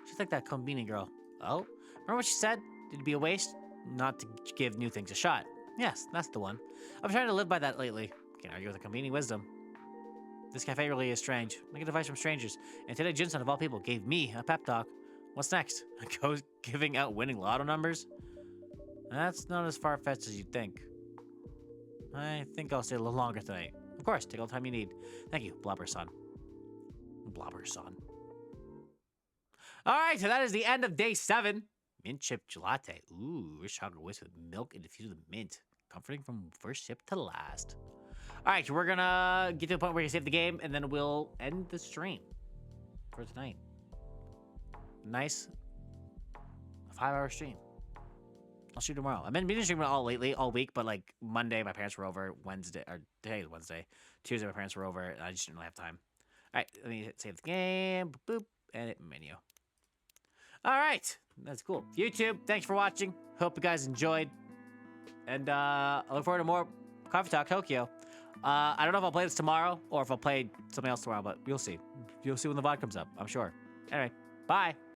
[SPEAKER 2] She's like that Kombini girl. Oh? Remember what she said? It'd be a waste not to give new things a shot. Yes, that's the one. I'm trying to live by that lately. Can't argue with the Kombini wisdom. This cafe really is strange. I get advice from strangers, and today Jin-san of all people gave me a pep talk. What's next? Giving out winning lotto numbers? That's not as far-fetched as you'd think. I think I'll stay a little longer tonight. Of course, take all the time you need. Thank you, Blobber-san. Blobber-san. All right, so that is the end of day 7. Mint chip gelate. Ooh, rich chocolate whisk with milk and infused with mint. Comforting from first sip to last. All right, we're gonna get to the point where you save the game, and then we'll end the stream for tonight. Nice 5-hour stream. I'll shoot tomorrow. I've been streaming all week, but like Monday my parents were over. Today is Wednesday. Tuesday my parents were over, and I just didn't really have time. All right, let me save the game. Boop, boop, edit menu. All right, that's cool. YouTube, thanks for watching. Hope you guys enjoyed, and I look forward to more Coffee Talk Tokyo. I don't know if I'll play this tomorrow or if I'll play something else tomorrow, but you'll see. You'll see when the VOD comes up, I'm sure. Anyway, bye.